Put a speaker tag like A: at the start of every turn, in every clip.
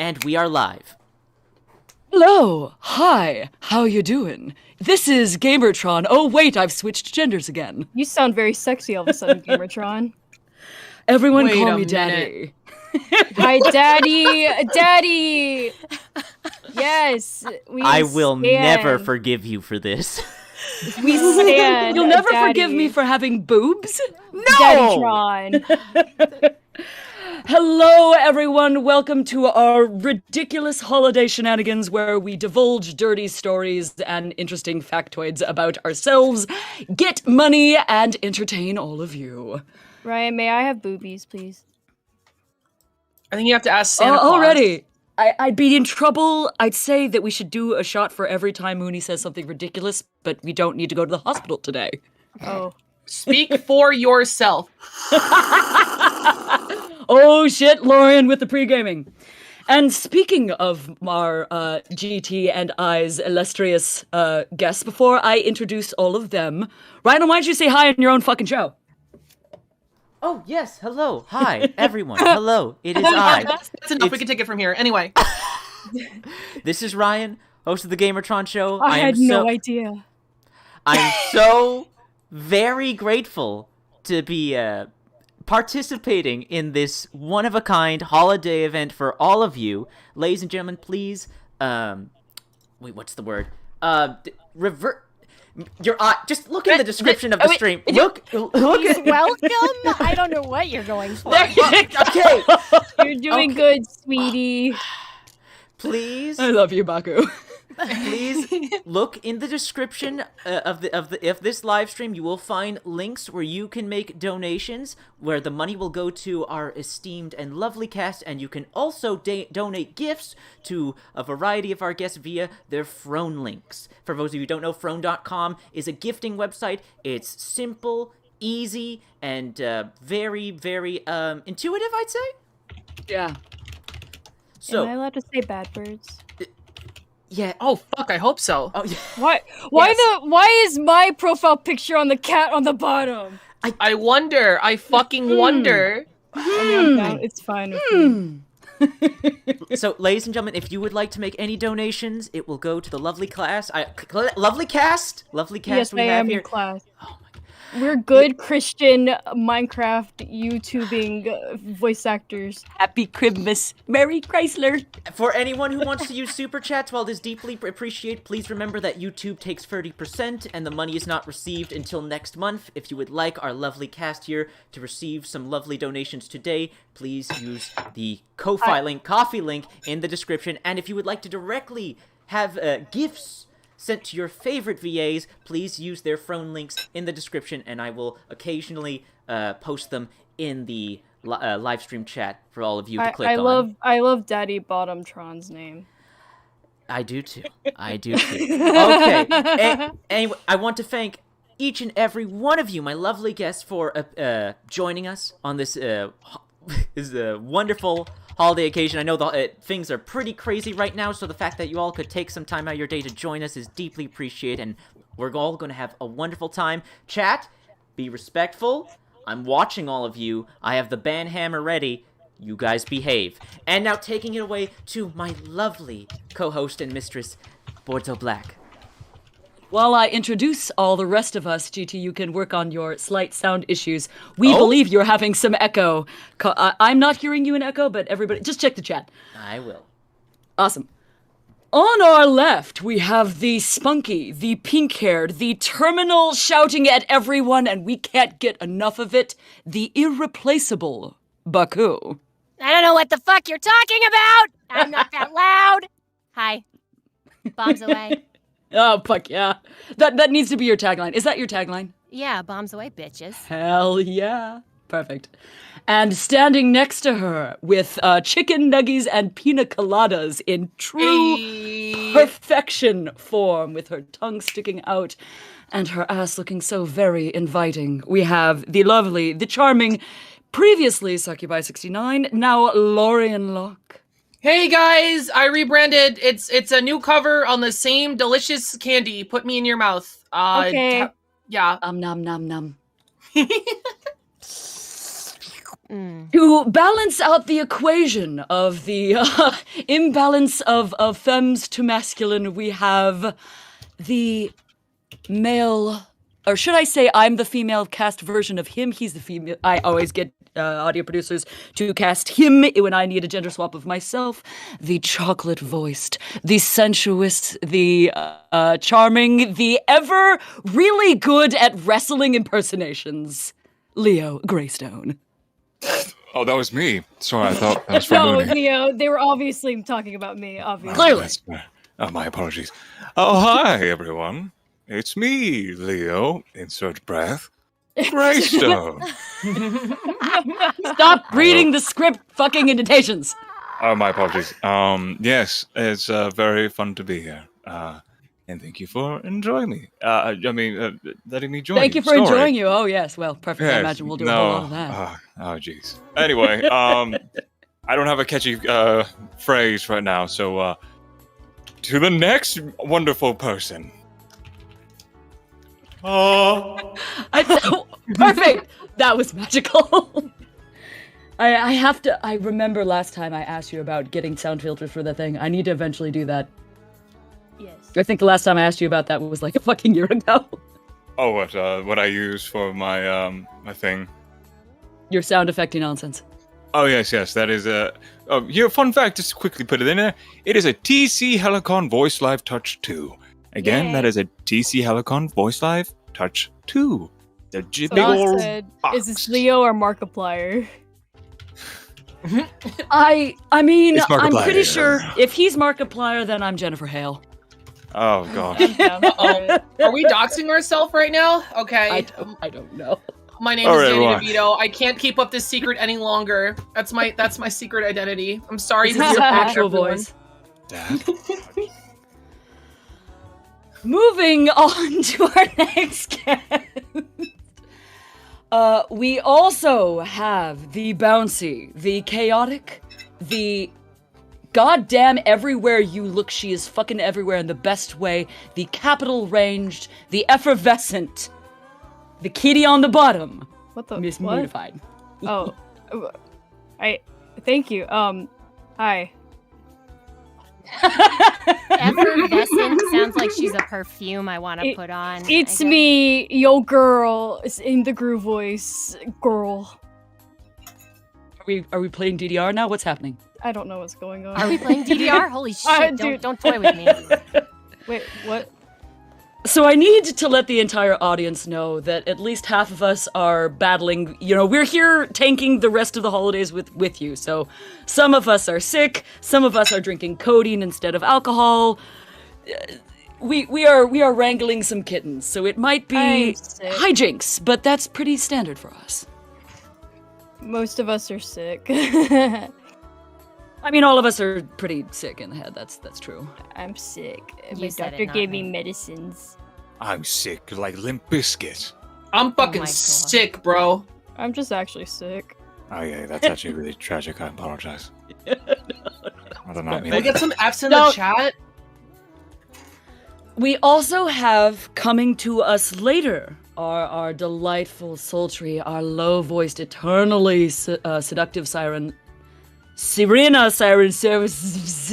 A: And we are live.
B: Hello! Hi! How you doing? This is Gamertron. Oh wait, I've switched genders again.
C: You sound very sexy all of a sudden, Gamertron.
B: Everyone
D: Wait
B: call
D: a
B: me
D: minute.
B: Daddy.
C: Hi, Daddy! Daddy! Yes, we
A: I will
C: stand.
A: never forgive you for this.
C: We stand.
B: You'll never
C: Daddy.
B: forgive me for having boobs?
A: No!
C: Daddytron.
B: Hello, everyone. Welcome to our ridiculous holiday shenanigans where we divulge dirty stories and interesting factoids about ourselves, get money, and entertain all of you.
C: Ryan, may I have boobies, please?
D: I think you have to ask Santa Claus.
B: Already. I'd be in trouble. I'd say that we should do a shot for every time Mooney says something ridiculous, but we don't need to go to the hospital today.
C: Oh.
D: Speak for yourself.
B: Oh shit, Lorian with the pre-gaming. And speaking of our GT and I's illustrious guests, before I introduce all of them, Ryan, why don't you say hi on your own fucking show?
A: Oh, yes. Hello. Hi, everyone. Hello. It is I.
D: That's enough. We can take it from here. Anyway.
A: This is Ryan, host of the Gamertron Show.
C: I had no idea.
A: I'm so very grateful to be participating in this one-of-a-kind holiday event for all of you. Ladies and gentlemen, please, wait, what's the word? Revert... Your eye. Just look in the description of the stream. Look at.
E: Welcome. I don't know what you're going for.
A: Okay.
C: You're doing good, sweetie.
A: Please.
B: I love you, Baku.
A: Please look in the description of this live stream. You will find links where you can make donations, where the money will go to our esteemed and lovely cast, and you can also donate gifts to a variety of our guests via their Frone links. For those of you who don't know, Frone.com is a gifting website. It's simple, easy, and very, very intuitive, I'd say.
B: Yeah.
A: So,
C: Am I allowed to say bad words?
A: yeah.
D: Oh, fuck. I hope so.
A: Oh, yeah.
C: Why is my profile picture on the cat on the bottom?
D: I wonder. I fucking wonder.
C: It's fine with me.
A: So, ladies and gentlemen, if you would like to make any donations, it will go to the lovely lovely cast
C: Yes,
A: we
C: I
A: have
C: am
A: here.
C: in class.
A: Oh my God.
C: We're good Christian Minecraft YouTubing voice actors.
B: Happy Christmas. Merry Chrysler.
A: For anyone who wants to use super chats, while it is deeply appreciated, please remember that YouTube takes 30% and the money is not received until next month. If you would like our lovely cast here to receive some lovely donations today, please use the Ko-Fi link, coffee link in the description. And if you would like to directly have gifts sent to your favorite VAs, please use their phone links in the description, and I will occasionally post them in the live stream chat for all of you to click on.
C: I love Daddy Bottomtron's name.
A: I do too. Okay. Anyway, I want to thank each and every one of you, my lovely guests, for joining us on this wonderful holiday occasion. I know things are pretty crazy right now, so the fact that you all could take some time out of your day to join us is deeply appreciated, and we're all going to have a wonderful time. Chat, be respectful. I'm watching all of you. I have the ban hammer ready. You guys behave. And now taking it away to my lovely co-host and mistress, Bordeaux Black.
B: While I introduce all the rest of us, GT, you can work on your slight sound issues. We believe you're having some echo. I'm not hearing you in echo, but everybody, just check the chat.
A: I will.
B: Awesome. On our left, we have the spunky, the pink-haired, the terminal shouting at everyone, and we can't get enough of it, the irreplaceable Baku.
E: I don't know what the fuck you're talking about. I'm not that loud. Hi. Bombs away.
B: Oh, fuck yeah. That needs to be your tagline. Is that your tagline?
E: Yeah, bombs away, bitches.
B: Hell yeah. Perfect. And standing next to her with chicken nuggies and pina coladas in true perfection form, with her tongue sticking out and her ass looking so very inviting, we have the lovely, the charming, previously Succubi 69, now Lorian Locke.
D: Hey guys, I rebranded. It's a new cover on the same delicious candy. Put me in your mouth.
C: Okay.
D: Yeah.
B: Nom nom nom. To balance out the equation of the imbalance of femmes to masculine, we have the male, or should I say I'm the female cast version of him, he's the female. I always get audio producers to cast him when I need a gender swap of myself. The chocolate-voiced, the sensuous, the charming, the ever really good at wrestling impersonations, Leo Greystone.
F: Oh, that was me. Sorry, I thought that was for
C: No,
F: Mooney.
C: Leo, they were obviously talking about me, obviously.
B: Clearly.
F: My apologies. Oh, hi, everyone. It's me, Leo, insert breath, Greystone.
B: Stop reading the script fucking indentations.
F: Oh, my apologies. Yes, it's very fun to be here. And thank you for enjoying me. Letting me join
B: Thank you for
F: Sorry.
B: enjoying you. Oh, yes. Well, perfect. I
F: Yes,
B: imagine we'll do a whole lot of that.
F: Oh, jeez. Anyway, I don't have a catchy phrase right now, so to the next wonderful person.
B: Perfect. That was magical. I have to. I remember last time I asked you about getting sound filters for the thing. I need to eventually do that.
C: Yes.
B: I think the last time I asked you about that was like a fucking year ago.
F: Oh, what I use for my my thing?
B: Your sound effecty nonsense.
F: Oh yes, that is here. Fun fact, just to quickly put it in there. It is a TC Helicon Voice Live Touch 2. Again,
C: Yay.
F: that is a TC Helicon Voice Live Touch 2. The
C: So
F: big
C: I
F: old
C: said,
F: box.
C: is this Leo or Markiplier?
B: I mean,
F: It's
B: I'm pretty
F: Markiplier.
B: sure if he's Markiplier, then I'm Jennifer Hale.
F: Oh god.
D: Are we doxing ourselves right now? Okay.
B: I don't know.
D: My name
F: All
D: is
F: right,
D: Danny
F: well.
D: DeVito. I can't keep up this secret any longer. That's my secret identity. I'm sorry.
B: This is your actual
D: everyone.
B: voice.
F: That.
B: Moving on to our next guest. We also have the bouncy, the chaotic, the goddamn everywhere you look, she is fucking everywhere in the best way, the capital ranged, the effervescent, the kitty on the bottom,
C: What the?
B: Miss
C: what?
B: Mortified.
C: Oh, thank you. Hi.
E: Effervescent sounds like she's a perfume I want to put on.
C: It's
E: I guess.
C: me, yo girl. It's in the groove voice, girl.
B: Are we playing DDR now? What's happening?
C: I don't know what's going on.
E: Are we playing DDR? Holy shit!
C: Dude.
E: Don't toy with me.
C: Wait, what?
B: So I need to let the entire audience know that at least half of us are battling, we're here tanking the rest of the holidays with you. So some of us are sick, some of us are drinking codeine instead of alcohol. We are wrangling some kittens, so it might be
C: I'm sick.
B: hijinks, but that's pretty standard for us.
C: Most of us are sick.
B: I mean, all of us are pretty sick in the head, that's true.
C: I'm sick.
E: You
C: My
E: said it,
C: doctor
E: not
C: gave me
E: me.
C: medicines.
F: I'm sick like Limp Bizkit.
D: I'm fucking
E: my God.
D: sick, bro.
C: I'm just actually sick.
F: Oh yeah, that's actually really tragic. I apologize. I did not mean
D: Can we get
F: that.
D: some F's in
B: No.
D: the chat?
B: We also have coming to us later our delightful, sultry, our low-voiced, eternally seductive siren, Serena Siren Service.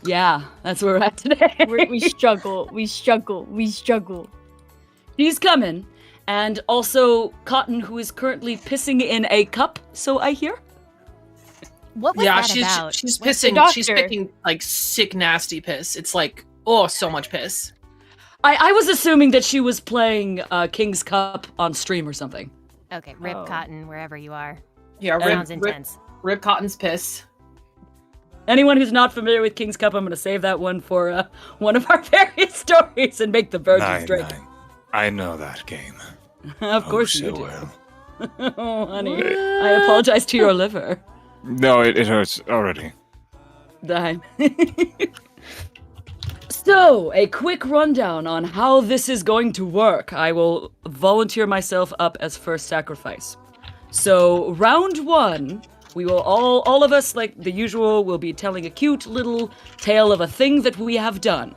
B: Yeah, that's where we're at today.
C: We struggle. We struggle. We struggle.
B: She's coming, and also Cotton, who is currently pissing in a cup, so I hear.
E: What was
D: Yeah,
E: that about?
D: she's
C: What's the
D: pissing. She's
C: doctor?
D: picking like sick, nasty piss. It's like, oh, so much piss.
B: I was assuming that she was playing King's Cup on stream or something.
E: Okay, Rip
C: Oh.
E: Cotton, wherever you are.
D: Yeah,
E: Sounds
D: Rip
E: intense.
D: Cotton's piss.
B: Anyone who's not familiar with King's Cup, I'm going to save that one for one of our various stories and make the virgins drink.
F: 9-9. I know that game.
B: Of course
F: so
B: you do.
F: well.
B: Oh, honey, I apologize to your liver.
F: No, it hurts already.
B: Die. So, a quick rundown on how this is going to work. I will volunteer myself up as first sacrifice. So, round one, we will all of us, like the usual, will be telling a cute little tale of a thing that we have done.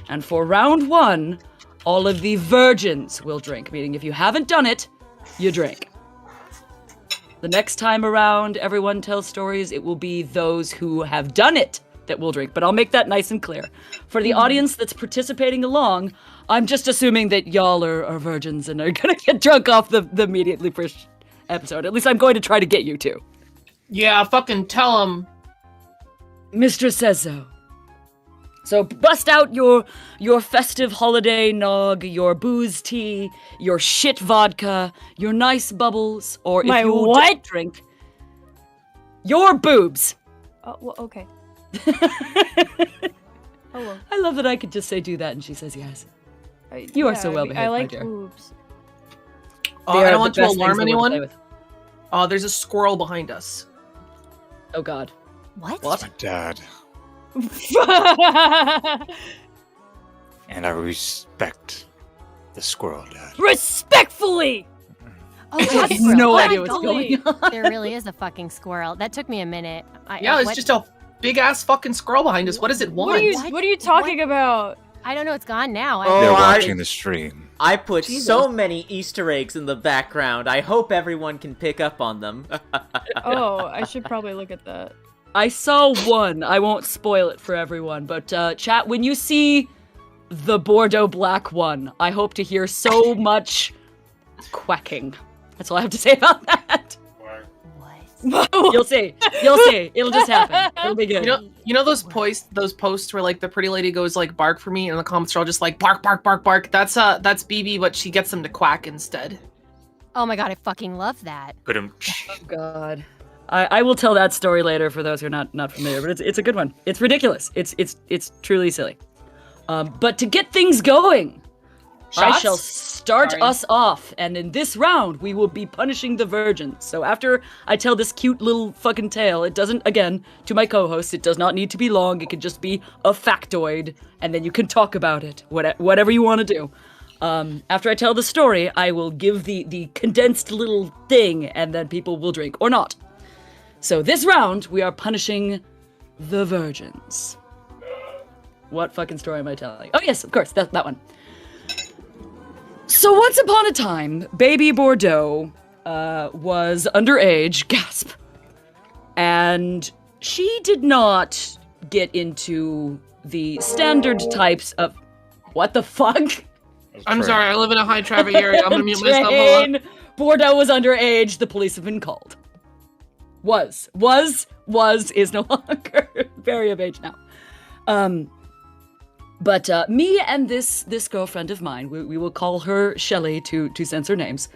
B: And for round one, all of the virgins will drink, meaning if you haven't done it, you drink. The next time around, everyone tells stories. It will be those who have done it that will drink. But I'll make that nice and clear. For the audience that's participating along, I'm just assuming that y'all are virgins and are gonna get drunk off the immediately first episode. At least I'm going to try to get you to.
D: Yeah, fucking tell him.
B: Mistress says so. So bust out your festive holiday nog, your booze tea, your shit vodka, your nice bubbles, or if
C: My
B: you
C: what?
B: don't drink, your boobs.
C: Oh, well, okay. Oh, well.
B: I love that I could just say do that and she says yes. You are so well behaved,
C: I
B: my
C: like
B: dear.
C: boobs.
D: Oh,
B: They
D: I
B: are
D: don't
B: the
D: want to
B: best
D: alarm
B: things in the world to play
D: anyone.
B: with.
D: Oh, there's a squirrel behind us.
B: Oh god.
E: What?
F: My dad. And I respect the squirrel, Dad.
C: Respectfully!
E: Oh,
B: I have
E: that's
B: no
E: right.
B: idea what's
C: Totally.
B: going on.
E: There really is a fucking squirrel. That took me a minute.
D: Yeah, it's
E: what-
D: just a big ass fucking squirrel behind us. What does it want?
C: What are you talking about?
E: I don't know. It's gone now.
A: Oh,
F: They're
A: I-
F: watching the stream.
A: I put so many Easter eggs in the background. I hope everyone can pick up on them.
C: Oh, I should probably look at that.
B: I saw one. I won't spoil it for everyone, but chat, when you see the Bordeaux black one, I hope to hear so much quacking. That's all I have to say about that.
E: What?
B: You'll see. You'll see. It'll just happen. It'll be good.
D: You know those posts where like the pretty lady goes like bark for me and the comments are all just like bark bark bark bark. That's BB, but she gets them to quack instead.
E: Oh my god, I fucking love that.
F: Put him.
B: Oh God. I will tell that story later for those who are not familiar, but it's a good one. It's ridiculous. It's truly silly. But to get things going, I
D: Shots?
B: shall start
D: Sorry.
B: us off, and in this round, we will be punishing the virgins. So after I tell this cute little fucking tale, it doesn't, again, to my co-host, it does not need to be long. It can just be a factoid, and then you can talk about it, whatever you want to do. After I tell the story, I will give the condensed little thing, and then people will drink, or not. So this round, we are punishing the virgins. What fucking story am I telling? Oh yes, of course, that one. So once upon a time, baby Bordeaux was underage, gasp, and she did not get into the standard types of... What the fuck?
D: I'm sorry, I live in a high traffic area. I'm gonna mute myself. Hold on.
B: Train. Bordeaux was underage, the police have been called. Was, is no longer very of age now. But me and this girlfriend of mine, we will call her Shelley to censor names.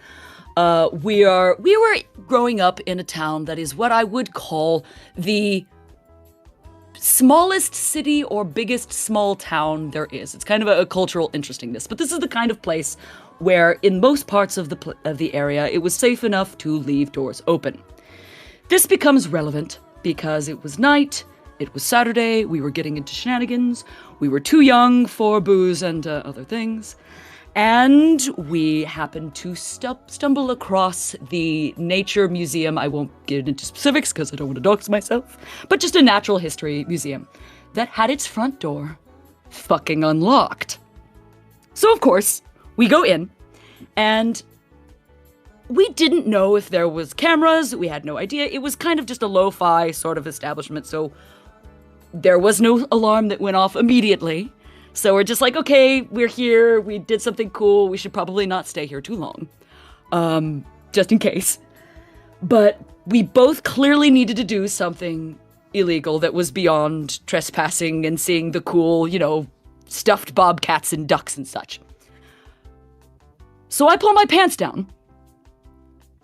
B: We were growing up in a town that is what I would call the smallest city or biggest small town there is. It's kind of a cultural interestingness, but this is the kind of place where in most parts of the area it was safe enough to leave doors open. This becomes relevant because it was night, it was Saturday, we were getting into shenanigans, we were too young for booze and other things, and we happened to stumble across the Nature Museum. I won't get into specifics because I don't want to dox myself, but just a natural history museum that had its front door fucking unlocked. So of course, we go in, and we didn't know if there was cameras, we had no idea. It was kind of just a lo-fi sort of establishment, so there was no alarm that went off immediately. So we're just like, okay, we're here, we did something cool, we should probably not stay here too long. Just in case. But we both clearly needed to do something illegal that was beyond trespassing and seeing the cool, stuffed bobcats and ducks and such. So I pull my pants down,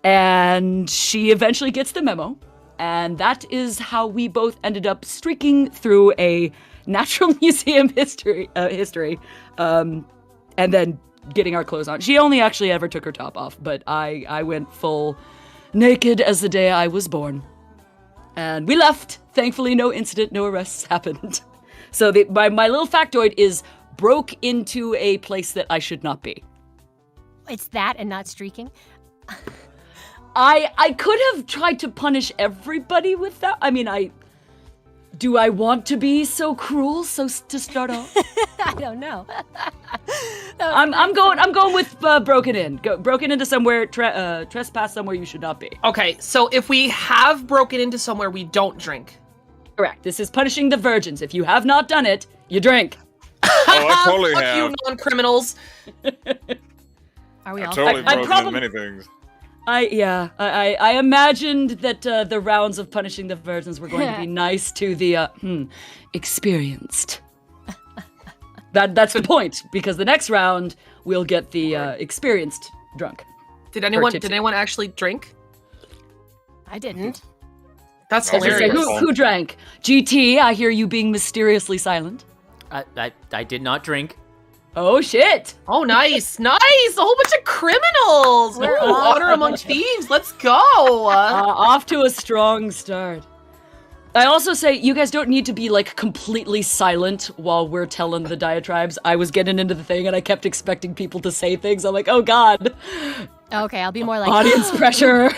B: and she eventually gets the memo, and that is how we both ended up streaking through a natural museum history, and then getting our clothes on. She only actually ever took her top off, but I went full naked as the day I was born. And we left. Thankfully, no incident, no arrests happened. So my little factoid is broke into a place that I should not be.
E: It's that and not streaking.
B: I could have tried to punish everybody with that. I mean, do I want to be so cruel to start off?
E: I don't know.
B: I'm going with broken in. Broken into somewhere, trespass somewhere you should not be.
D: Okay, so if we have broken into somewhere, we don't drink.
B: Correct. This is punishing the virgins. If you have not done it, you drink.
F: Oh, I totally
D: Fuck
F: have.
D: you, non-criminals.
E: Are we
F: I
E: all?
F: totally
B: I
F: broken
B: probably-
F: in many things.
B: I imagined that the rounds of punishing the virgins were going to be nice to the experienced. That's the point, because the next round we'll get the experienced drunk.
D: Did anyone
B: tipsy.
D: actually drink?
E: I didn't.
D: That's
F: Oh,
B: Say,
D: hilarious.
B: who drank? GT, I hear you being mysteriously silent.
A: I did not drink.
B: Oh shit!
D: Oh, nice, nice! A whole bunch of criminals.
E: We're
D: Ooh,
E: all
D: honor
E: a
D: among
E: bunch of-
D: thieves. Let's go.
B: Off to a strong start. I also say you guys don't need to be like completely silent while we're telling the diatribes. I was getting into the thing and I kept expecting people to say things. I'm like, oh god,
E: Okay, I'll be more like
B: audience pressure.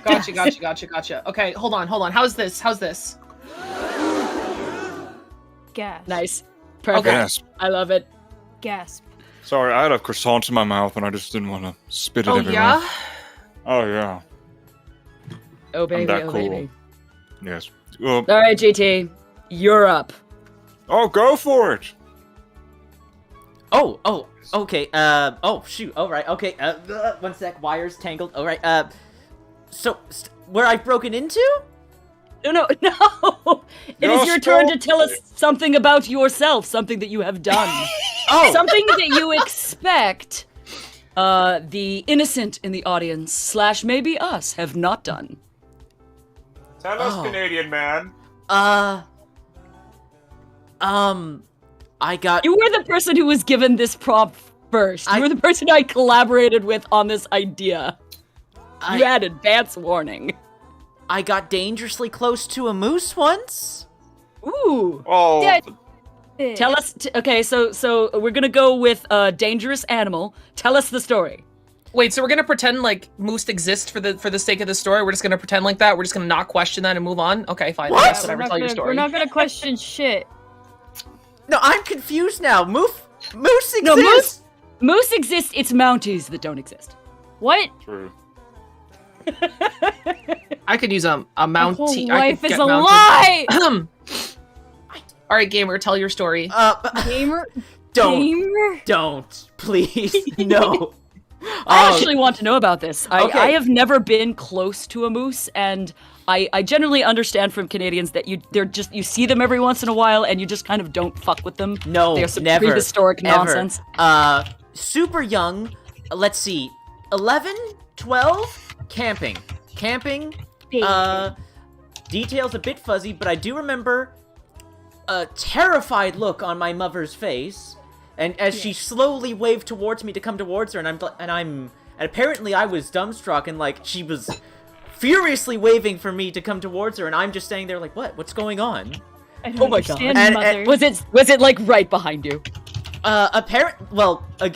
D: Gotcha. Okay, hold on. How's this?
C: Gasp.
B: Nice, perfect.
F: Yes.
B: I love it.
C: Gasp.
F: Sorry, I had a croissant in my mouth and I just didn't want to spit it
D: Oh
F: everywhere.
D: yeah.
F: Oh yeah.
B: Oh baby,
F: that
B: oh
F: cool.
B: baby.
F: Yes. Well,
B: All right, GT, you're up.
F: oh, go for it.
A: Oh, okay. Oh shoot. All right. Okay. 1 sec. Wires tangled. All right. So where I've broken into?
B: No. It is your turn to tell us something about yourself, something that you have done.
A: Oh,
B: Something that you expect the innocent in the audience / maybe us have not done.
F: Tell us, Canadian man.
A: I got.
B: You were the person who was given this prompt first. You were the person I collaborated with on this idea. You had advance warning.
A: I got dangerously close to a moose once.
B: Ooh.
F: Oh,
C: Yeah.
B: Tell us. Okay, so we're gonna go with dangerous animal. Tell us the story.
D: Wait, so we're gonna pretend like moose exist for the sake of the story? We're just gonna pretend like that? We're just gonna not question that and move on? Okay, fine.
A: What?
D: Yes,
C: We're
D: whatever,
C: not
D: tell your
C: gonna-
D: story.
C: We're not gonna question shit.
A: No, I'm confused now. Moose exists.
B: No, moose exists. It's Mounties that don't exist.
C: What?
F: true.
D: I could use a
C: My
D: mountie.
C: whole
D: I could
C: life is
D: get
C: a
D: mounted.
C: lie.
D: All right, gamer, tell your story.
C: Gamer.
A: Don't,
C: Gamer.
A: please, no.
B: I actually want to know about this.
A: Okay.
B: I have never been close to a moose, and I generally understand from Canadians that you see them every once in a while, and you just kind of don't fuck with them.
A: No,
B: They're some
A: never.
B: prehistoric
A: ever.
B: nonsense.
A: Super young. Let's see, 11, 12, camping. Details a bit fuzzy, but I do remember a terrified look on my mother's face, and as she slowly waved towards me to come towards her, and apparently I was dumbstruck, and like she was furiously waving for me to come towards her, and I'm just standing there like, what's going on?
C: I don't
B: Oh my God.
C: understand,
A: And-
C: mother.
B: Was it like right behind you?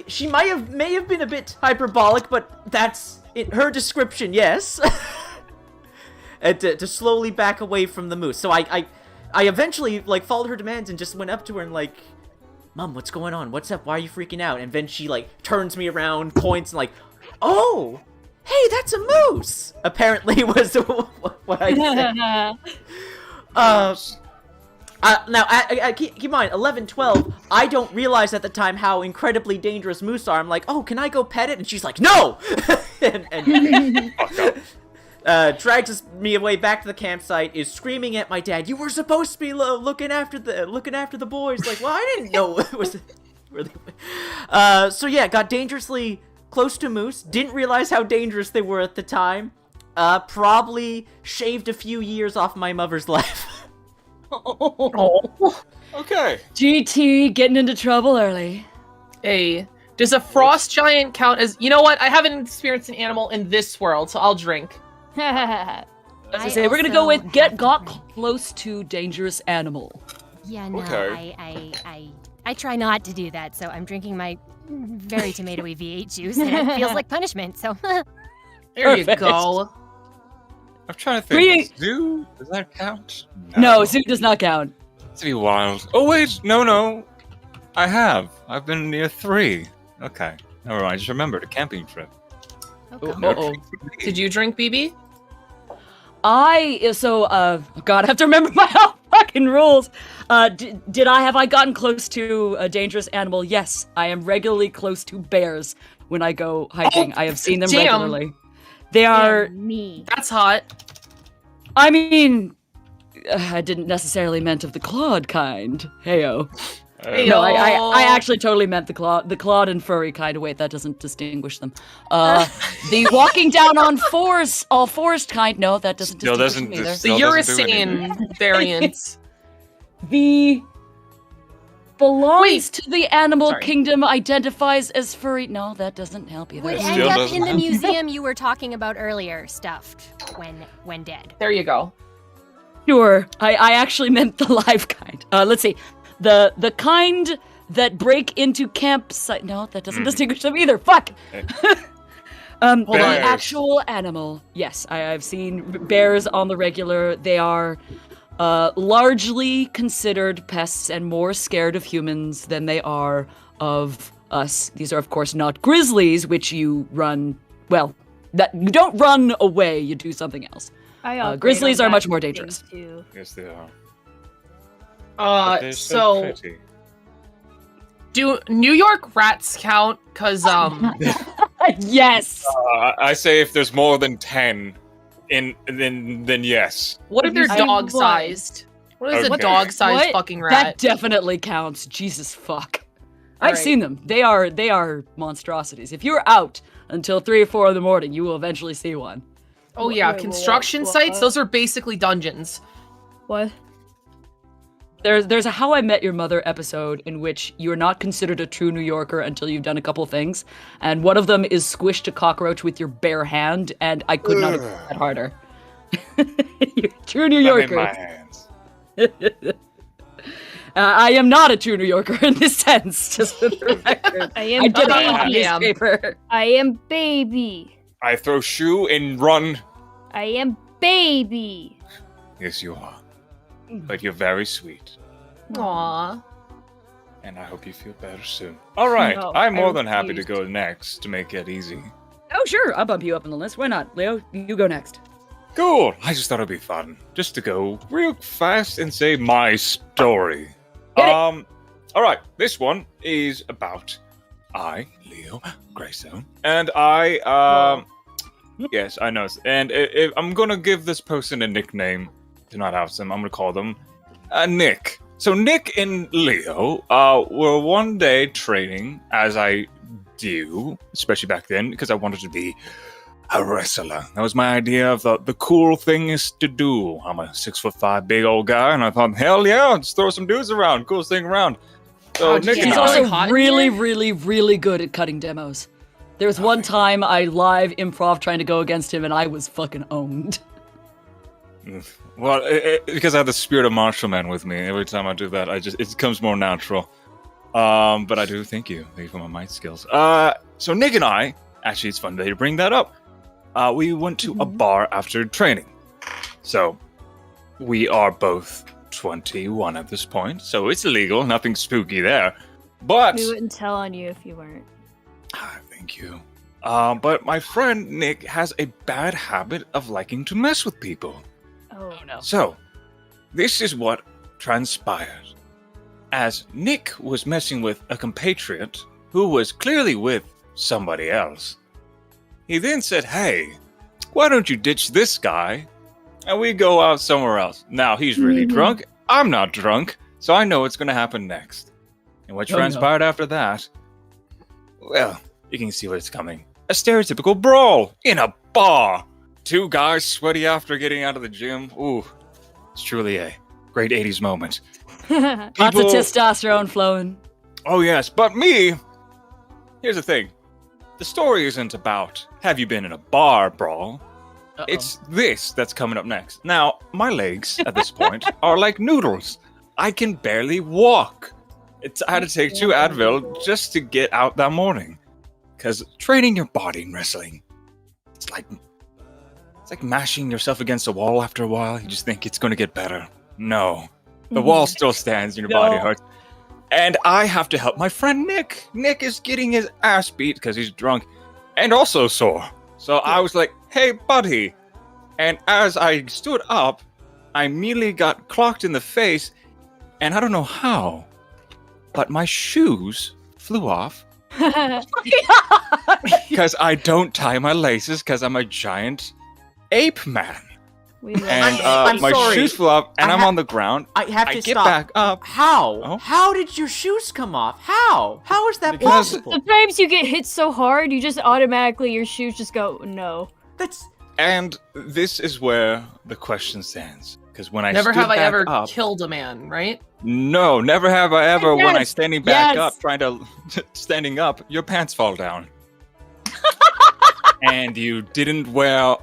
A: She may have been a bit hyperbolic, but that's her description, yes. And to slowly back away from the moose. So I eventually like followed her demands and just went up to her and like, Mom, what's going on? What's up? Why are you freaking out? And then she like turns me around, points, and like, oh, hey, that's a moose. Apparently was what I said. Now, keep in mind, 11, 12, I don't realize at the time how incredibly dangerous moose are. I'm like, oh, can I go pet it? And she's like, no! and drags me away back to the campsite, is screaming at my dad, you were supposed to be looking after the boys. Like, well, I didn't know it was really... So yeah, got dangerously close to moose, didn't realize how dangerous they were at the time, probably shaved a few years off my mother's life.
F: Okay.
B: GT getting into trouble early.
D: Hey, does a frost giant count as... You know what? I haven't experienced an animal in this world, so I'll drink.
B: As I say, we're gonna go with got close to dangerous animal.
E: Yeah, no,
F: Okay.
E: I try not to do that, so I'm drinking my very tomatoey V8 juice, and it feels like punishment, so...
D: There you
B: Perfect.
D: go.
F: I'm trying to
B: Three-
F: think. Zoo? Does that count?
B: No, zoo does not count.
F: To be wild. Oh wait, no. I have. I've been near 3. Okay. Never mind. I just remembered a camping trip.
E: Oh, God.
F: No
D: Uh-oh.
F: treat for me.
D: Did you drink, BB?
B: God, I have to remember my own fucking rules. Have I gotten close to a dangerous animal? Yes, I am regularly close to bears when I go hiking. I have seen them
D: damn.
B: regularly. They are,
C: Me.
D: That's hot.
B: I mean, I didn't necessarily meant of the clawed kind. Heyo.
D: Hey,
B: No,
D: yo.
B: I actually totally meant the clawed and furry kind. Wait, that doesn't distinguish them. The walking down on all fours kind. No, that doesn't
F: Still
B: distinguish
F: doesn't
B: them either.
D: The
F: Still doesn't do anything.
D: Urusane variant.
B: The belongs
D: Wait.
B: to the animal
D: Sorry.
B: kingdom identifies as furry. No, that doesn't help either.
E: Would
F: It
E: end
F: still
E: up
F: doesn't
E: in the
F: help.
E: museum you were talking about earlier, stuffed when dead.
D: There you go.
B: Sure, I actually meant the live kind. Let's see, the kind that break into campsite. No, that doesn't distinguish them either. Fuck. The
F: Bears.
B: actual animal. Yes, I've seen bears on the regular. They are largely considered pests and more scared of humans than they are of us. These are, of course, not grizzlies, which you run. Well, that you don't run away. You do something else. Grizzlies are much more dangerous.
C: Too.
F: Yes, they are. But they're
D: So
F: pretty.
D: do New York rats count? Cause
B: Yes.
F: I say if there's more than 10, then yes.
D: what if they're
C: I
D: dog
C: what?
D: sized? What is a
F: Okay.
D: dog sized
C: What?
D: fucking
B: That
D: rat?
B: definitely counts. Jesus fuck. I've
D: Alright.
B: seen them. They are monstrosities. If you're out until 3 or 4 in the morning, you will eventually see one.
D: Oh yeah,
C: Wait,
D: construction
C: what?
D: sites. Those are basically dungeons.
C: What?
B: There's a How I Met Your Mother episode in which you're not considered a true New Yorker until you've done a couple things, and one of them is squished a cockroach with your bare hand, and I could not have gone that harder. You're a true New
F: I'm in
B: Yorker.
F: my hands.
B: I am not a true New Yorker in this sense, just for the record.
C: I am
B: I did not have
C: baby.
D: Yeah.
B: newspaper.
C: I am baby.
F: I throw shoe and run.
C: I am baby.
F: Yes, you are. But you're very sweet.
D: Aww.
F: And I hope you feel better soon. All right,
C: No,
F: I'm
C: I
F: more than happy to
C: refused.
F: go next to make it easy.
B: Oh, sure, I'll bump you up on the list. Why not? Leo, you go next.
F: Cool. I just thought it'd be fun just to go real fast and say my story.
B: Hit it.
F: All right. This one is about Leo Greystone, and yes, I know. And I'm gonna give this person a nickname to not oust them. I'm gonna call them Nick. So Nick and Leo were one day training, as I do, especially back then, because I wanted to be a wrestler. That was my idea of the cool thing is to do. I'm a 6'5" big old guy, and I thought, hell yeah, let's throw some dudes around. Coolest thing around. So
D: Oh,
F: Nick
D: yeah.
F: and
B: He's
F: I.
B: also
D: hot in
B: really,
D: here?
B: really, really good at cutting demos. There was one time I live improv trying to go against him, and I was fucking owned.
F: Well, because I have the spirit of martial man with me. Every time I do that, it becomes more natural. But I do thank you for my mic skills. So Nick and I, actually, it's fun to bring that up. We went to a bar after training. So we are both 21 at this point, so it's illegal. Nothing spooky there. But
C: We wouldn't tell on you if you weren't.
F: thank you. But my friend Nick has a bad habit of liking to mess with people.
C: Oh no.
F: So, this is what transpired. As Nick was messing with a compatriot who was clearly with somebody else, he then said, "Hey, why don't you ditch this guy and we go out somewhere else?" Now, he's really drunk. I'm not drunk, so I know what's going to happen next. And what
B: Oh, no.
F: transpired after that? Well, you can see what's coming. A stereotypical brawl in a bar. 2 guys sweaty after getting out of the gym. Ooh, it's truly a great 80s moment.
B: Lots of
F: People-
B: testosterone flowing.
F: Oh, yes, but me. Here's the thing. The story isn't about have you been in a bar brawl.
B: Uh-oh.
F: It's this that's coming up next. Now, my legs at this point are like noodles. I can barely walk. I had to take 2 Advil just to get out that morning. Because training your body in wrestling, it's like mashing yourself against a wall after a while. You just think it's going to get better. No. The wall still stands and your body
B: No.
F: hurts. And I have to help my friend Nick. Nick is getting his ass beat because he's drunk and also sore. So I was like, hey, buddy. And as I stood up, I immediately got clocked in the face. And I don't know how, but my shoes flew off because I don't tie my laces because I'm a giant ape man. And
A: I'm
F: my
A: sorry.
F: shoes flew off, and I'm on the ground.
A: I have to
F: get
A: stop.
F: back up.
A: How?
F: Oh?
A: How did your shoes come off? How? How is that
F: Because-
A: possible?
C: Sometimes you get hit so hard, you just automatically, your shoes just go, no.
A: That's
F: And this is where the question stands. Because when I
D: Never
F: stood
D: have I
F: back
D: ever
F: up,
D: killed a man, right?
F: no, never have I ever. When I
C: Yes,
F: standing back
C: yes.
F: up, trying to standing up, your pants fall down, and you didn't wear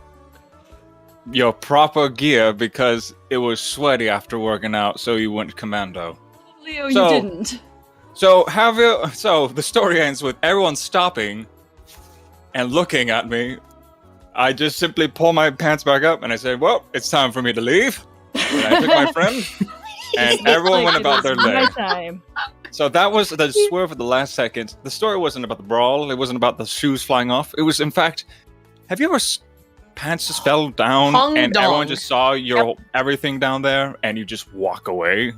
F: your proper gear because it was sweaty after working out, so you went commando.
B: Leo,
F: So-
B: you didn't.
F: So so the story ends with everyone stopping and looking at me. I just simply pull my pants back up and I said, well, it's time for me to leave. And I took my friend and everyone went about their
C: My
F: day.
C: time.
F: So that was the swerve at the last second. The story wasn't about the brawl. It wasn't about the shoes flying off. It was, in fact, have you ever pants just fell down
D: Hung
F: and
D: dong.
F: everyone just saw your everything down there and you just walk away?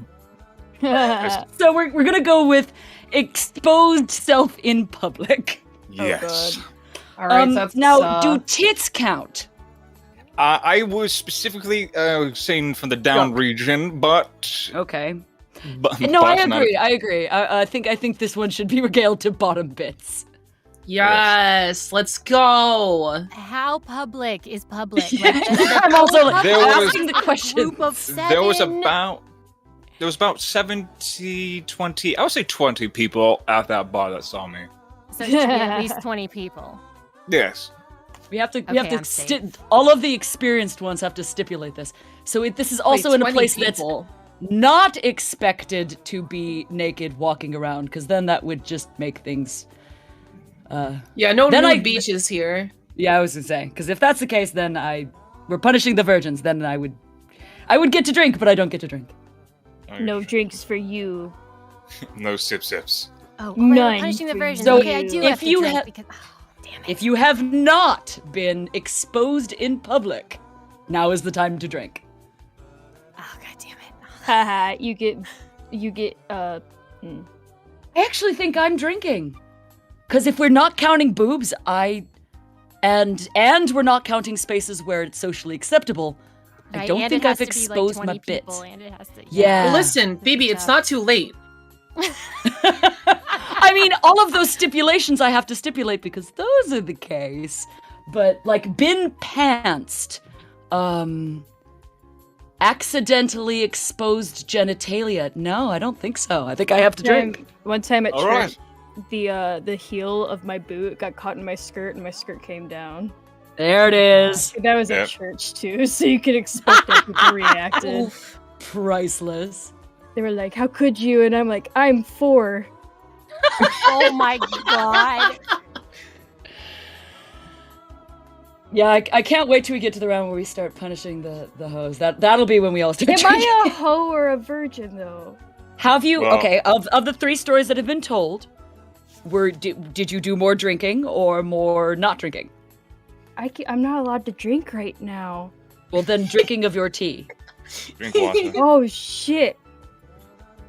B: So we're gonna go with exposed self in public.
F: Yes.
D: All right, that's
B: now, do tits count?
F: I was specifically saying from the down
B: Drunk.
F: region, but
B: Okay.
F: but
B: No, I
F: but not-
B: agree. I agree. I think this one should be regaled to bottom bits.
D: Yes, let's go.
E: How public is public?
B: I'm also like,
F: There was-
B: asking the question.
E: Group of 7.
F: There was about 70, 20, I would say 20 people at that bar that saw me.
E: So it should be at least 20 people.
F: Yes.
B: We have to.
E: Okay,
B: We have
E: I'm
B: to.
E: safe.
B: All of the experienced ones have to stipulate this. So this is also
D: Wait,
B: in a
D: 20
B: place
D: people?
B: that's not expected to be naked walking around, because then that would just make things.
D: Yeah, no
B: Then
D: nude
B: I-
D: beaches here.
B: Yeah, I was gonna say, because if that's the case, then we're punishing the virgins. Then I would get to drink, but I don't get to drink.
C: No drinks for you.
F: No sips.
E: Oh,
C: None
E: we're punishing the
C: for
E: version.
B: you.
E: Okay, I do
B: So
E: have
B: if
E: to
B: you
E: drink
B: ha-
E: because... Oh, damn it.
B: If you have not been exposed in public, now is the time to drink.
E: Oh, god damn it.
C: Haha, you get,
B: I actually think I'm drinking. Because if we're not counting boobs, and we're not counting spaces where it's socially acceptable, I
E: Right,
B: don't
E: and
B: think
E: it
B: I've
E: has to be, like,
B: exposed
E: 20
B: my bits.
E: people, and it has to,
B: Yeah.
D: Well, listen, Phoebe, it's not too late.
B: I mean, all of those stipulations I have to stipulate because those are the case. But, like, been pantsed, accidentally exposed genitalia. No, I don't think so. I think I have to drink.
C: One time at
F: All
C: church,
F: right.
C: the heel of my boot got caught in my skirt, and my skirt came down.
B: There it is.
C: That was
F: Yep.
C: at church too, so you could expect how people reacted.
B: Priceless.
C: They were like, "How could you?" And I'm like, "I'm 4."
E: Oh my god.
B: Yeah, I can't wait till we get to the round where we start punishing the hoes. That'll be when we all start
C: Am
B: drinking.
C: I a hoe or a virgin though?
B: Have you
F: Well-
B: okay? Of the 3 stories that have been told, did you do more drinking or more not drinking?
C: I'm not allowed to drink right now.
B: Well, then drinking of your tea.
F: Drink water.
C: Oh shit!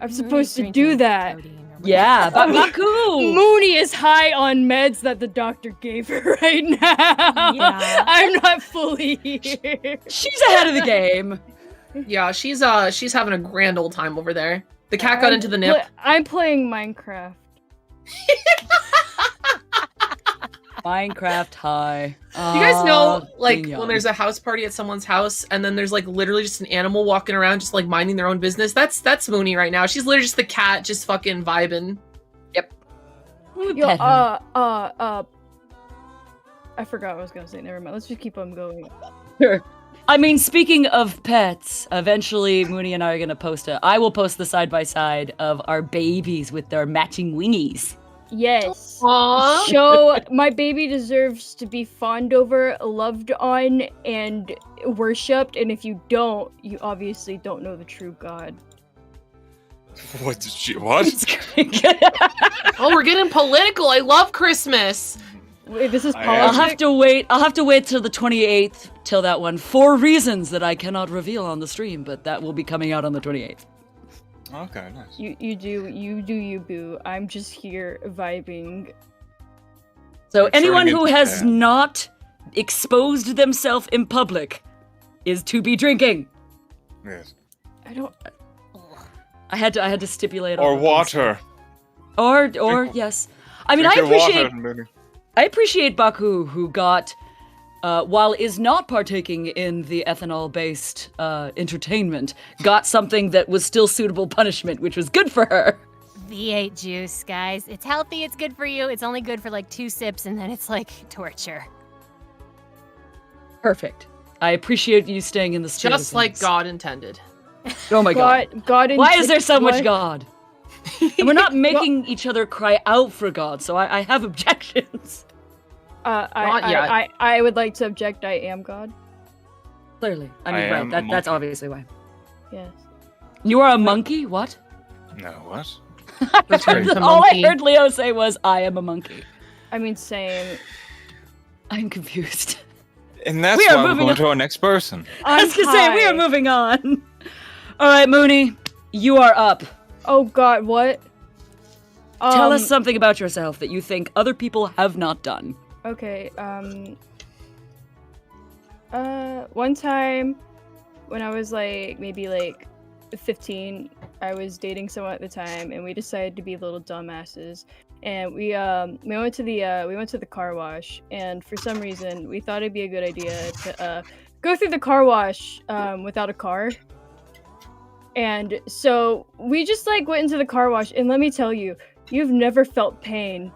C: I'm supposed to do that.
B: Yeah, Baku.
C: Mooney is high on meds that the doctor gave her right now.
E: Yeah.
C: I'm not fully here.
B: She's ahead of the game.
D: Yeah, she's having a grand old time over there. The cat got into the nip.
C: I'm playing Minecraft.
B: Minecraft high.
D: You guys know,
B: Ah,
D: like,
B: ding
D: when
B: yong.
D: there's a house party at someone's house, and then there's like literally just an animal walking around, just like minding their own business. That's Mooney right now. She's literally just the cat, just fucking vibing.
C: Yo,
B: Pet her.
C: I forgot what I was gonna say. Never mind. Let's just keep on going.
B: Sure. I mean, speaking of pets, eventually Mooney and I are gonna I will post the side by side of our babies with their matching wingies.
C: Yes.
D: Aww.
C: Show my baby deserves to be fawned over, loved on, and worshipped. And if you don't, you obviously don't know the true God.
F: What did she? What?
D: Oh, we're getting political. I love Christmas.
C: Wait, this is
F: I am-
B: I'll
C: politics.
B: have to wait till the 28th till that one for reasons that I cannot reveal on the stream, but that will be coming out on the 28th.
F: Okay, nice.
C: You do you boo. I'm just here vibing.
B: So
F: You're
B: anyone
F: turning
B: who
F: into
B: has
F: Pan.
B: not exposed themselves in public is to be drinking.
F: Yes.
C: I don't.
B: I had to stipulate
F: Or
B: all of these.
F: water.
B: Or
F: Drink-
B: yes. I mean,
F: Drink
B: I
F: your water,
B: appreciate
F: Mooney.
B: I appreciate Baku, who got, while is not partaking in the ethanol-based entertainment, got something that was still suitable punishment, which was good for her.
E: V8 juice, guys. It's healthy, it's good for you. It's only good for like 2 sips and then it's like torture.
B: Perfect. I appreciate you staying in the spirit.
D: Just
B: of
D: like
B: things.
D: God intended.
B: Oh my god.
C: God.
B: Why is there so much
C: what?
B: God? And we're not making each other cry out for God, so I have objections.
D: Not yet.
C: I would like to object. I am God.
B: Clearly. I
F: I
B: mean,
F: am
B: right,
F: a
B: that's
F: monkey.
B: obviously why.
C: Yes.
B: You are a monkey? What?
F: No, what?
D: Return to
B: All I
D: monkey.
B: heard Leo say was, I am a monkey.
C: I mean, same.
B: I'm confused.
F: And that's
B: We are
F: why we're
B: moving
F: going
B: on.
F: to our next person.
B: I was gonna say, we are moving on. All right, Mooney, you are up.
C: Oh God, what?
B: Tell us something about yourself that you think other people have not done.
C: Okay. One time, when I was like maybe like 15, I was dating someone at the time, and we decided to be little dumbasses. And we went to the car wash, and for some reason we thought it'd be a good idea to go through the car wash without a car. And so we just like went into the car wash, and let me tell you, you've never felt pain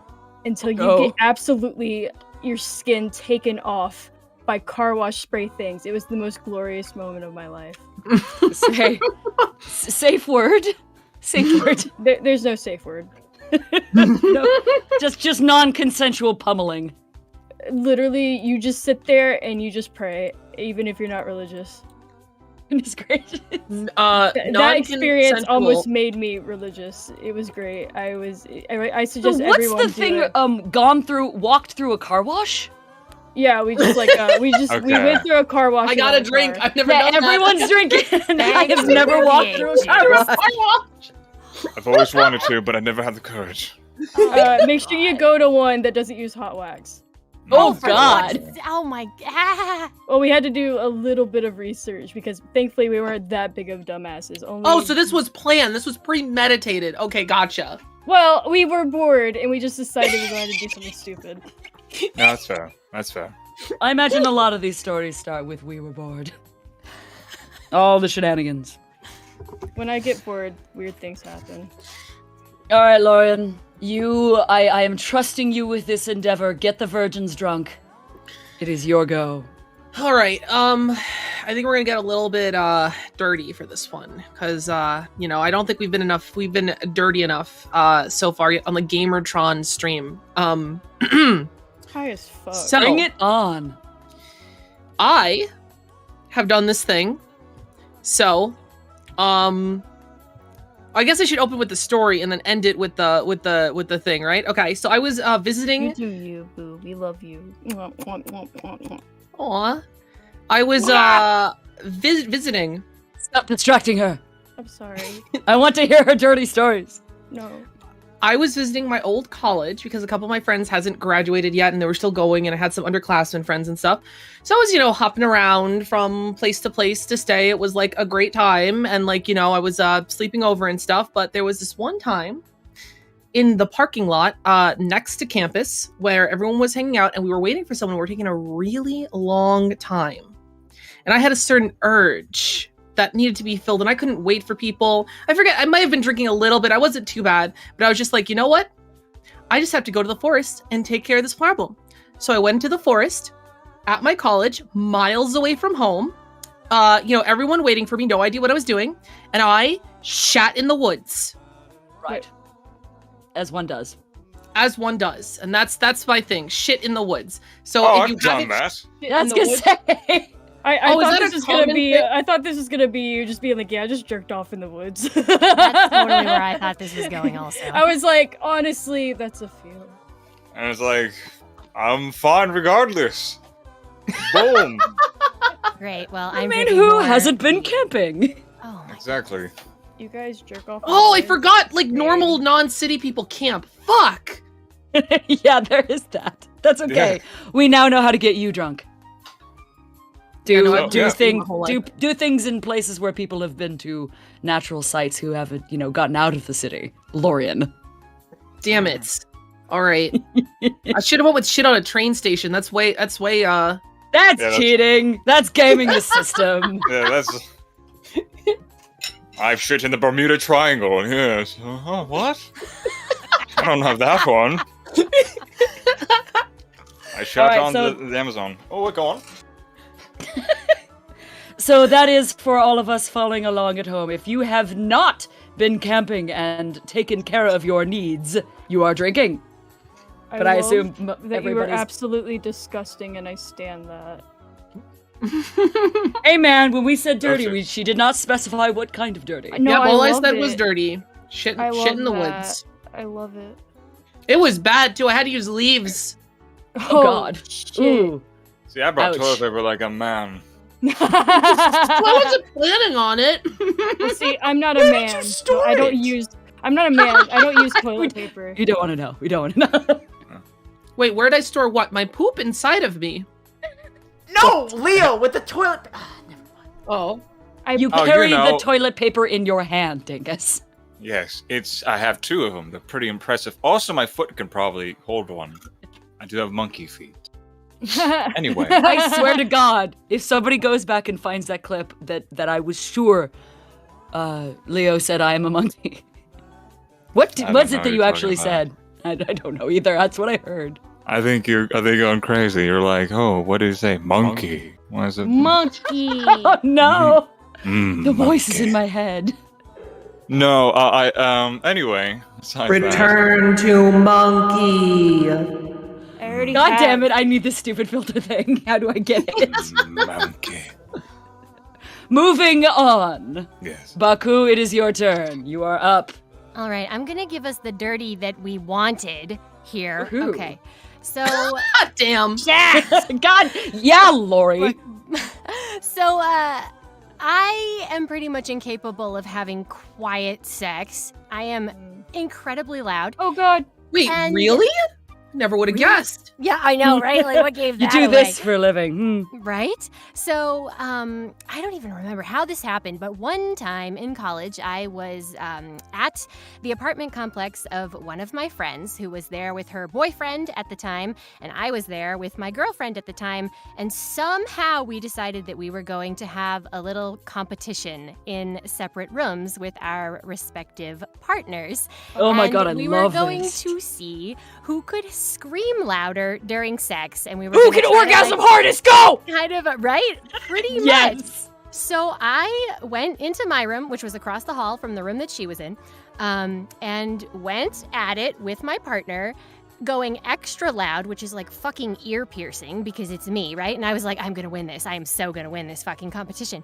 C: until you
B: No.
C: get absolutely your skin taken off by car wash spray things. It was the most glorious moment of my life.
B: Say, safe word. Safe word.
C: There's no safe word.
B: No, just non-consensual pummeling.
C: Literally, you just sit there and you just pray, even if you're not religious.
B: Goodness gracious.
C: That experience
D: non-consensual.
C: almost made me religious. It was great. I suggest
B: So what's
C: everyone
B: the
C: do
B: thing?
C: it.
B: Walked through a car wash?
C: Yeah, we just like we
F: Okay.
C: went through a car wash.
D: I got a
C: in our
D: drink.
C: car.
D: I've never
B: Yeah,
D: done
B: everyone's
D: that.
B: drinking. I
E: Thanks
B: have
E: to
B: never walked
E: V8
B: through a
E: juice.
B: car wash.
F: I've always wanted to, but I never had the courage.
C: Make sure you go to one that doesn't use hot wax.
B: Oh
E: For
B: God.
E: God's- Oh my god.
C: Well, we had to do a little bit of research because thankfully we weren't that big of dumbasses. Only
D: Oh, so this was planned. This was premeditated. Okay, gotcha.
C: Well, we were bored and we just decided we wanted to do something stupid.
F: No, that's fair. That's fair.
B: I imagine a lot of these stories start with "We were bored." All the shenanigans.
C: When I get bored, weird things happen.
B: All right, Lauren. I am trusting you with this endeavor. Get the virgins drunk. It is your go.
D: All right. I think we're gonna get a little bit dirty for this one because I don't think we've been dirty enough so far on the Gamertron stream.
C: High as fuck.
D: So
B: Bring it on.
D: I have done this thing. So, I guess I should open with the story and then end it with the thing, right? Okay. So I was visiting.
C: You do you, boo. We love you.
D: Aw. I was visiting.
B: Stop distracting her.
C: I'm sorry.
B: I want to hear her dirty stories.
C: No.
D: I was visiting my old college because a couple of my friends hasn't graduated yet and they were still going, and I had some underclassmen friends and stuff. So I was, hopping around from place to place to stay. It was like a great time, and I was sleeping over and stuff. But there was this one time in the parking lot next to campus where everyone was hanging out and we were waiting for someone. We were taking a really long time, and I had a certain urge that needed to be filled, and I couldn't wait for people. I forget, I might have been drinking a little bit. I wasn't too bad, but I was just like, you know what? I just have to go to the forest and take care of this problem. So I went to the forest at my college, miles away from home. Everyone waiting for me, no idea what I was doing, and I shat in the woods.
B: Right. As one does.
D: As one does, and that's my thing. Shit in the woods. So
F: Oh,
D: if you
F: I've done
D: haven't
F: that.
D: shit in
B: That's
D: the
B: gonna
D: woods-
B: say.
C: I
D: Oh, is
C: thought
D: that
C: this
D: a
C: was gonna
D: common
C: be.
D: thing?
C: I thought this was gonna be you just being like, yeah, I just jerked off in the woods.
E: That's totally where I thought this was going also.
C: I was like, honestly, that's a few.
F: And it's like, I'm fine regardless. Boom.
E: Great. Well,
B: I
E: I'm
B: mean,
E: drinking
B: who
E: more.
B: hasn't been camping?
E: Oh my
F: Exactly.
C: You guys jerk off.
D: Oh, I
C: in the woods?
D: forgot. Like normal non-city people camp. Fuck.
B: Yeah, there is that. That's okay. We now know how to get you drunk.
D: Yeah, no,
F: I've
B: Do
F: been
B: things.
D: my whole life.
B: Do things in places where people have been to natural sites who haven't, gotten out of the city. Lorian.
D: Damn it. All right. I should have went with shit on a train station. That's way.
B: That's
F: that's-
B: cheating. That's gaming the system.
F: Yeah, that's. I've shit in the Bermuda Triangle. Yes. What? I don't have that one. I shot
B: Alright,
F: on
B: so-
F: the Amazon. Oh, go on.
B: So that is for all of us following along at home. If you have not been camping and taken care of your needs, you are drinking. But I
C: love
B: assume
C: that you were
B: everybody's.
C: absolutely disgusting, and I stand that.
B: Hey man, when we said dirty,
F: Okay.
B: she did not specify what kind of dirty.
C: No,
D: yeah, all I
C: love
D: said was
C: it.
D: dirty. Shit,
C: I
D: shit in the
C: love that.
D: woods.
C: I love it.
D: It was bad too. I had to use leaves.
B: Oh God.
C: shit.
B: Ooh.
F: See, I brought
B: Ouch.
F: toilet paper like a man.
D: I wasn't planning on it.
C: Well, see, I'm not a man. So I don't use. I'm not a man. I don't use toilet paper.
B: You don't want to know. We don't want to know.
D: Wait, where'd I store what? My poop inside of me.
A: No, Leo, with the toilet. Never mind.
D: Oh.
B: You
F: Oh, you
B: carry
F: know.
B: the toilet paper in your hand, Dingus.
F: Yes, I have two of them. They're pretty impressive. Also, my foot can probably hold one. I do have monkey feet. Anyway.
B: I swear to God, if somebody goes back and finds that clip that I was sure Leo said I am a monkey. What
F: I don't
B: was
F: know
B: it
F: what
B: that you
F: you're
B: actually
F: talking
B: said? I don't know either. That's what I heard.
F: I think you're going crazy. You're like, oh, what did you say? Monkey. Why is it?
E: Monkey.
B: Oh no!
F: Mm,
B: The voice is
F: monkey.
B: in my head.
F: No, anyway. aside from that-
G: Return to monkey.
C: I already
B: God
C: have.
B: damn it! I need this stupid filter thing. How do I get it?
F: Monkey.
B: Moving on.
F: Yes.
B: Baku, it is your turn. You are up.
E: All right, I'm gonna give us the dirty that we wanted here.
B: Woohoo.
E: Okay, so
D: God damn.
B: God, yeah, Lori.
E: so I am pretty much incapable of having quiet sex. I am incredibly loud.
C: Oh God.
D: Wait,
E: And-
D: really? Never would have guessed.
E: Yeah, I know, right? Like, what gave
B: You
E: that
B: do
E: away?
B: this for a living.
E: Right? So, I don't even remember how this happened, but one time in college, I was at the apartment complex of one of my friends who was there with her boyfriend at the time, and I was there with my girlfriend at the time, and somehow we decided that we were going to have a little competition in separate rooms with our respective partners.
B: Oh my
E: And
B: God, I
E: we
B: love
E: were going
B: this.
E: to see who could scream louder during sex, and we were
B: Who
E: gonna
B: can
E: try to,
B: orgasm
E: like,
B: hardest? Go!
E: kind of right, pretty much.
B: Yes.
E: So I went into my room, which was across the hall from the room that she was in, and went at it with my partner, going extra loud, which is like fucking ear piercing because it's me, right? And I was like, I'm gonna win this. I am so gonna win this fucking competition.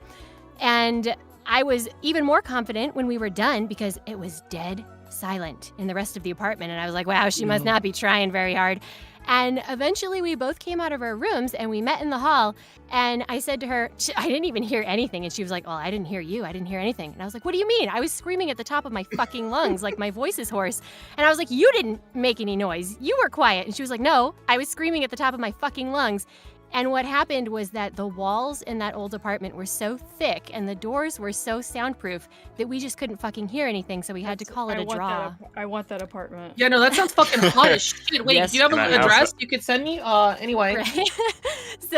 E: And I was even more confident when we were done because it was dead silent in the rest of the apartment. And I was like, wow, she must not be trying very hard. And eventually we both came out of our rooms and we met in the hall. And I said to her, I didn't even hear anything. And she was like, well, I didn't hear you. I didn't hear anything. And I was like, what do you mean? I was screaming at the top of my fucking lungs, like my voice is hoarse. And I was like, you didn't make any noise. You were quiet. And she was like, no, I was screaming at the top of my fucking lungs. And what happened was that the walls in that old apartment were so thick and the doors were so soundproof that we just couldn't fucking hear anything. So we had to call it a draw.
C: I want that apartment.
D: Yeah, no, that sounds fucking hot as shit. Wait,
B: Yes.
D: do you have
F: Can I
D: an
F: have
D: address you could send me? Anyway.
E: Right?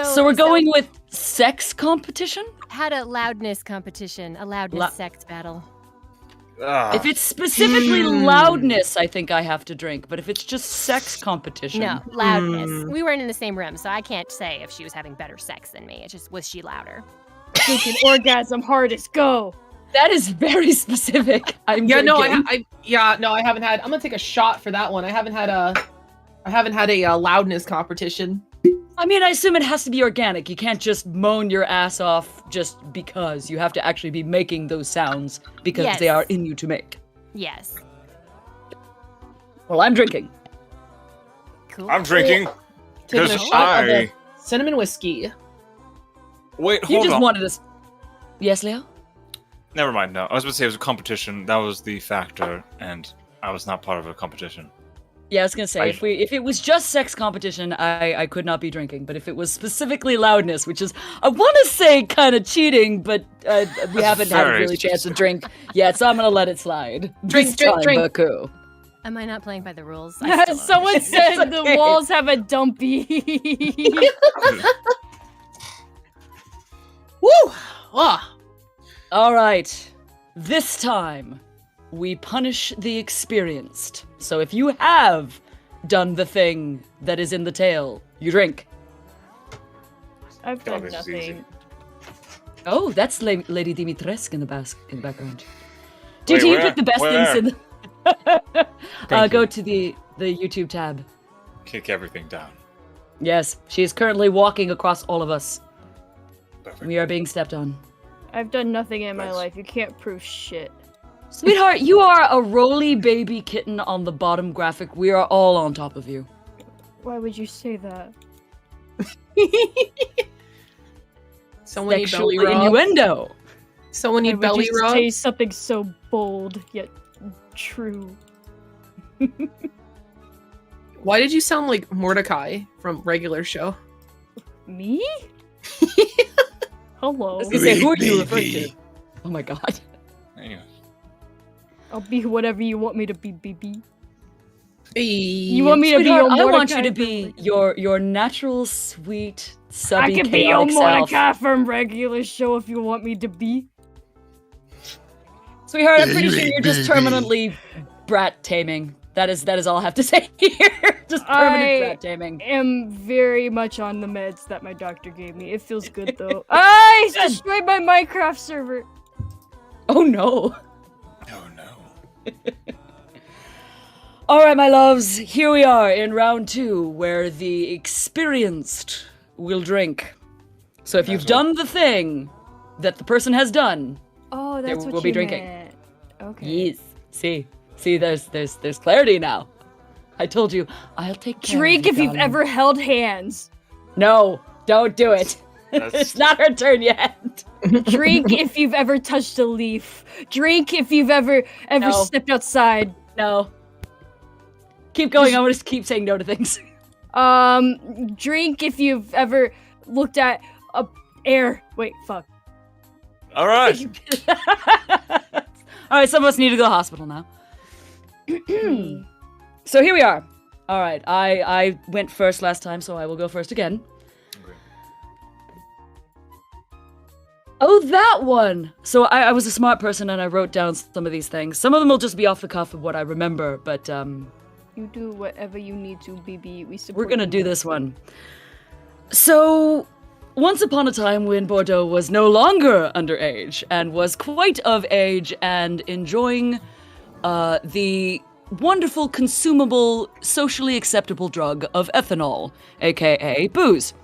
B: So we're going with sex competition?
E: had a loudness competition, a loudness sex battle.
F: Ah,
B: If it's specifically loudness, I think I have to drink. But if it's just sex competition,
E: No, loudness. We weren't in the same room, so I can't say if she was having better sex than me. It just was she louder.
C: Who can orgasm hardest? Go.
B: that is very specific. I'm
D: Yeah, no,
B: drinking.
D: I haven't had. I'm gonna take a shot for that one. I haven't had a loudness competition.
B: I mean, I assume it has to be organic. You can't just moan your ass off just because. You have to actually be making those sounds because they are in you to make.
E: Yes.
B: Well, I'm drinking.
E: Cool.
F: I'm drinking.
D: Taking a
F: Because
D: shot of the cinnamon whiskey.
F: Wait,
B: You
F: hold
B: just
F: on.
B: wanted us. Yes, Leo?
F: Never mind. No, I was going to say it was a competition. That was the factor, and I was not part of a competition.
B: Yeah, I was gonna say if it was just sex competition, I could not be drinking. But if it was specifically loudness, which is I want to say kind of cheating, but we haven't had a really chance to drink yet, so I'm gonna let it slide.
D: Drink.
B: Baku.
E: Am I not playing by the rules? I still
C: Someone said the walls have a dumpy.
D: Woo! Ah.
B: All right, this time we punish the experienced. So if you have done the thing that is in the tale, you drink.
C: I've
F: God,
C: done
F: this is easy.
C: nothing.
B: Oh, that's Lady Dimitrescu in the background. Dude,
F: Wait,
B: you
F: where?
B: pick the best
F: Where?
B: things in the...
A: Thank
B: go
A: you.
B: to the YouTube tab.
F: Kick everything down.
B: Yes, she is currently walking across all of us.
F: Perfect.
B: We are being stepped on.
C: I've done nothing in my
F: Nice.
C: life. You can't prove shit.
B: Sweetheart, you are a roly baby kitten on the bottom graphic. We are all on top of you.
C: Why would you say that?
D: Someone need
B: Sexual
D: belly rub.
B: innuendo.
D: Someone
C: Why
D: need
C: would
D: belly
C: you
D: rub.
C: say something so bold yet true?
D: Why did you sound like Mordecai from regular show?
C: Me? Hello.
B: I was gonna say, who are you referring to? Oh my god.
F: Anyway.
C: I'll be whatever you want me to be, BB.
D: Hey.
C: You want me to be
B: Sweetheart,
C: your
B: I want you
C: Mordecai
B: to be
C: from-
B: your natural, sweet, subby,
C: I can be your
B: chaotic self.
C: Mordecai from regular show if you want me to be.
B: Sweetheart, I'm pretty sure you're just permanently brat taming. That is all I have to say here. Just permanent brat taming.
C: Am very much on the meds that my doctor gave me. It feels good though. I destroyed my Minecraft server.
B: Oh no.
F: Oh no.
B: All right, my loves, here we are in round 2, where the experienced will drink. So if you've done the thing that the person has done,
C: Oh, that's what
B: will
C: you
B: be drinking.
C: meant. Okay.
B: yes. See, there's clarity now. I told you, I'll take care
C: Drink
B: of
C: if
B: you,
C: you've
B: darling.
C: ever held hands.
B: No, don't do it.
F: That's-
B: It's not her turn yet.
C: Drink if you've ever touched a leaf. Drink if you've ever
B: No.
C: stepped outside.
B: No. Keep going. I'm gonna just keep saying no to things.
C: Drink if you've ever looked at air. Wait, fuck.
F: All right.
B: All right, some of us need to go to the hospital now. So here we are. All right, I went first last time, so I will go first again. Oh, that one! So I was a smart person and I wrote down some of these things. Some of them will just be off the cuff of what I remember, but
C: You do whatever you need to, BB. We support
B: we're gonna
C: you.
B: do this one. So, once upon a time when Bordeaux was no longer underage and was quite of age and enjoying the wonderful, consumable, socially acceptable drug of ethanol, aka booze.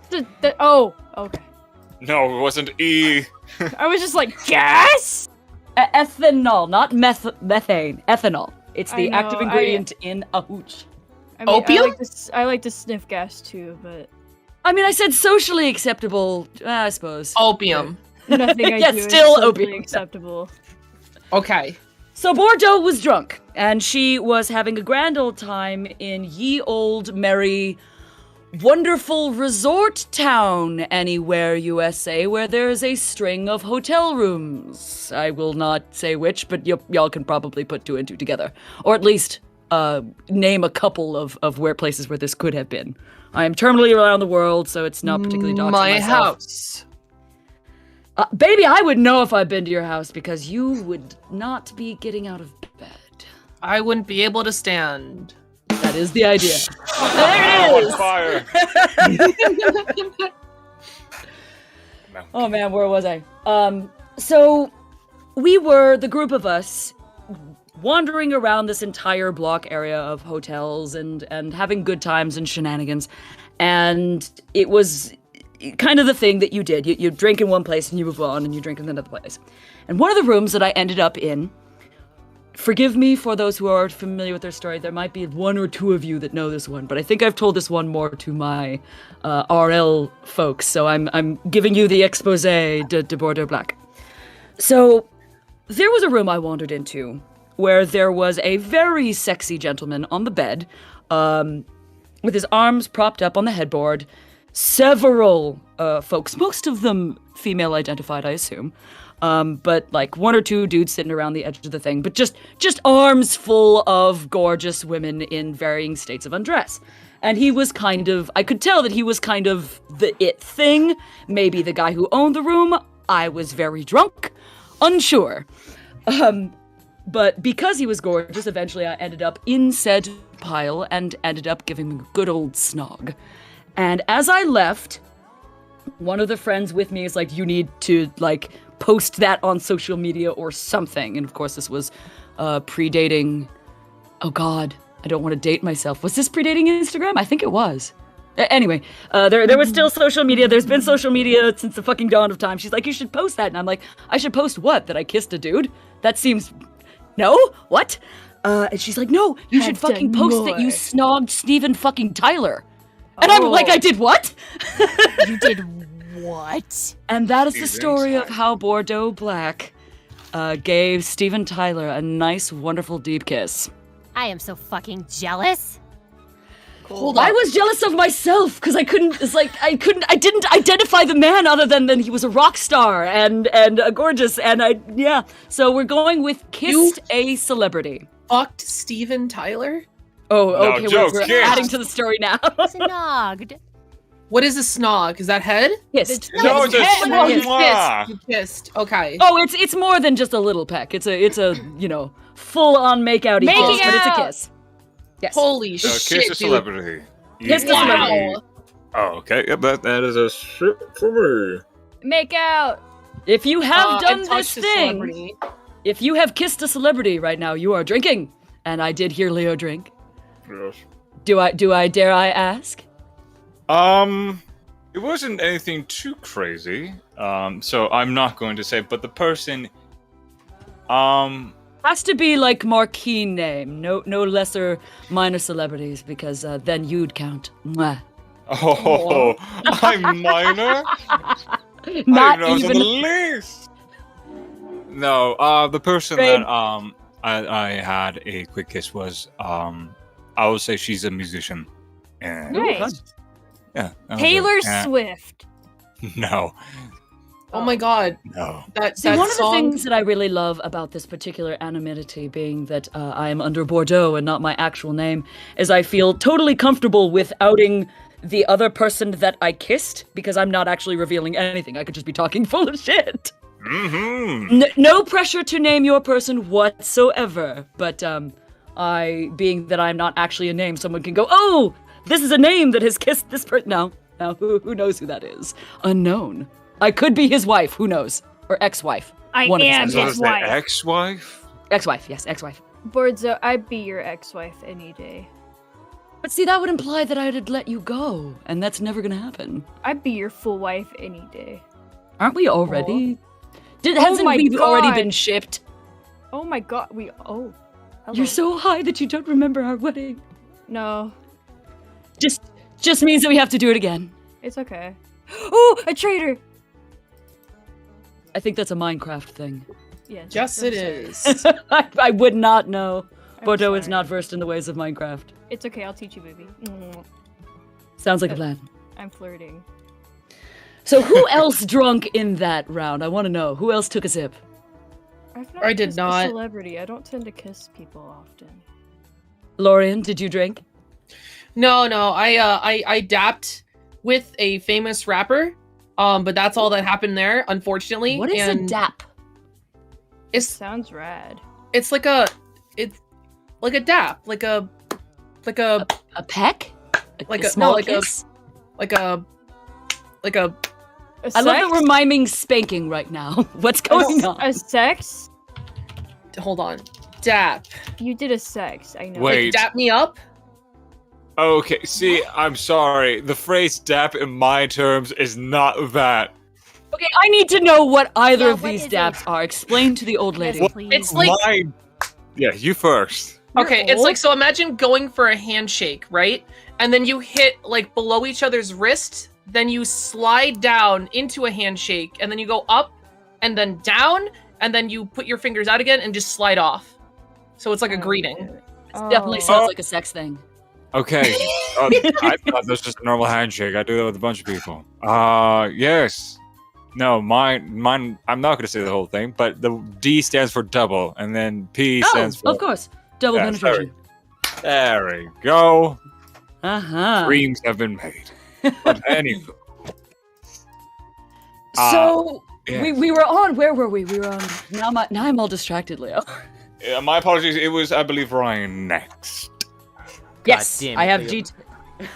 C: Oh, okay.
F: No, it wasn't E.
C: I was just like, gas?
B: Ethanol, not methane. Ethanol. It's the
C: I know,
B: active ingredient in a hooch.
C: I mean,
D: Opium?
C: I like to sniff gas too, but
B: I mean, I said socially acceptable, I suppose.
D: Opium.
C: nothing I
B: Yeah,
C: do is
B: still
C: socially
B: opium.
C: acceptable.
D: Okay.
B: So Bordeaux was drunk, and she was having a grand old time in ye old merry, wonderful resort town anywhere, USA, where there's a string of hotel rooms. I will not say which, but y'all can probably put 2 and 2 together. Or at least name a couple of where places where this could have been. I am terminally around the world, so it's not particularly doxing
D: My
B: myself.
D: house.
B: Baby, I would know if I've been to your house because you would not be getting out of bed.
D: I wouldn't be able to stand.
B: That is the idea.
F: There it is. Fire.
B: Oh man, where was I? So we were, the group of us, wandering around this entire block area of hotels and having good times and shenanigans. And it was kind of the thing that you did. You drink in one place and you move on and you drink in another place. And one of the rooms that I ended up in, forgive me for those who are familiar with their story, there might be one or two of you that know this one, but I think I've told this one more to my RL folks, so I'm giving you the expose de Bordeaux Black. So, there was a room I wandered into where there was a very sexy gentleman on the bed, with his arms propped up on the headboard, several folks, most of them female identified, I assume, but like one or two dudes sitting around the edge of the thing, but just arms full of gorgeous women in varying states of undress. And he was I could tell that he was kind of the it thing, maybe the guy who owned the room. I was very drunk, unsure. But because he was gorgeous, eventually I ended up in said pile and ended up giving him a good old snog. And as I left, one of the friends with me is like, you need to, like, post that on social media or something. And of course, this was predating... Oh god, I don't want to date myself. Was this predating Instagram? I think it was. Anyway, there was still social media. There's been social media since the fucking dawn of time. She's like, you should post that. And I'm like, I should post what? That I kissed a dude? That seems... No? What? And she's like, no, you should fucking post that you snogged Steven fucking Tyler. And I'm like, I did what?
E: You did what?
B: And that is the story of how Bordeaux Black gave Steven Tyler a nice, wonderful, deep kiss.
E: I am so fucking jealous.
D: Hold on.
B: I was jealous of myself because I didn't identify the man other than he was a rock star and gorgeous. And so we're going with kissed a celebrity.
D: Fucked Steven Tyler?
B: Oh,
F: No,
B: okay,
F: joke,
B: we're
F: kiss.
B: adding to the story now.
E: Snogged.
D: What is a snog? Is that head?
B: Kissed.
F: No, it's a
D: Oh, you
F: mwah.
D: kissed. You kissed. Okay.
B: Oh, it's more than just a little peck. It's a full on make-out-y
E: Making
B: kiss, but it's a
E: out.
B: kiss. Yes.
D: Holy
F: So
D: shit,
F: kiss a
D: dude.
F: celebrity.
B: Kiss the
D: Wow.
B: celebrity.
F: Oh, okay. Yep, that is a shit for me.
C: Make out.
B: If you have done
D: and
B: this
D: touched a
B: thing,
D: celebrity.
B: if you have kissed a celebrity right now, you are drinking. And I did hear Leo drink.
F: Yes.
B: Dare I ask?
F: It wasn't anything too crazy. So I'm not going to say, but the person,
B: Has to be like marquee name, no lesser minor celebrities, because then you'd count. Mwah.
F: oh, I'm minor?
B: Not
F: I was on the
B: even.
F: list. No, the person
B: Great.
F: that I had a quick kiss was I would say she's a musician. And
C: Nice.
F: yeah. that was
C: Taylor
F: it. Yeah.
C: Swift.
F: No.
D: Oh my god.
F: No.
D: That
B: See, one of the
D: song.
B: things that I really love about this particular anonymity being that I am under Bordeaux and not my actual name is I feel totally comfortable with outing the other person that I kissed because I'm not actually revealing anything. I could just be talking full of shit.
F: Mm-hmm.
B: No pressure to name your person whatsoever, but being that I'm not actually a name, someone can go, oh, this is a name that has kissed this person. Now, who knows who that is? Unknown. I could be his wife, who knows? Or ex-wife.
C: I
B: One of
C: am
B: his
F: So
C: his
F: is
C: wife.
F: the ex-wife?
B: Ex-wife, yes, ex-wife.
C: Bordeaux, I'd be your ex-wife any day.
B: But see, that would imply that I'd let you go, and that's never gonna happen.
C: I'd be your full wife any day.
B: Aren't we already?
C: Oh
B: Hasn't
C: my
B: we already
C: God.
B: been shipped?
C: Oh my god, hello.
B: You're so high that you don't remember our wedding.
C: No,
B: Just means that we have to do it again.
C: it's okay. Oh, a traitor!
B: I think that's a Minecraft thing.
C: Yes.
D: Yes,
C: I'm
D: it
C: sorry.
D: is.
B: I would not know.
C: I'm
B: Bordeaux is
C: sorry.
B: not versed in the ways of Minecraft.
C: It's okay, I'll teach you, baby.
B: Sounds like a plan.
C: I'm flirting.
B: So who else drunk in that round? I want to know. Who else took a sip?
C: I've
D: I did
C: kissed
D: not.
C: A celebrity. I don't tend to kiss people often.
B: Lorian, did you drink?
D: No, I dapped with a famous rapper. But that's all that happened there, unfortunately.
B: What is
D: and
B: a dap?
D: It's
C: Sounds rad.
D: it's like a dap, like a
B: A peck?
D: Like
B: a
D: a-
B: small
D: no, like a-
B: kiss?
D: like a
B: I love that we're miming spanking right now. What's going on?
C: A sex?
D: hold on. dap.
C: You did a sex. I know.
F: Wait.
D: Dap me up?
F: Okay, see, I'm sorry. The phrase dap in my terms is not that.
B: Okay, I need to know what either
E: Yeah,
B: of
E: what
B: these
E: is
B: daps
E: it?
B: are. Explain to the old lady.
E: Yes, please.
D: It's like
F: Yeah, you first.
D: okay, it's like, so imagine going for a handshake, right? And then you hit like below each other's wrist, then you slide down into a handshake, and then you go up and then down, and then you put your fingers out again and just slide off. So it's like a greeting.
B: Definitely sounds like a sex thing.
F: Okay. I thought this was just a normal handshake. I do that with a bunch of people. Yes. No, mine. I'm not going to say the whole thing, but the D stands for double, and then P stands for.
B: Of course. Double
F: Yeah,
B: penetration.
F: There we go.
B: Uh-huh.
F: Dreams have been made. But anyway.
B: So
F: yeah.
B: we were on. Where were we? We were on. Now I'm all distracted, Leo.
F: Yeah, my apologies. It was, I believe, Ryan next.
B: Yes,
A: damn
B: I
A: it,
B: have
A: Leo.
B: GT.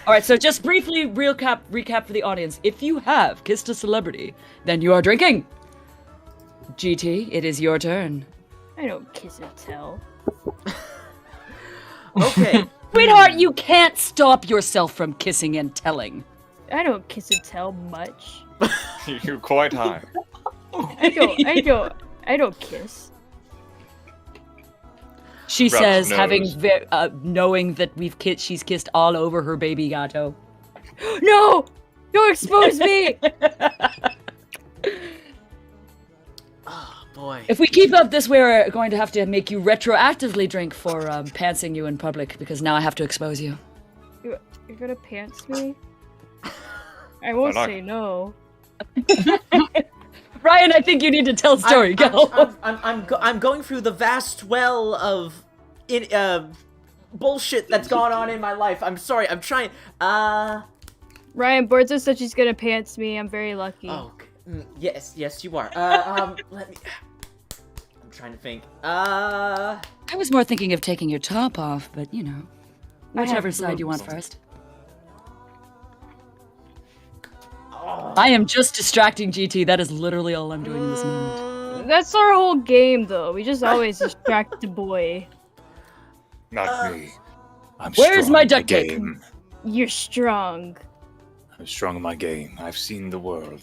B: All right, so just briefly recap for the audience. If you have kissed a celebrity, then you are drinking. GT, it is your turn.
C: I don't kiss and tell.
A: Okay.
B: Sweetheart, you can't stop yourself from kissing and telling.
C: I don't kiss and tell much.
F: You're quite high.
C: I don't kiss.
B: She
F: Rubs
B: says,
F: nose.
B: having knowing that she's kissed all over her baby gato.
C: No! Don't expose me!
A: Oh boy.
B: If we keep up this, we're going to have to make you retroactively drink for pantsing you in public, because now I have to expose you.
C: You're gonna pants me? I won't
F: not.
C: say no.
B: Ryan, I think you need to tell a story. Go.
A: I'm going through the vast well of bullshit that's gone on in my life. I'm sorry. I'm trying.
C: Ryan, Bordeaux said she's gonna pants me. I'm very lucky.
A: Oh, yes, you are. Let me. I'm trying to think.
B: I was more thinking of taking your top off, but you know, whichever side you want first. I am just distracting GT. That is literally all I'm doing in this moment.
C: That's our whole game, though. We just always distract the boy.
F: Not me. I'm
B: Where's
F: strong
B: my
F: in
B: duct
F: the
B: tape?
F: game.
C: You're strong.
F: I'm strong in my game. I've seen the world.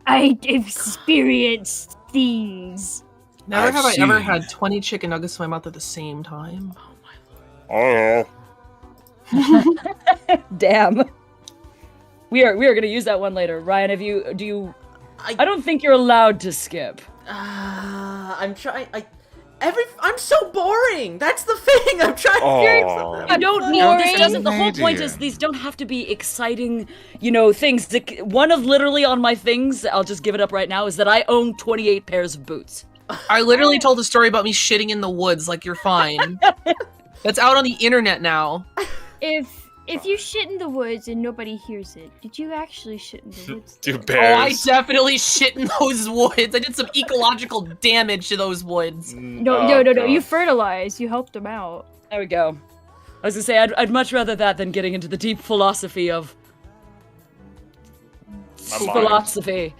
C: I experienced things.
D: Never
F: I've
D: have I ever
F: seen.
D: had 20 chicken nuggets in my mouth at the same time.
F: Oh.
B: Damn. We are gonna use that one later. Ryan, I don't think you're allowed to skip.
A: I'm trying. I'm so boring. That's the thing. I'm trying to figure something.
B: I don't need
C: Boring.
B: this. Doesn't the whole point is these don't have to be exciting, things. One of literally on my things, I'll just give it up right now, is that I own 28 pairs of boots.
D: I literally told a story about me shitting in the woods, like you're fine. That's out on the internet now.
C: If you shit in the woods and nobody hears it, did you actually shit in the woods?
F: Do
D: Oh,
F: bears.
D: I definitely shit in those woods. I did some ecological damage to those woods.
C: No.
F: God.
C: You fertilized. You helped them out.
B: There we go. I was gonna say, I'd much rather that than getting into the deep philosophy of
F: My mind.
B: philosophy.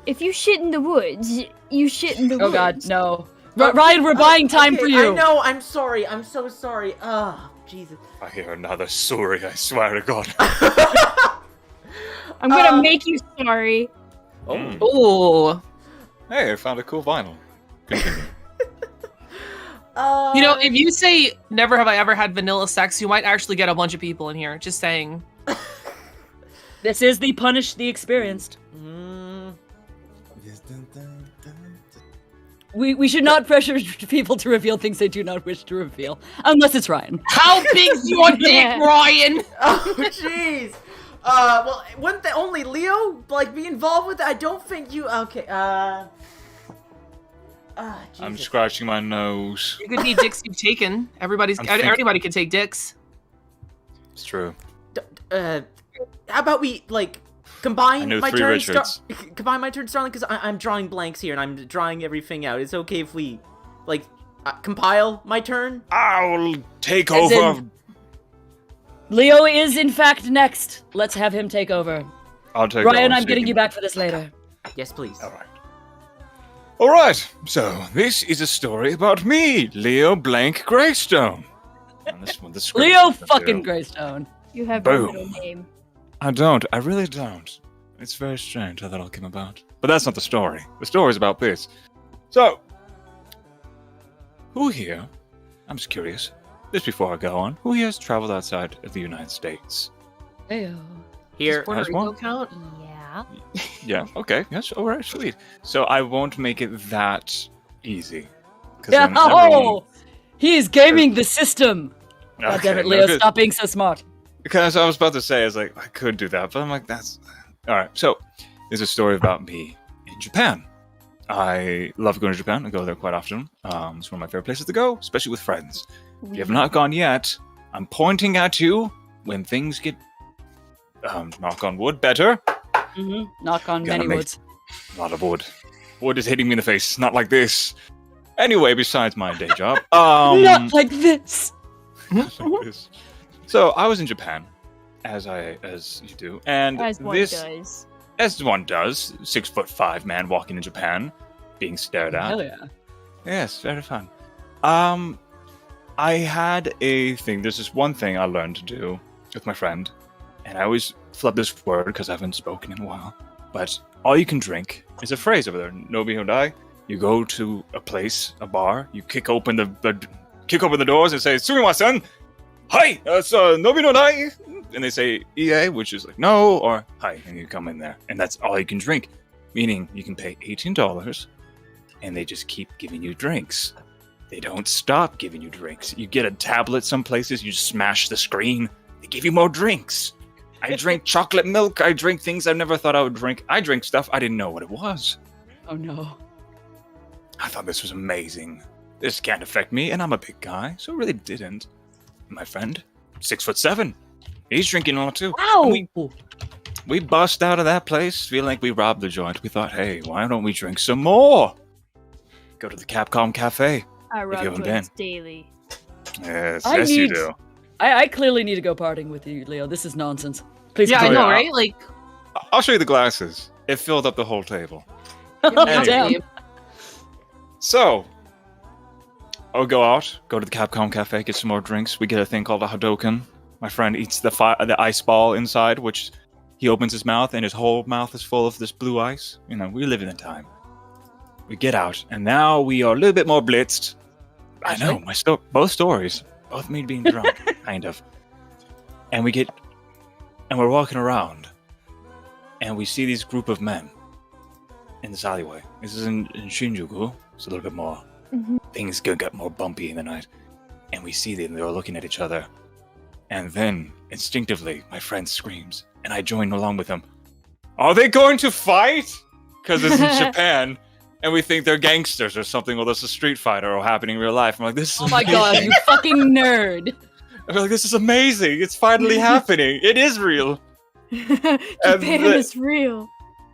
C: If you shit in the woods, you shit in the woods.
B: Oh god, no. Ryan, we're buying time for you.
A: I know. I'm sorry. I'm so sorry. Oh, Jesus.
F: I hear another story, I swear to God.
C: I'm gonna make you sorry.
D: Oh.
F: Hey, I found a cool vinyl. Continue.
D: You know, if you say never have I ever had vanilla sex, you might actually get a bunch of people in here. Just saying.
B: This is the punish the experienced. We should not pressure people to reveal things they do not wish to reveal. Unless it's Ryan.
D: How big's your dick, Ryan?
A: Oh, jeez. Well, wouldn't only Leo be involved with it? I don't think you. Okay. Jesus.
F: I'm scratching my nose.
D: You could be dicks you've taken. Anybody can take dicks.
F: It's true.
A: How about we combine
F: I know
A: my
F: 3
A: turn?
F: Richards.
A: Combine my turn, Starling, because I'm drawing blanks here and I'm drawing everything out. It's okay if we compile my turn.
F: I'll take
B: As
F: over.
B: in- Leo is in fact next. Let's have him take over.
F: I'll take
B: Ryan,
F: over.
B: I'm getting you back for this later.
A: Yes, please.
F: All right. All right, so this is a story about me, Leo Blank Greystone. And this one, the script
B: Leo
F: is
B: fucking
F: Leo.
B: Greystone.
C: You have no
F: Boom.
C: middle name.
F: I don't. I really don't. It's very strange how that all came about. But that's not the story. The story's about this. So, who here, I'm just curious, just before I go on, who here has traveled outside of the United States?
B: Heyo.
A: Here.
D: Does Puerto
F: has
D: Rico
F: one.
D: count?
E: Yeah.
F: Yeah, okay. Yes, all right, sweet. So I won't make it that easy. 'Cause
B: Yeah,
F: then everyone-
B: oh! He is gaming the system. God damn it,
F: Okay,
B: Leo,
F: no, 'cause-
B: stop being so smart.
F: Because I was about to say, I was like, I could do that, but I'm like, that's... Alright, so, there's a story about me in Japan. I love going to Japan. I go there quite often. It's one of my favorite places to go, especially with friends. If you have not gone yet, I'm pointing at you when things get, knock on wood, better.
B: Knock on
F: Gotta
B: many
F: make-
B: woods.
F: A lot of wood. Wood is hitting me in the face, not like this. Anyway, besides my day job,
B: Not like this.
F: like this. So I was in Japan, as you do, and
C: As one
F: this,
C: does.
F: as one does, 6'5" man walking in Japan, being stared at.
B: Hell yeah.
F: Yes, very fun. I had a thing. There's this one thing I learned to do with my friend, and I always flub this word because I haven't spoken in a while. But all you can drink is a phrase over there. Nobi no dai. You go to a place, a bar. You kick open the doors and say "Sumimasen, hi, it's Nobi no dai," and they say "ie," which is like no or "hi," and you come in there, and that's all you can drink. Meaning you can pay $18, and they just keep giving you drinks. They don't stop giving you drinks. You get a tablet some places, you just smash the screen. They give you more drinks. I drink chocolate milk. I drink things I never thought I would drink. I drink stuff I didn't know what it was.
B: Oh no.
F: I thought this was amazing. This can't affect me, and I'm a big guy, so it really didn't. My friend, 6'7", he's drinking a lot too.
B: Ow!
F: We bust out of that place, feeling like we robbed the joint. We thought, hey, why don't we drink some more? Go to the Capcom Cafe.
C: I
F: you
C: rub
F: haven't
C: joints daily.
F: Yes,
B: I
F: yes, you
B: need-
F: do.
B: I clearly need to go partying with you, Leo. This is nonsense. Please
D: Yeah, I
B: continue.
D: know,
F: yeah.
D: right? Like,
F: I'll show you the glasses. It filled up the whole table.
B: Oh, damn.
F: So, I'll go out, go to the Capcom Cafe, get some more drinks. We get a thing called a Hadoken. My friend eats the ice ball inside, which he opens his mouth, and his whole mouth is full of this blue ice. You know, we live in a time. We get out, and now we are a little bit more blitzed. I know, both stories. Both me being drunk, kind of. And we're walking around, and we see these group of men in this alleyway. This is in Shinjuku. It's a little bit more. Things get more bumpy in the night. And we see them, they're looking at each other. And then, instinctively, my friend screams, and I join along with him. Are they going to fight? Because it's in Japan, and we think they're gangsters or something, or this is a street fighter or happening in real life. I'm like, this is
B: Oh my god, you fucking nerd.
F: I'm like, this is amazing. It's finally happening. It is real.
C: Japan is real.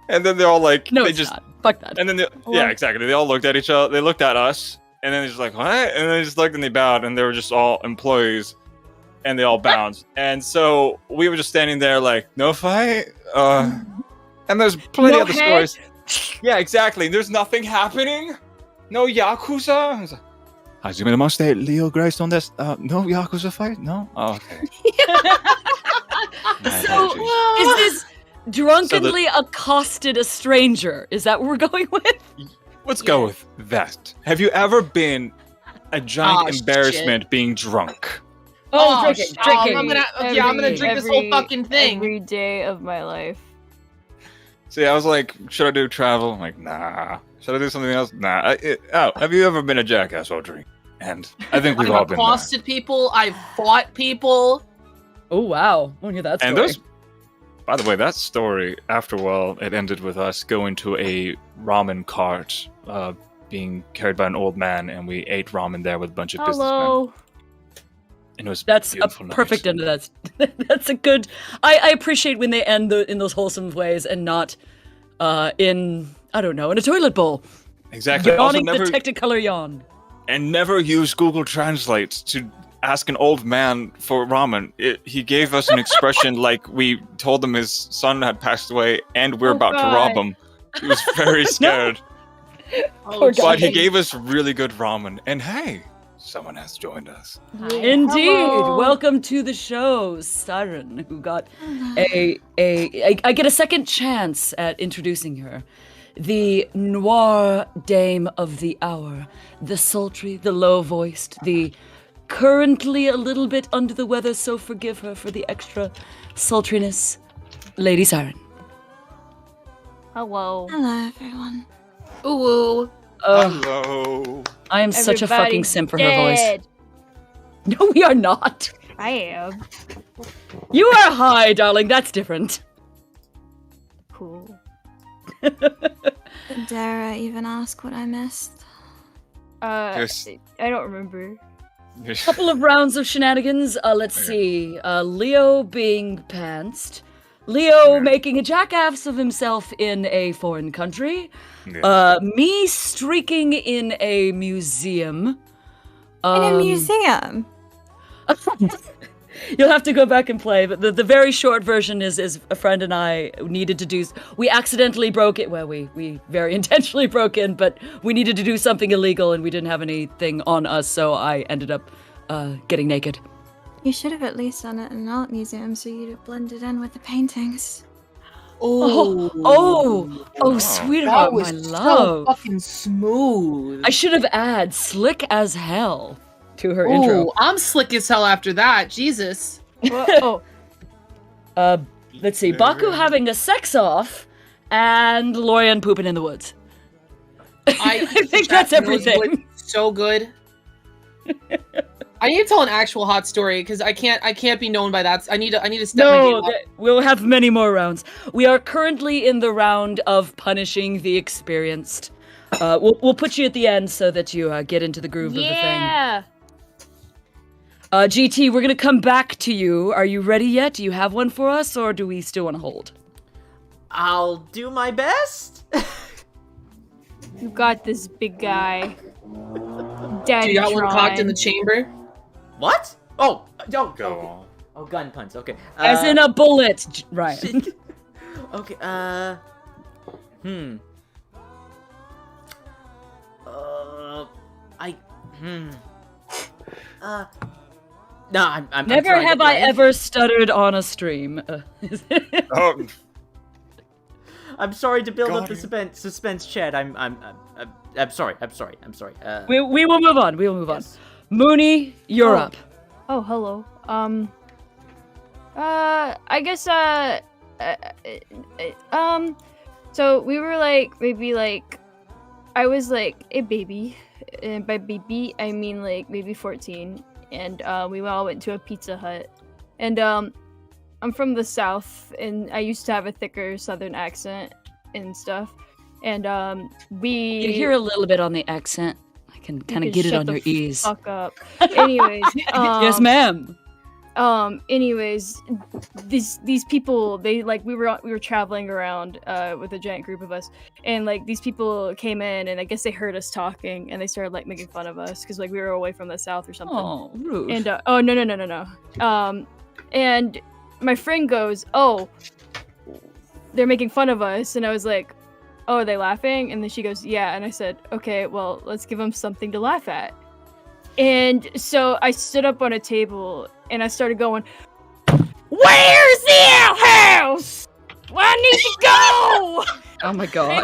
F: And then they're all like,
B: No,
F: they
B: it's
F: just,
B: not. Fuck that.
F: and then, yeah, exactly. They all looked at each other. They looked at us, and then they're just like, what? And then they just looked and they bowed, and they were just all employees, and they all bounced. And so we were just standing there like, no fight? And there's plenty
C: No
F: of other
C: head?
F: stories. Yeah, exactly. There's nothing happening. No Yakuza. I was like, Hajime namaste, Leo Greystone desu. No Yakuza fight? No? Oh, okay.
B: So, is this drunkenly accosted a stranger? Is that what we're going with?
F: Let's go with that. Have you ever been a giant
B: Oh,
F: embarrassment being drunk?
B: Oh, drinking.
D: I'm gonna drink this whole fucking thing.
C: Every day of my life.
F: See, I was like, should I do travel? I'm like, nah. Should I do something else? Nah. Have you ever been a jackass while drinking? And I think we've all
D: I've
F: been there.
D: accosted people. I've fought people.
B: Oh wow, I want to hear that story.
F: And those, by the way, that story, after a while, it ended with us going to a ramen cart, being carried by an old man, and we ate ramen there with a bunch of businessmen.
C: Hello.
F: And it was
B: That's a
F: beautiful night.
B: perfect end to that. That's a good. I appreciate when they end in those wholesome ways and not in, I don't know, in a toilet bowl.
F: Exactly. Also,
B: Yawning the Technicolor yawn.
F: and never use Google Translate to ask an old man for ramen. He gave us an expression like we told him his son had passed away and we're about to rob him. He was very scared.
B: Poor guy.
F: But he gave us really good ramen. And hey, someone has joined us.
B: Indeed.
C: Hello.
B: Welcome to the show, Siren, who got I get a second chance at introducing her. The noir dame of the hour, the sultry, the low-voiced, the currently a little bit under the weather, so forgive her for the extra sultriness, Lady Siren.
C: Hello.
H: Hello, everyone.
D: Ooh.
F: Hello.
B: I am such a fucking
C: Everybody's
B: simp for her voice.
C: dead.
B: No, we are not.
C: I am.
B: You are high, darling. That's different.
C: Cool.
H: Dare I even ask what I missed?
F: Yes.
C: I don't remember.
B: Couple of rounds of shenanigans. Let's see. Leo being pantsed. Leo making a jackass of himself in a foreign country.
F: Yeah.
B: Me streaking in a museum.
H: In a museum?
B: You'll have to go back and play, but the very short version is a friend and I needed to do... We accidentally broke it. Well, we very intentionally broke in, but we needed to do something illegal and we didn't have anything on us, so I ended up getting naked.
H: You should have at least done it in an art museum so you'd have blended in with the paintings.
B: Oh, sweetheart,
D: That was
B: my
D: so
B: love.
D: fucking smooth.
B: I should have added slick as hell to her intro.
D: Ooh, I'm slick as hell after that. Jesus.
C: Oh,
B: Let's see, Baku having a sex off and Lorian pooping in the woods. I think that's everything.
D: So good. I need to tell an actual hot story because I can't be known by that. I need to step my game up.
B: We'll have many more rounds. We are currently in the round of punishing the experienced. We'll put you at the end so that you get into the groove of the thing.
C: yeah.
B: GT, we're gonna come back to you. Are you ready yet? Do you have one for us, or do we still want to hold?
A: I'll do my best.
C: You got this, big guy.
D: Do you got one cocked in the chamber?
A: What? Oh,
F: Go
A: okay.
F: on.
A: Oh, gun puns. Okay.
B: As in a bullet, Ryan.
A: Okay. No, I'm
B: Never
A: trying to
B: have I
A: plan.
B: ever stuttered on a stream.
F: Oh,
A: I'm sorry to build
F: God,
A: up the
F: you-
A: suspense, Chad. I'm sorry. I'm sorry.
B: we will move on. We will move on.
A: Yes.
B: Mooney, you're up.
C: Oh, hello. I guess, so we were like, maybe like, I was like a baby, and by baby, I mean like maybe 14, and we all went to a Pizza Hut, and I'm from the South, and I used to have a thicker Southern accent and stuff, and we...
B: You hear a little bit on the accent. I can kind of get it on your ease.
C: Fuck up. Anyways,
B: Yes, ma'am.
C: Anyways, these people, they like we were traveling around with a giant group of us, and like these people came in, and I guess they heard us talking, and they started like making fun of us because like we were away from the South or something.
B: Oh, rude.
C: And oh no. And my friend goes, "Oh, they're making fun of us," and I was like, "Oh, are they laughing?" And then she goes, "Yeah," and I said, "Okay, well, let's give them something to laugh at." And so I stood up on a table and I started going, "Where's the outhouse? I need to go!"
B: Oh my god.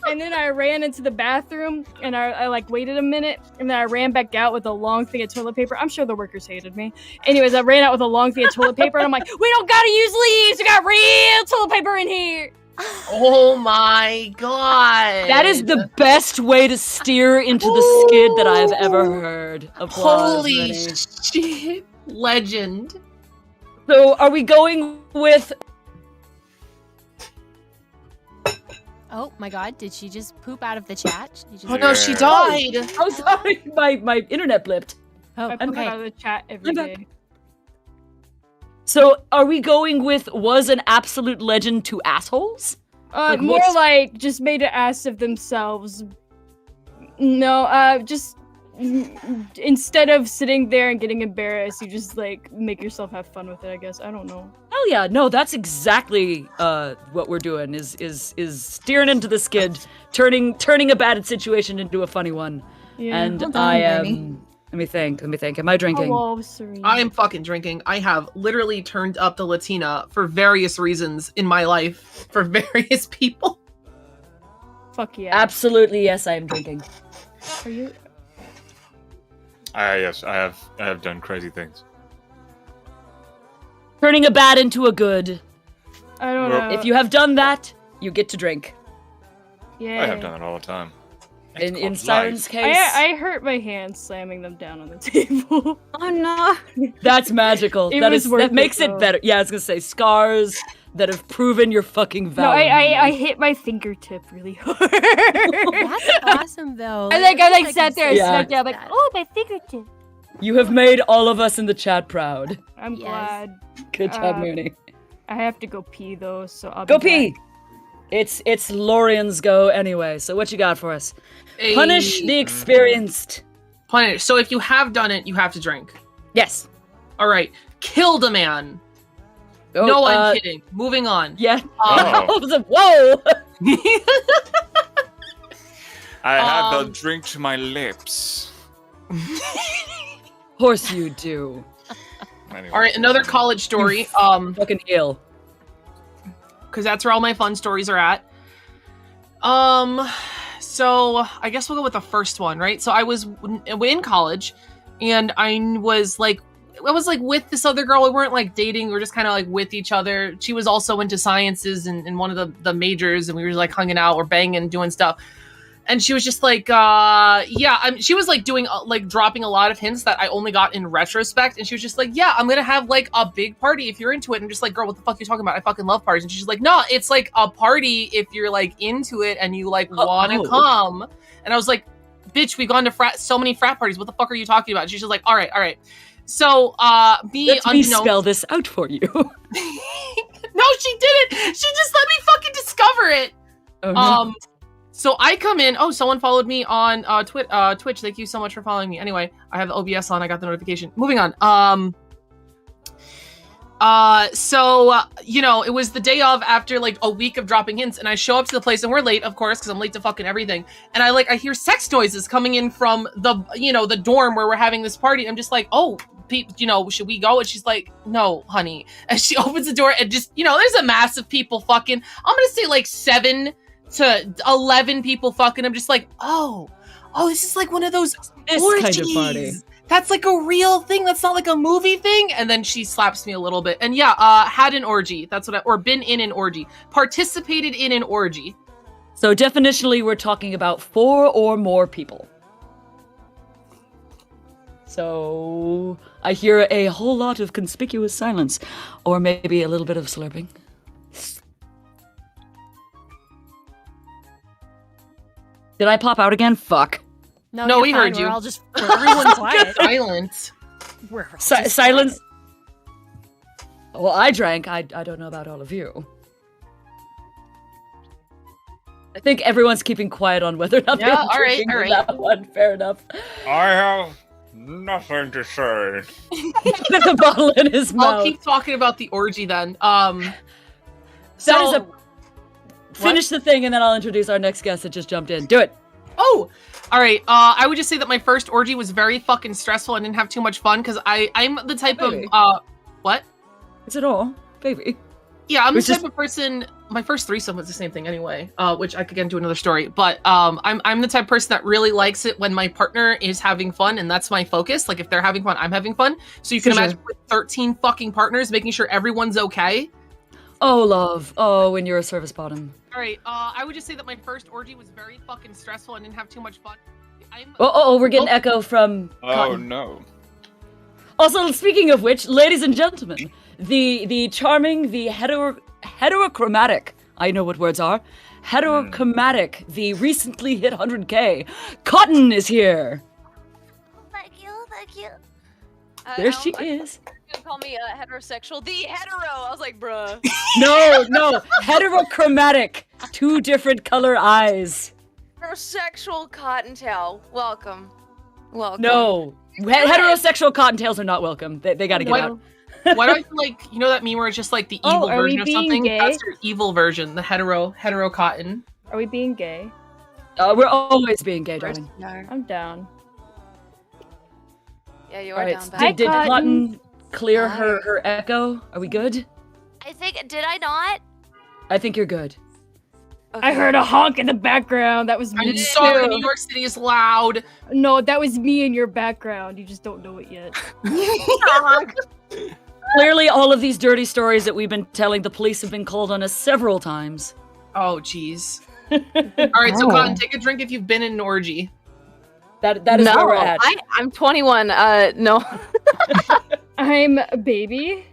C: And then I ran into the bathroom, and I like waited a minute, and then I ran back out with a long thing of toilet paper. I'm sure the workers hated me. Anyways, I ran out with a long thing of toilet paper, and I'm like, "We don't gotta use leaves. We got real toilet paper in here."
D: Oh my god.
B: That is the best way to steer into the skid that I have ever heard. Applause,
D: Holy
B: Rennie.
D: shit. Legend.
B: So, are we going with...
E: Oh my god, did she just poop out of the chat? You just...
D: Oh no, she
F: Yeah.
D: died.
B: Oh, sorry, my internet blipped.
E: Oh,
C: I put it out
E: okay.
C: of the chat every
B: I'm back.
C: day.
B: So, are we going with was an absolute legend to assholes? Like,
C: More
B: what's-
C: like just made an ass of themselves. No, just instead of sitting there and getting embarrassed, you just like make yourself have fun with it. I guess I don't know.
B: Hell yeah! No, that's exactly what we're doing. Is steering into the skid, turning a bad situation into a funny one.
C: Yeah,
B: And
H: hold on,
B: I
H: Bernie.
B: am. Let me think. Am I drinking?
C: Hello, Serene.
D: I'm fucking drinking. I have literally turned up the Latina for various reasons in my life for various people.
C: Fuck yeah.
B: Absolutely, yes, I am drinking.
C: Are you?
F: Yes, I have done crazy things.
B: Turning a bad into a good.
C: I don't
F: Well,
C: know.
B: If you have done that, you get to drink.
C: Yeah.
F: I have done it all the time. It's
B: In
F: called
B: Siren's
F: life.
B: case,
C: I hurt my hand slamming them down on the table.
H: Oh no.
B: that's magical.
C: It
B: That
C: was
B: is
C: worth
B: that makes
C: it,
B: it
C: though.
B: better. Yeah, I was gonna say scars that have proven your fucking
C: No,
B: value.
C: I hit my fingertip really hard.
E: That's awesome, though.
C: I like
E: Just
C: sat there and
B: Yeah.
C: smacked down like, oh, my fingertip.
B: You have made all of us in the chat proud.
C: I'm
E: Yes.
C: glad.
B: Good job,
C: Uh,
B: Mooney.
C: I have to go pee though, so I'll
B: Go
C: be
B: pee. It's Lorian's go anyway. So what you got for us? Punish the experienced.
D: Punish. So if you have done it, you have to drink.
B: Yes.
D: All right. Killed a man.
B: Oh,
D: No, I'm kidding. Moving on.
B: Yeah.
F: Oh.
B: I was like, whoa.
F: I have the drink to my lips.
B: Of course you do.
F: Anyway.
D: All right, another college story.
B: Fucking ill.
D: Because that's where all my fun stories are at. So I guess we'll go with the first one, right? So I was in college, and I was like with this other girl. We weren't like dating; we were just kind of like with each other. She was also into sciences and in one of the majors, and we were like hanging out, or banging, doing stuff. And she was just like, she was like doing, like dropping a lot of hints that I only got in retrospect. And she was just like, yeah, I'm going to have like a big party if you're into it. And I'm just like, girl, what the fuck are you talking about? I fucking love parties. And she's like, no, it's like a party if you're like into it and you like want to come. And I was like, bitch, we've gone to so many frat parties. What the fuck are you talking about? And she's just like, all right. So,
B: Let me spell this out for you.
D: No, she didn't. She just let me fucking discover it.
B: Oh, no.
D: So I come in. Oh, someone followed me on Twitch. Thank you so much for following me. Anyway, I have the OBS on. I got the notification. Moving on. It was the day of after like a week of dropping hints, and I show up to the place, and we're late, of course, because I'm late to fucking everything. And I hear sex noises coming in from the dorm where we're having this party. I'm just like, oh, should we go? And she's like, no, honey. And she opens the door, and just there's a mass of people fucking. I'm gonna say like 7 to 11 people fucking. I'm just like, oh, this is like one of those
B: This
D: orgies.
B: kind of party.
D: That's like a real thing. That's not like a movie thing. And then she slaps me a little bit. And had an orgy. That's what or been in an orgy. Participated in an orgy.
B: So definitionally, we're talking about 4 or more people. So I hear a whole lot of conspicuous silence, or maybe a little bit of slurping. Did I pop out again? Fuck.
D: No,
E: you're
D: we
E: fine.
D: heard you.
E: We're all just everyone's quiet.
D: Silent.
E: We're just
B: Silence. Well, I drank. I don't know about all of you. I think everyone's keeping quiet on whether or not they're drinking
D: all right.
B: that one. Fair enough.
F: I have nothing to say.
B: With a bottle in his mouth.
D: I'll keep talking about the orgy then.
B: Finish the thing, and then I'll introduce our next guest that just jumped in. Do it.
D: Oh, all right. I would just say that my first orgy was very fucking stressful and didn't have too much fun because I'm the type
B: Baby.
D: of what?
B: Is it all, baby?
D: Yeah, I'm
B: Which
D: the
B: is-
D: type of person. My first threesome was the same thing anyway, which I could get into another story. But I'm the type of person that really likes it when my partner is having fun, and that's my focus. Like if they're having fun, I'm having fun. So you can
B: Sure.
D: imagine with 13 fucking partners, making sure everyone's okay.
B: Oh, love. Oh, when you're a service bottom.
D: All right. I would just say that my first orgy was very fucking stressful and didn't have too much fun.
B: We're getting echo from
F: Oh
B: Cotton.
F: no.
B: Also, speaking of which, ladies and gentlemen, the charming, the heterochromatic, I know what words are, heterochromatic, the recently hit 100K, Cotton is here.
I: Thank you.
B: There she is.
I: You call me heterosexual. The hetero. I was like, bruh.
B: No, heterochromatic, 2 different color eyes.
I: Heterosexual cottontail. Welcome.
B: No, heterosexual cottontails are not welcome. They gotta get out.
D: Why don't you like, you know that meme where it's just like the
C: Oh,
D: evil
C: are we
D: version of
C: being
D: something?
C: gay?
D: That's your evil version, the hetero cotton.
C: Are we being gay?
B: We're always being gay, darling.
C: I'm down.
I: Yeah, you
B: All
I: are
B: right,
I: down
C: Hi,
I: bad.
B: did
C: Cotton.
B: Cotton clear
I: Hi.
B: her echo? Are we good?
I: I think, did I not?
B: I think you're good.
C: I heard a honk in the background. That was me.
D: I'm sorry, New York City is loud.
C: No, that was me in your background. You just don't know it yet.
B: Clearly, all of these dirty stories that we've been telling, the police have been called on us several times.
D: Oh, jeez. All right, so Cotton, take a drink if you've been in an orgy.
B: That is where we're at.
J: I'm 21. No.
C: I'm a baby.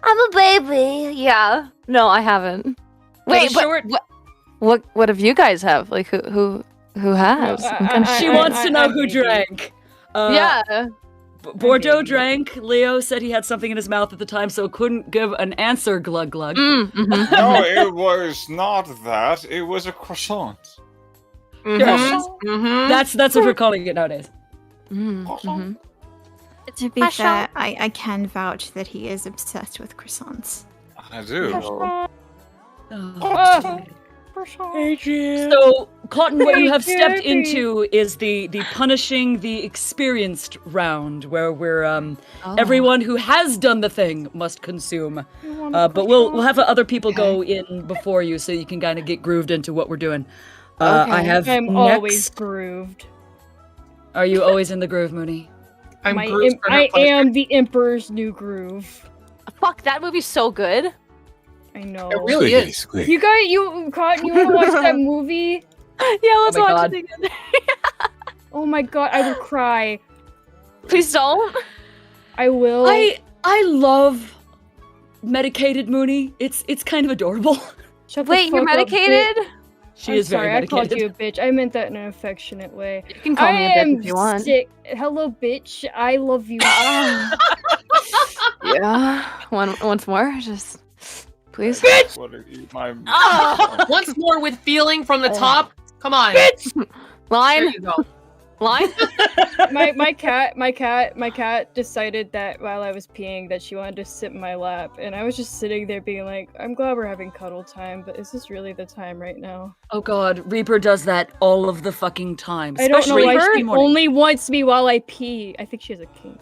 J: I'm a baby. Yeah. No, I haven't. Wait, but what if you guys have? Like who has?
B: She wants to know who drank.
J: Yeah.
B: Bordeaux drank. Leo said he had something in his mouth at the time, so couldn't give an answer. Glug glug.
J: Mm-hmm.
F: No, it was not that. It was a croissant.
D: Mm-hmm.
B: That's what we're calling it nowadays.
J: Mm-hmm.
H: To be fair, I can vouch that he is obsessed with croissants.
F: I do.
B: So, Cotton, what you have stepped into is the punishing the experienced round, where we're everyone who has done the thing must consume. But we'll have other people go in before you, so you can kind of get grooved into what we're doing. I'm
C: always grooved.
B: Are you always in the groove, Mooney?
C: I am the Emperor's New Groove.
J: Fuck, that movie's so good.
C: I know.
D: It really is.
C: Cotton, you want to watch that movie?
J: Yeah, let's watch it again.
C: Oh my god, I will cry.
J: Please don't.
C: I will.
B: I love medicated Mooney. It's kind of adorable.
J: Wait, you're medicated?
B: She is very medicated.
C: I called you a bitch. I meant that in an affectionate way.
J: You can call me a bitch if you want.
C: Sick. Hello, bitch. I love you.
J: Yeah. Once more, just please.
C: Bitch!
D: Once more with feeling from the top. Come on.
C: Bitch!
J: Line.
D: There you go.
J: Line.
C: my cat decided that while I was peeing that she wanted to sit in my lap, and I was just sitting there being like, I'm glad we're having cuddle time, but is this really the time right now?
B: Oh god, Reaper does that all of the fucking time.
C: I don't know why
B: Especially
C: she only wants me while I pee. I think she has a kink.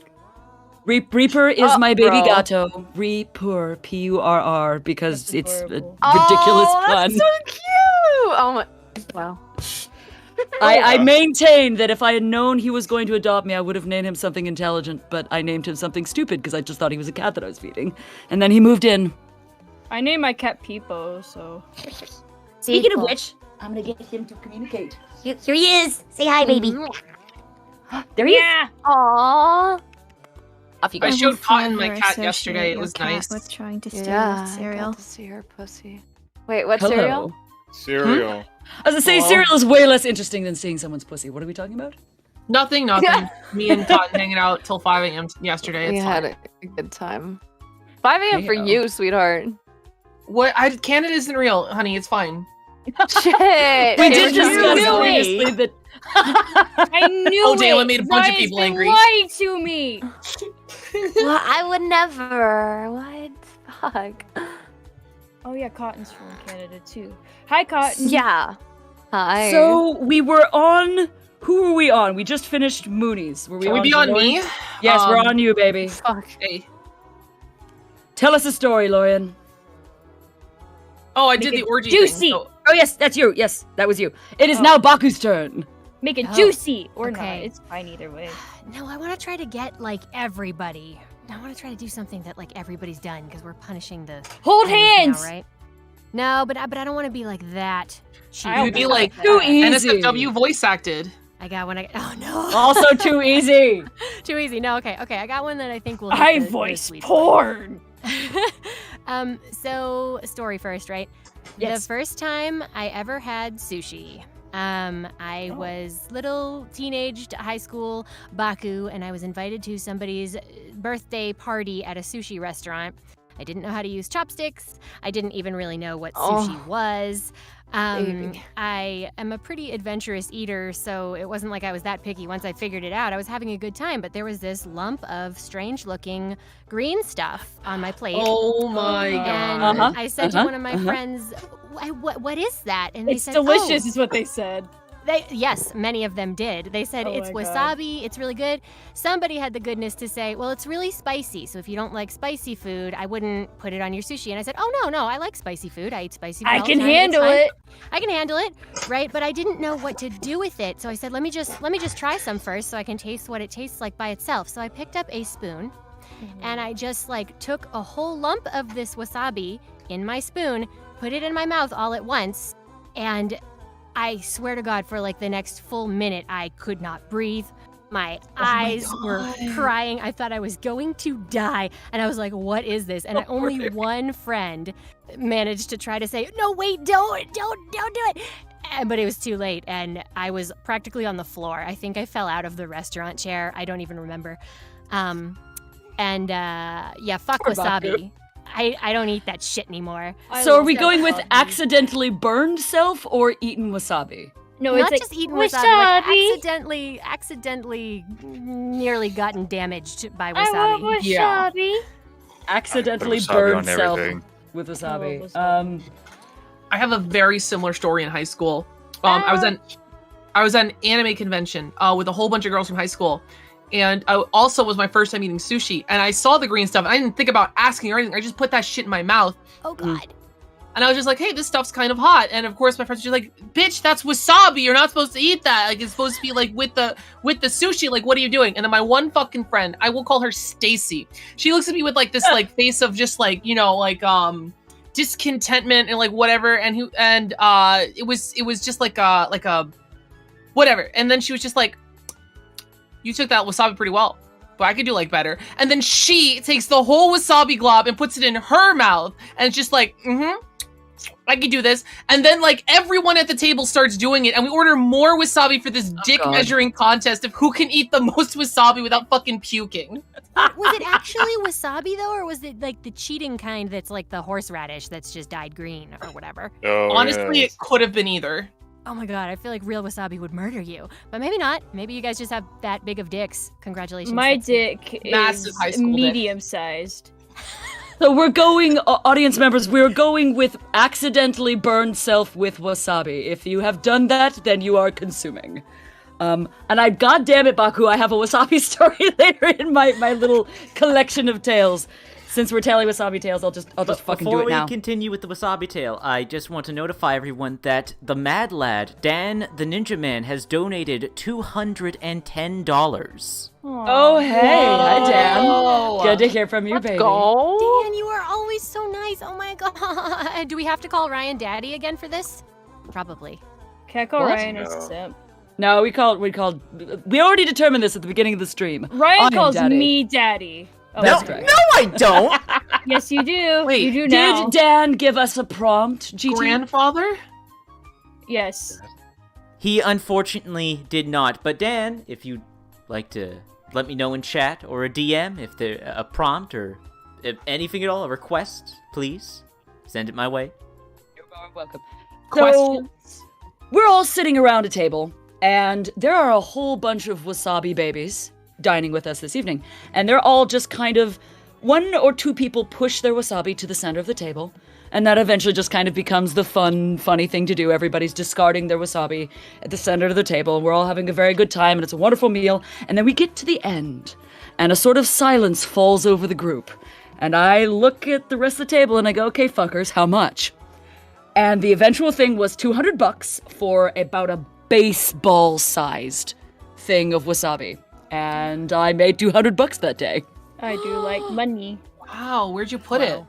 B: Reaper is my baby gato. Reaper, P-U-R-R, because it's a ridiculous pun.
J: That's so cute. Oh my. Wow.
B: I maintain that if I had known he was going to adopt me, I would have named him something intelligent, but I named him something stupid because I just thought he was a cat that I was feeding. And then he moved in.
C: I named my cat Peepo, so...
B: Speaking of which, I'm gonna get him to communicate.
K: Here he is! Say hi, baby!
B: There he is!
J: Aww.
B: Off you go.
D: I showed Cotton my
H: Forever
D: cat
H: associate
D: yesterday. It
H: your
D: was
H: cat
D: nice.
H: with trying to steal
J: Yeah.
H: cereal.
J: I got to see her pussy. Wait, what
B: Hello.
J: cereal?
F: Cereal.
B: I was gonna say, cereal is way less interesting than seeing someone's pussy. What are we talking about?
D: Nothing. Me and Cotton hanging out till 5 a.m. yesterday.
J: We
D: It's
J: had
D: fine.
J: a good time. 5 a.m. for
B: Yeah.
J: you, sweetheart.
D: What? Canada isn't real, honey. It's fine.
J: Shit.
B: We did
C: just
B: discuss
C: knew
B: previously that
C: I knew
D: Oh,
C: it!
D: Dalen made a bunch of
C: Ryan's
D: people
C: been
D: angry.
C: lying to me!
J: Well, I would never. What? Fuck.
C: Oh yeah, Cotton's from Canada too. Hi, Cotton.
J: Yeah. Hi.
B: So we were on. Who were we on? We just finished Moonies. Were we
D: Can we
B: on
D: be on me?
B: Lorian? Yes, we're on you, baby.
J: Fuck.
D: Hey.
B: Tell us a story, Lorian.
D: Oh, I did
C: Make
D: the
C: it
D: orgy
C: juicy.
D: thing. So,
B: Oh yes, that's you. Yes, that was you. It is now Baku's turn.
C: Make it
E: Oh,
C: juicy or not.
E: okay.
C: It's fine either way.
E: No, I want to try to get like everybody. I want to try to do something that like everybody's done because we're punishing the
C: Hold
E: enemies
C: hands.
E: now, right? No, but I don't want to be like that. Cheap.
C: I'll
D: you'd be
C: be
D: like,
B: Too easy.
D: NSFW voice acted.
E: I got one. Oh no.
B: Also too easy.
E: Too easy. No, okay. I got one that I think will. hit
C: I
E: the
C: voice
E: sweet
C: porn.
E: spot. So story first, right?
B: Yes.
E: The first time I ever had sushi. I was little teenage high school Baku, and I was invited to somebody's birthday party at a sushi restaurant. I didn't know how to use chopsticks. I didn't even really know what sushi was. I am a pretty adventurous eater, so it wasn't like I was that picky. Once I figured it out, I was having a good time, but there was this lump of strange-looking green stuff on my plate.
D: Oh my
E: And
D: god.
E: I said to one of my friends, what is that? And they
C: It's
E: said,
C: delicious,
E: "Oh."
C: is what they said.
E: Yes, many of them did. They said, it's
C: my
E: wasabi, it's really good. Somebody had the goodness to say, well, it's really spicy, so if you don't like spicy food, I wouldn't put it on your sushi. And I said, oh, no, I like spicy food. I eat spicy food
C: I
E: all the
C: can
E: time.
C: handle
E: It's fine.
C: it.
E: I can handle it, right? But I didn't know what to do with it. So I said, let me just try some first so I can taste what it tastes like by itself. So I picked up a spoon and I just took a whole lump of this wasabi in my spoon, put it in my mouth all at once, and I swear to God, for the next full minute, I could not breathe. My eyes were crying. I thought I was going to die. And I was like, what is this? And only one friend managed to try to say, no, wait, don't do it. But it was too late. And I was practically on the floor. I think I fell out of the restaurant chair. I don't even remember. Fuck wasabi. I don't eat that shit anymore.
B: So are we going with accidentally burned self or eaten wasabi?
C: No,
E: Not
C: it's
E: just eaten wasabi. Accidentally nearly gotten damaged by wasabi.
C: I want wasabi.
B: Accidentally
F: Wasabi
B: burned
F: on
B: self
F: everything.
B: with wasabi.
D: I have a very similar story in high school. I was at an anime convention with a whole bunch of girls from high school. And I also was my first time eating sushi. And I saw the green stuff. And I didn't think about asking or anything. I just put that shit in my mouth.
E: Oh, God.
D: And I was just like, hey, this stuff's kind of hot. And of course, my friends were just like, bitch, that's wasabi. You're not supposed to eat that. It's supposed to be with the sushi. What are you doing? And then my one fucking friend, I will call her Stacy. She looks at me with this face of just discontentment and whatever. And it was just like a whatever. And then she was just like, you took that wasabi pretty well, but I could do better. And then she takes the whole wasabi glob and puts it in her mouth, and it's just I could do this. And then everyone at the table starts doing it, and we order more wasabi for this measuring contest of who can eat the most wasabi without fucking puking.
E: Was it actually wasabi though, or was it the cheating kind that's the horseradish that's just dyed green or whatever?
D: Honestly, it could have been either.
E: Oh my God, I feel like real wasabi would murder you. But maybe not. Maybe you guys just have that big of dicks. Congratulations.
C: My dick
D: Massive high
C: is
D: school dick.
C: medium-sized.
B: So we're going, audience members, we're going with accidentally burned self with wasabi. If you have done that, then you are consuming. And goddamn it, Baku, I have a wasabi story later in my little collection of tales. Since we're telling wasabi tales, I'll just fucking do it now.
A: Before we continue with the wasabi tale, I just want to notify everyone that the Mad Lad, Dan the Ninja Man, has donated $210.
B: Oh, hey. Hi, Dan. Good to hear from you, baby.
J: Go.
E: Dan, you are always so nice. Oh my God. Do we have to call Ryan Daddy again for this? Probably.
C: Can't call Ryan a simp.
B: No, we already determined this at the beginning of the stream.
C: Ryan calls me daddy. Oh,
A: No, I don't.
C: Yes, you do.
D: Wait,
C: you do now.
B: Did Dan give us a prompt, GT?
D: Grandfather?
C: Yes.
A: He unfortunately did not. But Dan, if you'd like to let me know in chat or a DM if there a prompt or if anything at all, a request, please send it my way.
B: You're very welcome.
D: Questions?
B: So, we're all sitting around a table, and there are a whole bunch of wasabi babies dining with us this evening. And they're all just kind of, one or two people push their wasabi to the center of the table, and that eventually just kind of becomes the funny thing to do. Everybody's discarding their wasabi at the center of the table, and we're all having a very good time, and it's a wonderful meal. And then we get to the end, and a sort of silence falls over the group. And I look at the rest of the table, and I go, okay, fuckers, how much? And the eventual thing was $200 for about a baseball-sized thing of wasabi. And I made $200 that day.
C: I do like money.
D: Wow, where'd you put it?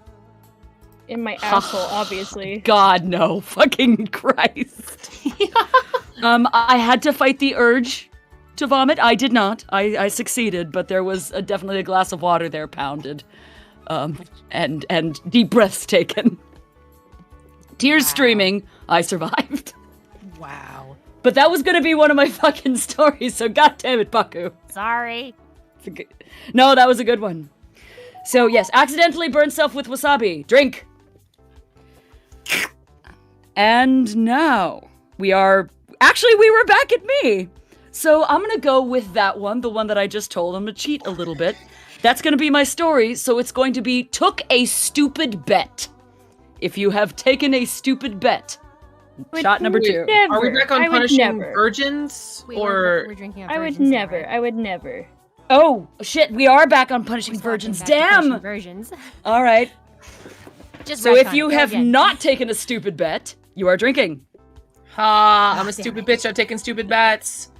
C: In my asshole, obviously.
B: God, no. Fucking Christ. I had to fight the urge to vomit. I did not. I succeeded, but there was definitely a glass of water there pounded. And deep breaths taken. Tears streaming. I survived.
D: Wow.
B: But that was gonna be one of my fucking stories, so goddamn it, Baku.
E: Sorry.
B: No, that was a good one. So yes, accidentally burn self with wasabi. Drink. And now we were back at me. So I'm going to go with that one, the one that I just told. I'm going to cheat a little bit. That's going to be my story, so it's going to be took a stupid bet. If you have taken a stupid bet. Shot number 2.
C: Never.
D: Are we back on punishing virgins?
E: We're drinking on
C: I would
E: virgins now,
C: never.
E: right?
C: I would never.
B: Oh, shit, we are back on punishing virgins.
E: Back to
B: Damn!
E: punishing virgins.
B: All right.
E: Just
B: So if
E: retcon
B: you
E: it. Go
B: have
E: again.
B: not taken a stupid bet, you are drinking.
D: Ha! I'm a stupid bitch. I'm taking stupid bets.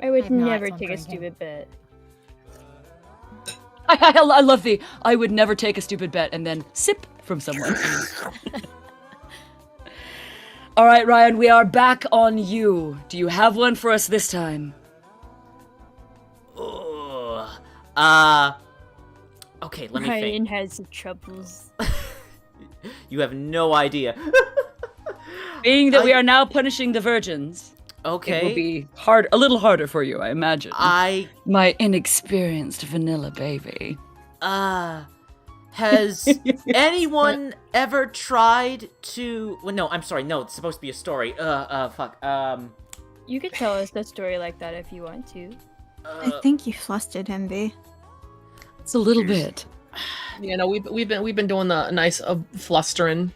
C: I would
E: have not,
C: never
E: so I'm
C: take a
E: drinking.
C: stupid bet.
B: I love the I would never take a stupid bet and then sip from someone. All right, Ryan, we are back on you. Do you have one for us this time?
A: Okay, let me
C: Ryan
A: think.
C: has some troubles.
A: You have no idea.
B: Being that we are now punishing the virgins,
A: Okay.
B: it will be a little harder for you, I imagine. My inexperienced vanilla baby.
A: Has anyone ever tried to... Well, no, I'm sorry. No, it's supposed to be a story. Fuck.
C: You could tell us that story like that if you want to.
H: I think you flustered him, B.
B: It's a little bit.
D: You know, we've been doing the nice flustering.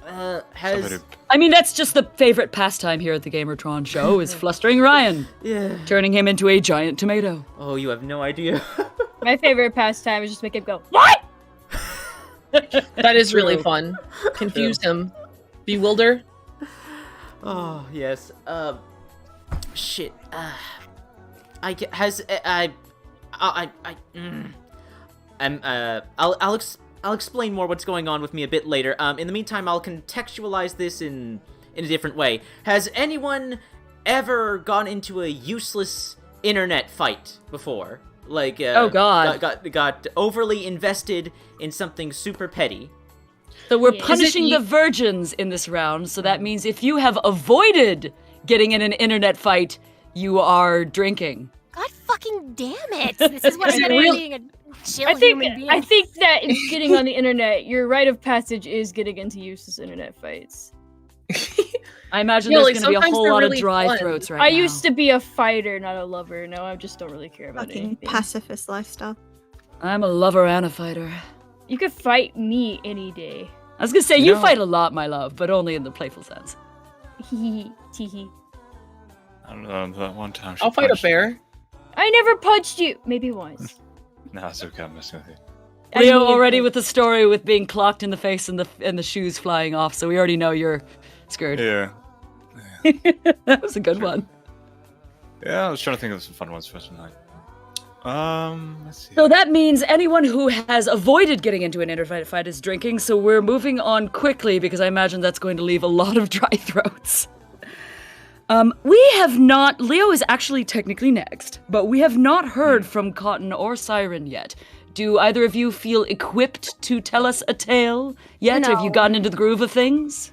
B: I mean, that's just the favorite pastime here at the Gamertron show, is flustering Ryan.
A: Yeah.
B: Turning him into a giant tomato.
A: Oh, you have no idea.
C: My favorite pastime is just make him go,
B: what?
D: That is really fun. Confuse him. Bewilder.
A: Oh, yes. Shit. I'll explain more what's going on with me a bit later. In the meantime, I'll contextualize this in a different way. Has anyone ever gone into a useless internet fight before? Like,
B: oh god,
A: got overly invested in something super petty.
B: So we're punishing the virgins in this round, so that means if you have avoided getting in an internet fight, you are drinking.
E: God fucking damn it! This is what I get for being a chill human being.
C: I think that getting on the internet, your rite of passage is getting into useless internet fights.
B: I imagine there's going to be a whole lot of dry throats right now.
C: I used to be a fighter, not a lover. Now I just don't really care about anything.
H: Pacifist lifestyle.
B: I'm a lover and a fighter.
C: You could fight me any day.
B: I was going to say, you fight a lot, my love, but only in the playful sense.
C: Hee hee.
F: I don't know, that one time
D: I'll fight a bear.
C: I never punched you. Maybe once.
F: No, it's okay, I'm messing with you.
B: Leo already with the story with being clocked in the face and the shoes flying off, so we already know you're scared.
F: Yeah.
B: That was a good one.
F: Yeah, I was trying to think of some fun ones for tonight. Let's see.
B: So that means anyone who has avoided getting into an internet fight is drinking, so we're moving on quickly because I imagine that's going to leave a lot of dry throats. We have not... Leo is actually technically next, but we have not heard from Cotton or Siren yet. Do either of you feel equipped to tell us a tale yet?
J: No.
B: Have you gotten into the groove of things?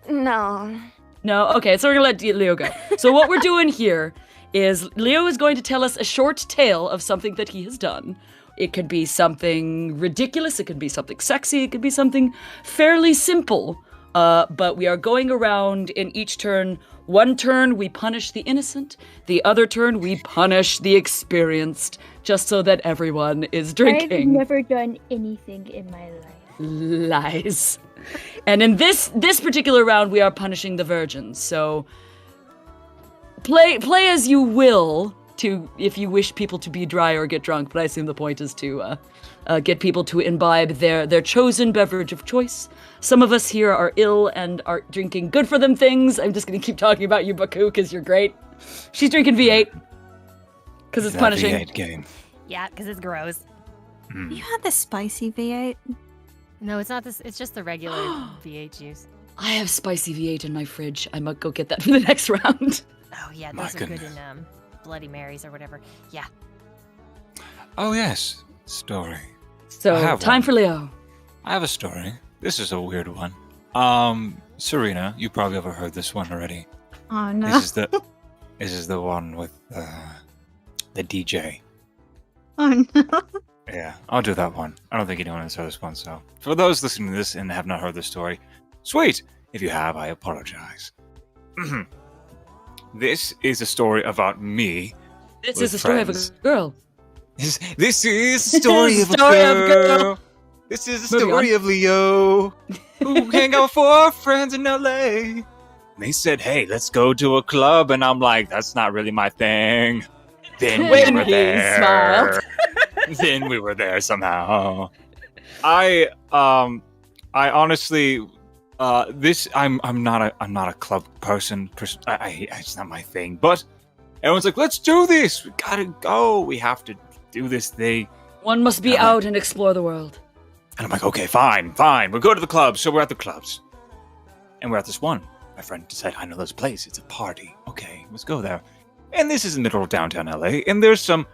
J: No.
B: No? Okay, so we're gonna let Leo go. So what we're doing here is Leo is going to tell us a short tale of something that he has done. It could be something ridiculous, it could be something sexy, it could be something fairly simple. But we are going around in each turn. One turn, we punish the innocent. The other turn, we punish the experienced, just so that everyone is drinking.
C: I've never done anything in my life.
B: Lies. And in this particular round, we are punishing the virgins. So play as you will, if you wish people to be dry or get drunk. But I assume the point is to get people to imbibe their chosen beverage of choice. Some of us here are ill and are drinking good for them things. I'm just going to keep talking about you, Baku, because you're great. She's drinking V8 because it's punishing.
F: V8 game.
E: Yeah, because it's gross.
H: You had the spicy V8.
E: No, it's not this. It's just the regular V8 juice.
B: I have spicy V8 in my fridge. I might go get that for the next round.
E: Oh yeah, those are good in Bloody Marys or whatever. Yeah.
F: Oh yes, story.
B: So time for Leo.
F: I have a story. This is a weird one. Serena, you probably ever heard this one already.
H: Oh no.
F: This is the one with the DJ.
H: Oh no.
F: Yeah, I'll do that one. I don't think anyone has heard this one, so. For those listening to this and have not heard this story, sweet! If you have, I apologize. This is a story about me.
B: This is a story of a girl.
F: This is a story of a girl. This is the story of Leo, who hang out with 4 friends in LA. And they said, hey, let's go to a club. And I'm like, that's not really my thing. Then we were there.
B: Smiled.
F: Then we were there somehow. I honestly, I'm not a club person. It's not my thing. But everyone's like, let's do this. We gotta go. We have to do this thing.
B: One must be out and explore the world.
F: And I'm like, okay, fine. We'll go to the clubs. So we're at the clubs. And we're at this one. My friend said, I know this place. It's a party. Okay, let's go there. And this is in the middle of downtown LA. And there's some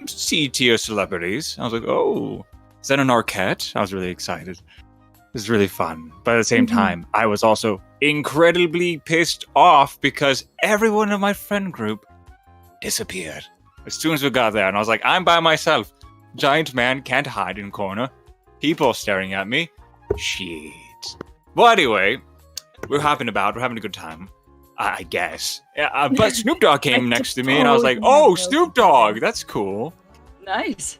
F: C-tier celebrities. I was like, oh, is that an Arquette? I was really excited. It was really fun. But at the same time, I was also incredibly pissed off because everyone in my friend group disappeared as soon as we got there. And I was like, I'm by myself. Giant man can't hide in corner. People staring at me. Shit. Well, anyway, we're having a good time, I guess. But Snoop Dogg came next to me, and I was like, oh, Snoop Dogg, that's cool.
B: Nice.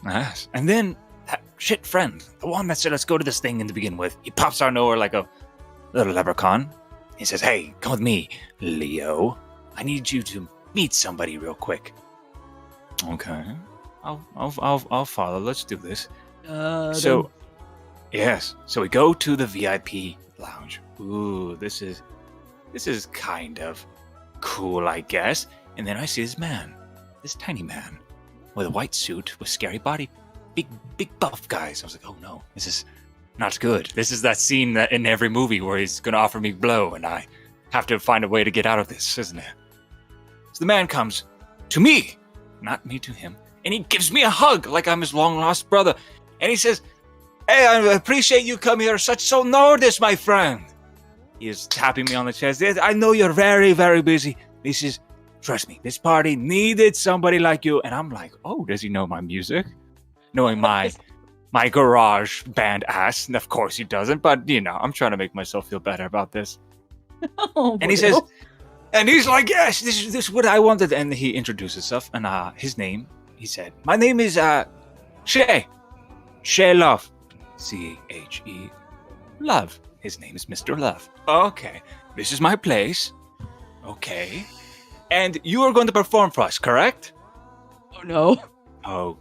F: And then that shit friend, the one that said, let's go to this thing to begin with, he pops out of nowhere like a little leprechaun. He says, hey, come with me, Leo. I need you to meet somebody real quick. Okay. I'll follow. Let's do this. So we go to the VIP lounge. Ooh, this is kind of cool, I guess. And then I see this tiny man, with a white suit with scary body, big buff guys. I was like, oh no, this is not good. This is that scene that in every movie where he's gonna offer me blow, and I have to find a way to get out of this, isn't it? So the man comes to me, not me to him, and he gives me a hug like I'm his long lost brother. And he says, hey, I appreciate you coming here. So notice, my friend. He is tapping me on the chest. I know you're very, very busy. Trust me, this party needed somebody like you. And I'm like, oh, does he know my music? Knowing my garage band ass. And of course he doesn't. But, I'm trying to make myself feel better about this. And he says, and he's like, yes, this is what I wanted. And he introduced himself. And his name, he said, my name is Shay. Shay Love. C-H-E. Love. His name is Mr. Love. Okay. This is my place. Okay. And you are going to perform for us, correct?
B: Oh, no.
F: Oh,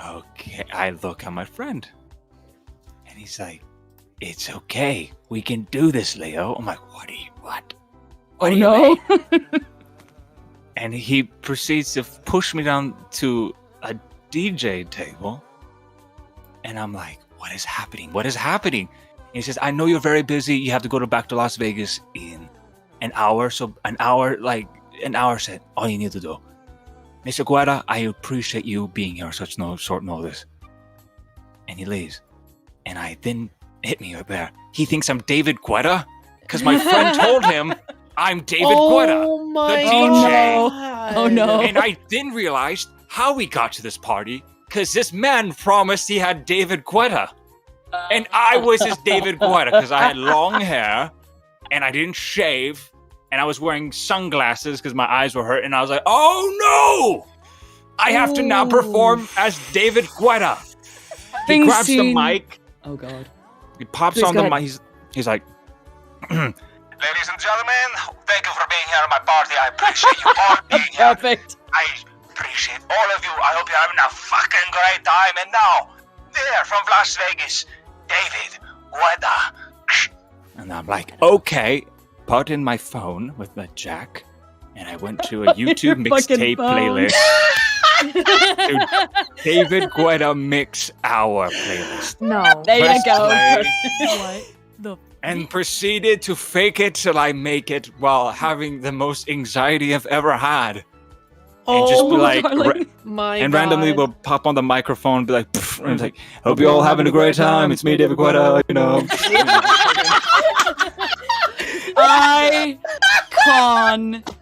F: okay. I look at my friend. And he's like, it's okay. We can do this, Leo. I'm like, what? What do you mean? And he proceeds to push me down to a DJ table. And I'm like, what is happening? And he says, I know you're very busy. You have to go back to Las Vegas in an hour. So an hour said, all you need to do. Mr. Guetta, I appreciate you being here on such short notice. And he leaves. And I then hit me right there. He thinks I'm David Guetta because my friend told him I'm David Guetta, the DJ.
B: Oh no.
F: And I then realized how we got to this party. Because this man promised he had David Guetta. And I was his David Guetta because I had long hair and I didn't shave and I was wearing sunglasses because my eyes were hurt. And I was like, oh no! I have to now perform as David Guetta. He grabs the mic.
B: Oh God.
F: He pops on the mic. He's like,
L: ladies and gentlemen, thank you for being here at my party. I appreciate you all being here.
B: Perfect.
L: I appreciate all of you. I hope you're having a fucking great time. And now, there from Las Vegas, David Guetta.
F: And I'm like, okay. Put in my phone with the jack, and I went to a YouTube mixtape playlist. To David Guetta Mix Hour playlist.
J: No.
B: There you go.
E: What?
F: And proceeded to fake it till I make it while having the most anxiety I've ever had. And just be like, randomly will pop on the microphone and be like, and it's like, hope you're all having a great time. It's me, David Guetta,
B: Iconic.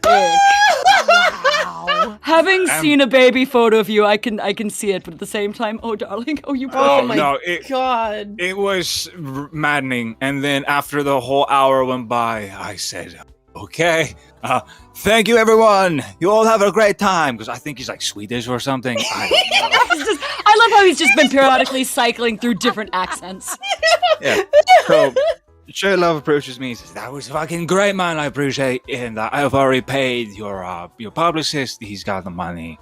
B: Wow. Having seen a baby photo of you, I can see it, but at the same time, oh darling, oh you.
F: Oh
D: my
F: no!
D: God!
F: It was maddening. And then after the whole hour went by, I said, "Okay, thank you, everyone. You all have a great time." Because I think he's like Swedish or something. I don't know.
B: I love how he's just been periodically cycling through different accents.
F: Yeah. So, Shay Love approaches me and says, "That was fucking great, man. I appreciate it. And I've already paid your publicist. He's got the money.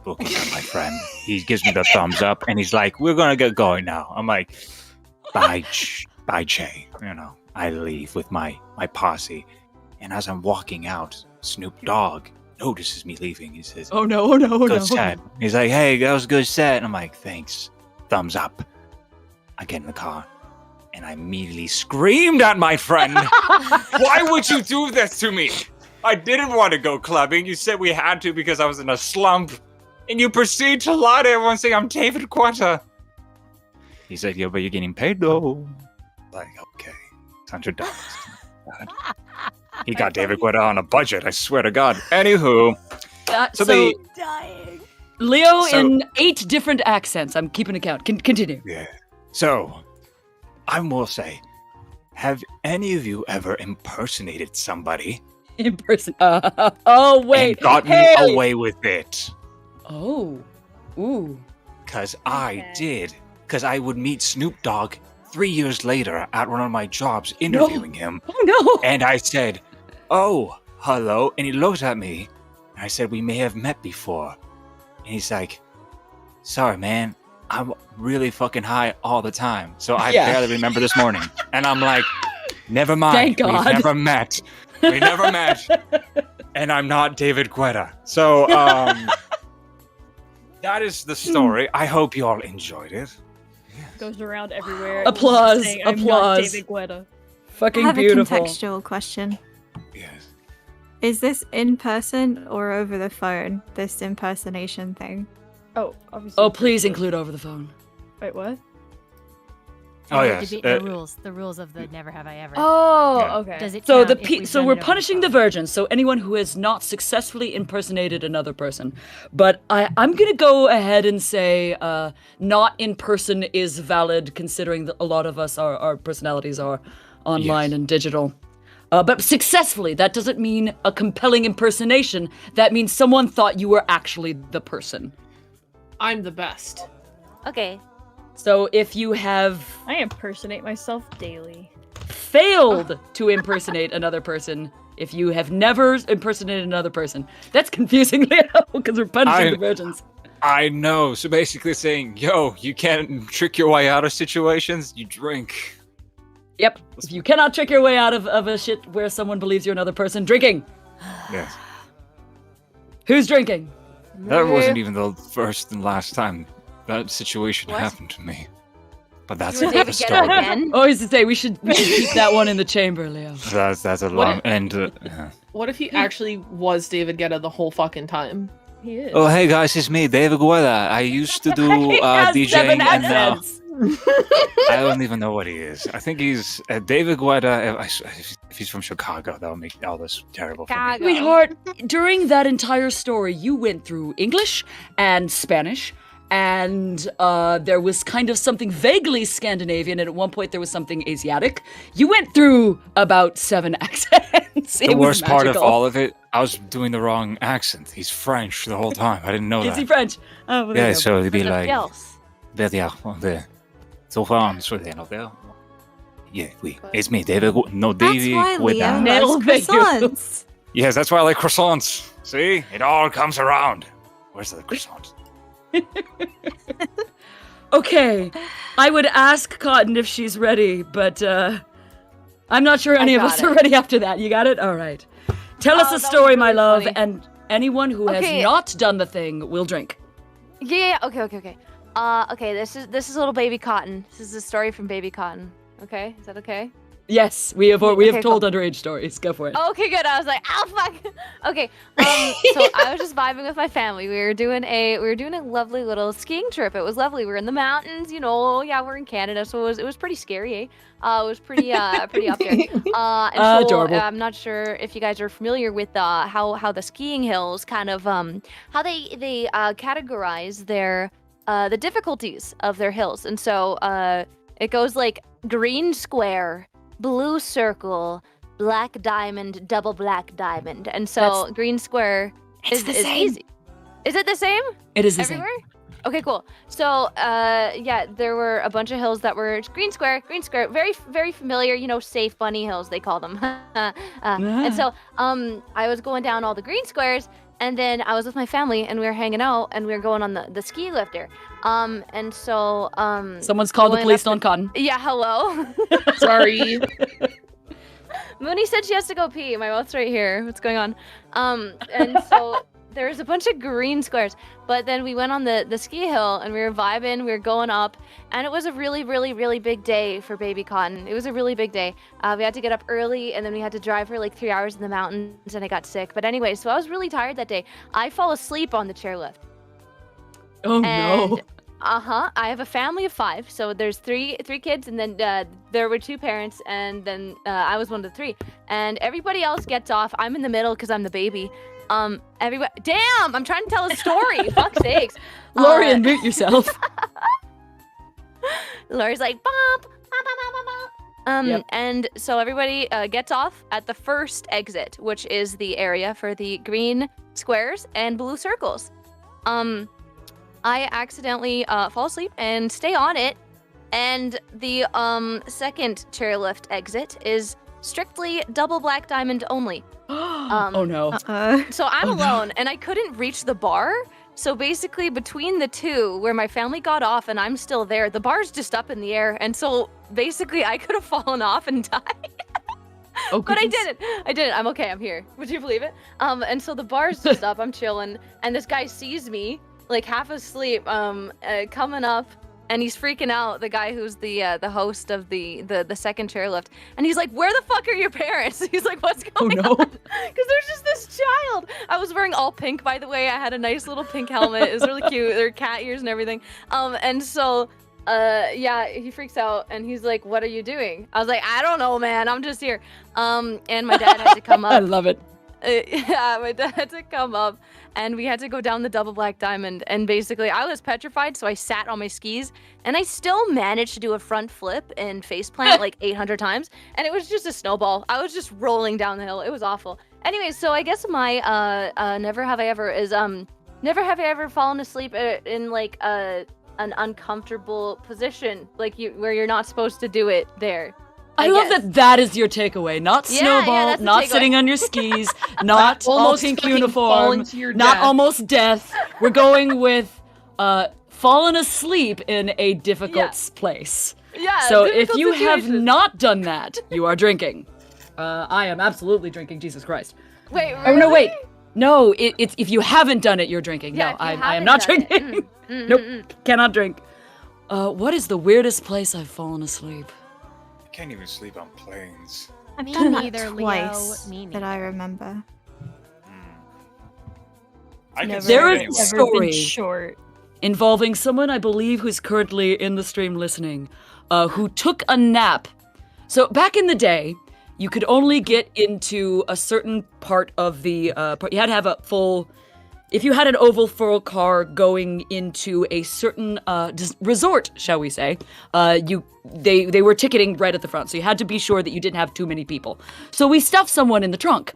F: Booking out my friend." He gives me the thumbs up and he's like, "We're gonna get going now." I'm like, bye, Shay. You know, I leave with my posse. And as I'm walking out, Snoop Dogg notices me leaving. He says,
B: "Oh no,
F: good set." He's like, "Hey, that was a good set." And I'm like, "Thanks. Thumbs up." I get in the car. And I immediately screamed at my friend. "Why would you do this to me? I didn't want to go clubbing. You said we had to because I was in a slump. And you proceed to lie to everyone saying I'm David Guetta." He said, "Yeah, but you're getting paid though." Like, okay. $100. He got David Guetta on a budget, I swear to God. Anywho.
B: So dying. Leo in 8 different accents. I'm keeping account. Continue.
F: Yeah. So, I will say, have any of you ever impersonated somebody?
B: Oh, wait.
F: And gotten away with it?
B: Oh. Ooh.
F: Because I did. Because I would meet Snoop Dogg 3 years later at one of my jobs interviewing him.
B: Oh, no.
F: And I said, "Oh, hello." And he looked at me. And I said, "We may have met before." And he's like, "Sorry, man. I'm really fucking high all the time. So I barely remember this morning." And I'm like, "Never mind.
B: Thank God.
F: We've never met. We never met. And I'm not David Guetta." So, that is the story. I hope you all enjoyed it.
C: Goes around everywhere.
B: Applause.
C: Saying, "I'm
B: Applause.
C: not David Guetta."
B: Fucking
H: I have
B: beautiful.
H: a contextual question.
F: Yes.
H: Is this in person or over the phone, this impersonation thing?
C: Oh, obviously.
B: Oh, please include over the phone.
C: Wait, what?
F: Oh, yes.
E: The rules of the Never Have I Ever.
C: Oh, okay.
E: Does it
B: So
E: count if we've done
B: we're
E: it over
B: punishing the virgins. So anyone who has not successfully impersonated another person. But I'm gonna go ahead and say not in person is valid, considering that a lot of us our personalities are online and digital. But successfully, that doesn't mean a compelling impersonation. That means someone thought you were actually the person.
D: I'm the best.
K: Okay.
B: So if you have
C: I impersonate myself daily.
B: failed to impersonate another person, if you have never impersonated another person, that's confusing, Leo, because we're punishing the virgins.
F: I know. So basically saying, yo, you can't trick your way out of situations, you drink.
B: Yep. If you cannot trick your way out of a shit where someone believes you're another person, drinking.
F: Yes.
B: Who's drinking?
F: That wasn't even the first and last time that situation happened to me. But that's another story.
B: Oh, I used to say we should keep that one in the chamber, Leo.
F: That's a long end.
D: What if he actually was David Guetta the whole fucking time?
C: He is.
F: Oh, hey guys, it's me, David Guetta. I used to do DJing and now I don't even know what he is. I think he's David Guetta. If he's from Chicago, that'll make all this terrible for me.
B: Sweetheart, during that entire story, you went through English and Spanish, and there was kind of something vaguely Scandinavian, and at one point there was something Asiatic. You went through about 7 accents.
F: The worst part of all of it, I was doing the wrong accent. He's French the whole time. I didn't know that.
B: Is he French? Oh, well,
F: Yeah, so it'd be like... Yeah, it's me, David. No, David.
H: That's why Leo
B: Nailed
H: loves croissants.
F: Yes, that's why I like croissants. See, it all comes around. Where's the croissant?
B: Okay, I would ask Cotton if she's ready, but I'm not sure any of us are ready after that. You got it? All right. Tell us a story, my love, and anyone who has not done the thing will drink.
J: Yeah. Okay. Okay. This is little baby Cotton. This is a story from baby Cotton. Okay, is that okay?
B: Yes, we have told underage stories. Go for it.
J: Okay, good. I was like, oh fuck. Okay. So I was just vibing with my family. We were doing a lovely little skiing trip. It was lovely. We were in the mountains, Yeah, we're in Canada, so it was pretty scary, eh? It was pretty up there. And so I'm not sure if you guys are familiar with how the skiing hills kind of how they categorize their the difficulties of their hills. And so it goes like green square, blue circle, black diamond, double black diamond. And so green square is easy. Is it the same?
B: It is the
J: everywhere? Same. Okay, cool. So, there were a bunch of hills that were green square, very, very familiar, safe bunny hills, they call them. And so, I was going down all the green squares, and then I was with my family, and we were hanging out, and we were going on the ski lifter. And so,
B: someone's called the police on Cotton.
J: Yeah, hello.
D: Sorry.
J: Mooney said she has to go pee. My mouth's right here. What's going on? And so there's a bunch of green squares, but then we went on the ski hill and we were vibing, we were going up, and it was a really, really, really big day for baby Cotton. It was a really big day. We had to get up early, and then we had to drive for like 3 hours in the mountains, and I got sick. But anyway, so I was really tired that day. I fall asleep on the chairlift.
B: Oh, no.
J: I have a family of 5, so there's three kids, and then there were 2 parents, and then I was one of the 3, and everybody else gets off. I'm in the middle because I'm the baby. Everybody, damn! I'm trying to tell a story. Fuck's sakes.
B: Lori, unmute yourself.
J: Lori's like, bump, bump, bump, bump, bump.
B: Yep.
J: And so everybody gets off at the first exit, which is the area for the green squares and blue circles. I accidentally fall asleep and stay on it, and the second chairlift exit is strictly double black diamond only.
B: Oh no.
J: So I'm alone, and I couldn't reach the bar. So basically, between the two, where my family got off and I'm still there, the bar's just up in the air, and so basically I could have fallen off and died. But I didn't. I'm okay. I'm here. Would you believe it? And so the bar's just up. I'm chilling, and this guy sees me like half asleep, coming up. And he's freaking out, the guy who's the host of the second chairlift. And he's like, where the fuck are your parents? He's like, what's going on? Because there's just this child. I was wearing all pink, by the way. I had a nice little pink helmet. It was really cute. There were cat ears and everything. And so, he freaks out. And he's like, what are you doing? I was like, I don't know, man. I'm just here. And my dad had to come up.
B: I love it.
J: My dad had to come up, and we had to go down the double black diamond, and basically I was petrified, so I sat on my skis, and I still managed to do a front flip and faceplant like 800 times, and it was just a snowball. I was just rolling down the hill. It was awful. Anyway, so I guess my never have I ever is never have I ever fallen asleep in like an uncomfortable position, like where you're not supposed to do it there.
B: I love that is your takeaway. Not snowball, not sitting on your skis, not all pink uniform, not almost death. We're going with fallen asleep in a difficult place.
J: Yeah.
B: So if you have not done that, you are drinking. I am absolutely drinking, Jesus Christ.
J: Wait, really?
B: Oh, no, wait. No, it's if you haven't done it, you're drinking.
J: Yeah,
B: no, I am not drinking. Nope, cannot drink. What is the weirdest place I've fallen asleep?
F: I can't even sleep on planes.
E: I mean,
H: Done that
E: neither,
H: twice
E: Leo.
H: that I remember.
F: I can
B: There
F: sleep
B: is a
F: anywhere.
B: story
C: Short.
B: involving someone I believe who's currently in the stream listening, who took a nap. So back in the day, you could only get into a certain part of the. You had to have a full. If you had an oval full car going into a certain resort, shall we say, they were ticketing right at the front, so you had to be sure that you didn't have too many people. So we stuffed someone in the trunk,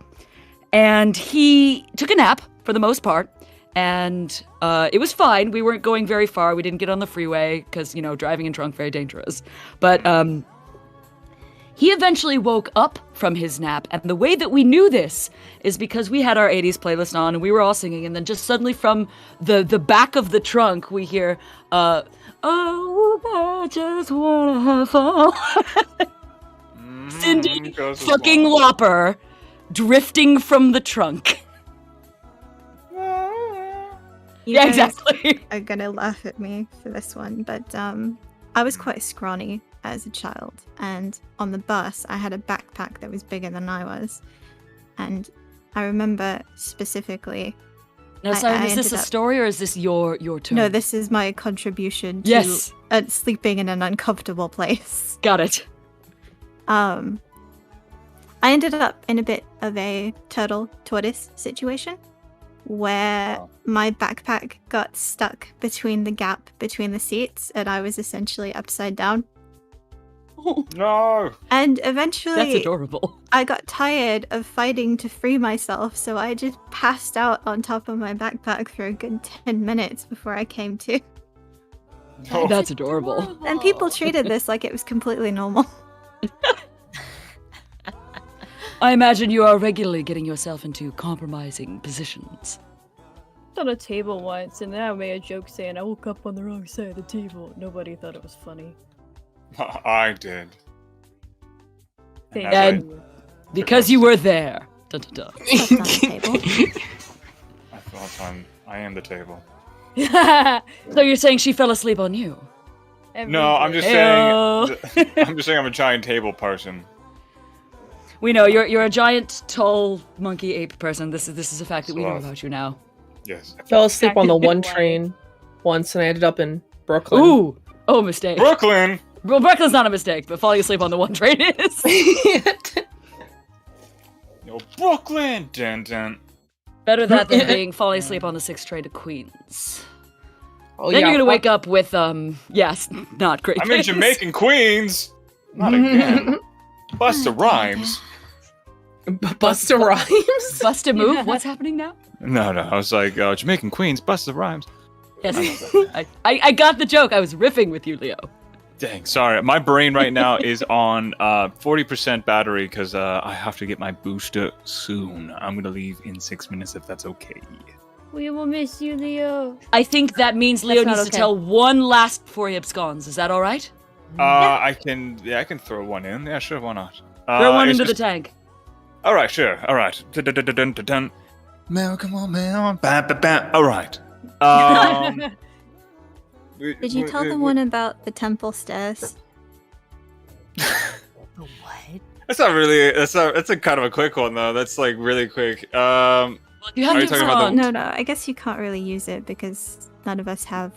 B: and he took a nap for the most part, and it was fine. We weren't going very far. We didn't get on the freeway because driving in trunk very dangerous. But he eventually woke up from his nap, and the way that we knew this is because we had our 80s playlist on, and we were all singing, and then just suddenly from the back of the trunk, we hear, oh, I just wanna have fun. Cindy fucking Lauper drifting from the trunk.
H: You guys
B: exactly.
H: are gonna laugh at me for this one, but I was quite scrawny as a child, and on the bus I had a backpack that was bigger than I was, and I remember specifically.
B: Now, Simon, is this a story or is this your turn?
H: No, this is my contribution to sleeping in an uncomfortable place.
B: Got it.
H: I ended up in a bit of a turtle-tortoise situation where my backpack got stuck between the gap between the seats and I was essentially upside down.
F: No!
H: And eventually...
B: That's adorable.
H: I got tired of fighting to free myself, so I just passed out on top of my backpack for a good 10 minutes before I came to.
B: Oh, that's adorable.
H: And people treated this like it was completely normal.
B: I imagine you are regularly getting yourself into compromising positions.
C: On a table once, and then I made a joke saying I woke up on the wrong side of the table. Nobody thought it was funny.
F: I did.
B: And because you were there. Dun, dun, dun.
F: I am the table.
B: So you're saying she fell asleep on you?
F: No, I'm just saying. I'm just saying I'm a giant table person.
B: We know you're a giant, tall monkey ape person. This is a fact that we know about you now.
F: Yes.
D: I fell asleep on the one train once, and I ended up in Brooklyn.
B: Ooh, oh, mistake.
F: Brooklyn.
B: Well, Brooklyn's not a mistake, but falling asleep on the one train is.
F: Yo, Brooklyn. Dun, dun.
B: Better that than being falling asleep on the 6th train to Queens.
D: Oh,
B: then
D: yeah,
B: you're gonna wake up with yes, not great.
F: I'm in Jamaican Queens. Not again. Busta Rhymes.
D: Busta Rhymes?
B: Busta Move? What's happening now?
F: No, I was like, Jamaican Queens, Busta Rhymes.
B: Yes, I got the joke. I was riffing with you, Leo.
F: Dang, sorry. My brain right now is on 40% battery because I have to get my booster soon. I'm going to leave in 6 minutes if that's okay.
C: We will miss you, Leo.
B: I think that means Leo needs to tell one last before he absconds. Is that all right?
F: I can throw one in. Yeah, sure, why not?
B: Throw one into the tank.
F: All right, sure. All right. Mel, come on, Mel. Bam, bam, bam. All right.
H: Did you tell them one about the temple stairs?
E: What?
F: That's not really. That's a kind of a quick one though. That's like really quick.
B: You have to
F: talking about
H: No, I guess you can't really use it because none of us have.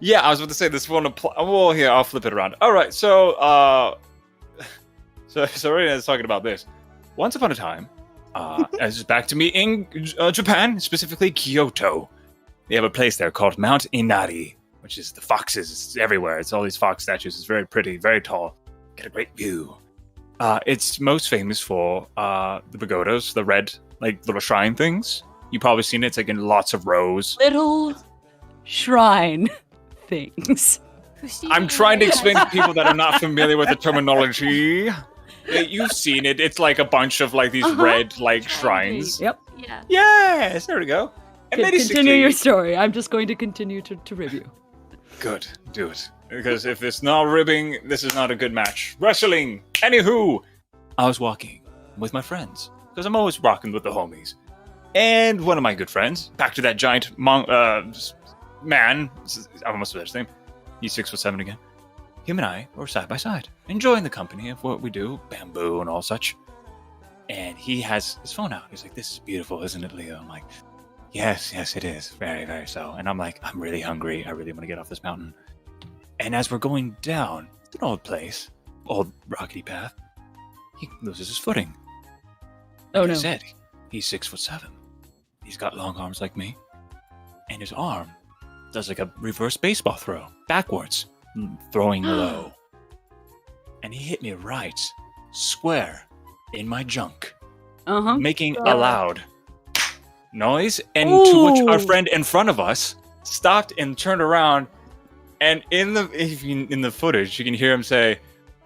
F: Yeah, I was about to say this one. Well, here I'll flip it around. All right, so Rina is talking about this. Once upon a time, as back to me in Japan, specifically Kyoto, they have a place there called Mount Inari, which is the foxes. It's everywhere. It's all these fox statues. It's very pretty, very tall. Get a great view. It's most famous for the pagodas, the red, like little shrine things. You've probably seen it. It's like in lots of rows.
B: Little shrine things.
F: I'm trying to explain to people that are not familiar with the terminology. You've seen it. It's like a bunch of like these red like shrines.
B: Yep.
I: Yeah.
F: Yes, there we go. And
B: Continue your story. I'm just going to continue to review.
F: Good, do it. Because if it's not ribbing, this is not a good match. Wrestling! Anywho, I was walking with my friends. Because I'm always rocking with the homies. And one of my good friends, back to that giant man, I almost said his name. He's 6'7" again. Him and I were side by side, enjoying the company of what we do, bamboo and all such. And he has his phone out. He's like, "This is beautiful, isn't it, Leo?" I'm like, Yes, it is. Very, very so. And I'm like, I'm really hungry. I really want to get off this mountain. And as we're going down, it's an old place, old rockety path, he loses his footing.
B: Oh,
F: like
B: no.
F: I said, he's 6'7". He's got long arms like me. And his arm does like a reverse baseball throw, backwards, throwing low. And he hit me right, square, in my junk, making a loud noise, and to which our friend in front of us stopped and turned around, and in the footage you can hear him say,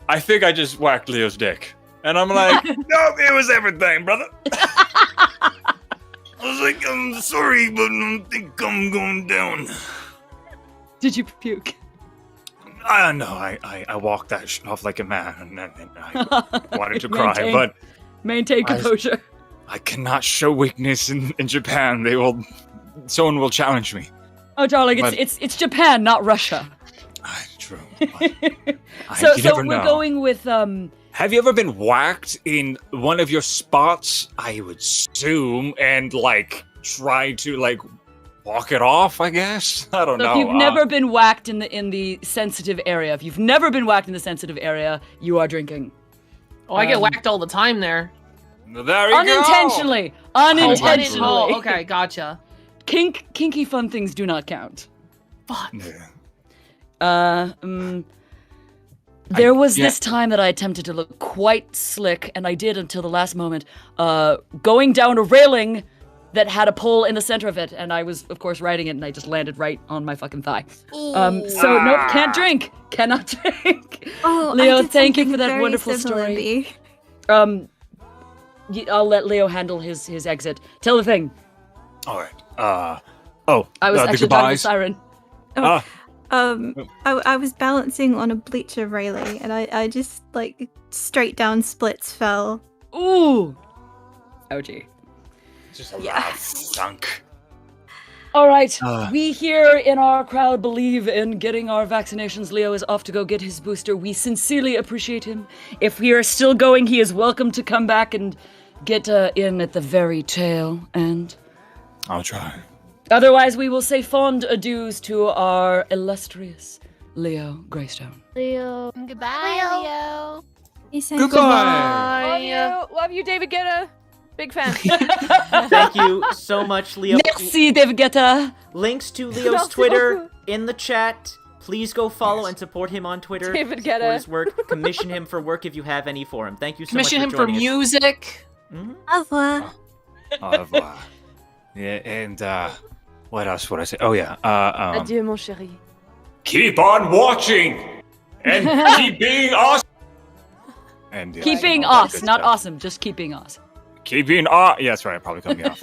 F: "I think I just whacked Leo's dick." And I'm like, "No, it was everything, brother." I was like, "I'm sorry, but I think I'm going down."
B: Did you puke?
F: No, I walked that off like a man, and I wanted to cry, but
B: maintain composure.
F: I cannot show weakness in Japan. Someone will challenge me.
B: Oh, darling, it's Japan, not Russia.
F: True.
B: So
F: You never
B: we're
F: know.
B: going with
F: Have you ever been whacked in one of your spots? I would assume, and try to walk it off. I guess I don't
B: So
F: know.
B: if you've never been whacked in the sensitive area, if you've never been whacked in the sensitive area, you are drinking.
D: Oh, I get whacked all the time there.
F: There you
B: Unintentionally. Unintentionally.
D: Oh, okay, gotcha.
B: Kinky fun things do not count.
D: Fuck.
B: There was this time that I attempted to look quite slick, and I did until the last moment, going down a railing that had a pole in the center of it, and I was, of course, riding it, and I just landed right on my fucking thigh. So, nope, can't drink. Cannot drink.
H: Oh,
B: Leo,
H: I did
B: thank you for
H: something
B: that
H: very
B: wonderful
H: similar,
B: story.
H: Bee.
B: I'll let Leo handle his exit. Tell the thing.
F: All right.
B: I was
F: the
B: actually talking to
F: goodbyes.
B: Siren.
H: I was balancing on a bleacher railing, and I just straight down splits fell.
B: Ooh. Ouchie.
F: Just a loud thunk.
B: All right, we here in our crowd believe in getting our vaccinations. Leo is off to go get his booster. We sincerely appreciate him. If we are still going, he is welcome to come back and get in at the very tail end.
F: I'll try.
B: Otherwise, we will say fond adieus to our illustrious Leo Greystone.
C: Leo.
E: Goodbye, Leo.
H: He said
F: Goodbye.
I: Love you. Love you, David Guetta. Big fan.
A: Thank you so much, Leo.
B: Merci, David Guetta.
A: Links to Leo's Twitter in the chat. Please go follow and support him on Twitter.
I: David
A: Support
I: Guetta.
A: his work. Commission him for work if you have any for him. Thank you so
D: Commission him
A: much
D: for
A: joining us.
D: music.
H: Au revoir.
F: Au revoir. Yeah, and what else would I say? Oh yeah.
I: Adieu, mon chéri.
F: Keep on watching and keep being awesome. And
B: Keeping
F: all that
B: us,
F: good
B: not
F: stuff.
B: awesome, just keeping us.
F: Keeping on. Yeah, that's right. Probably cut me off.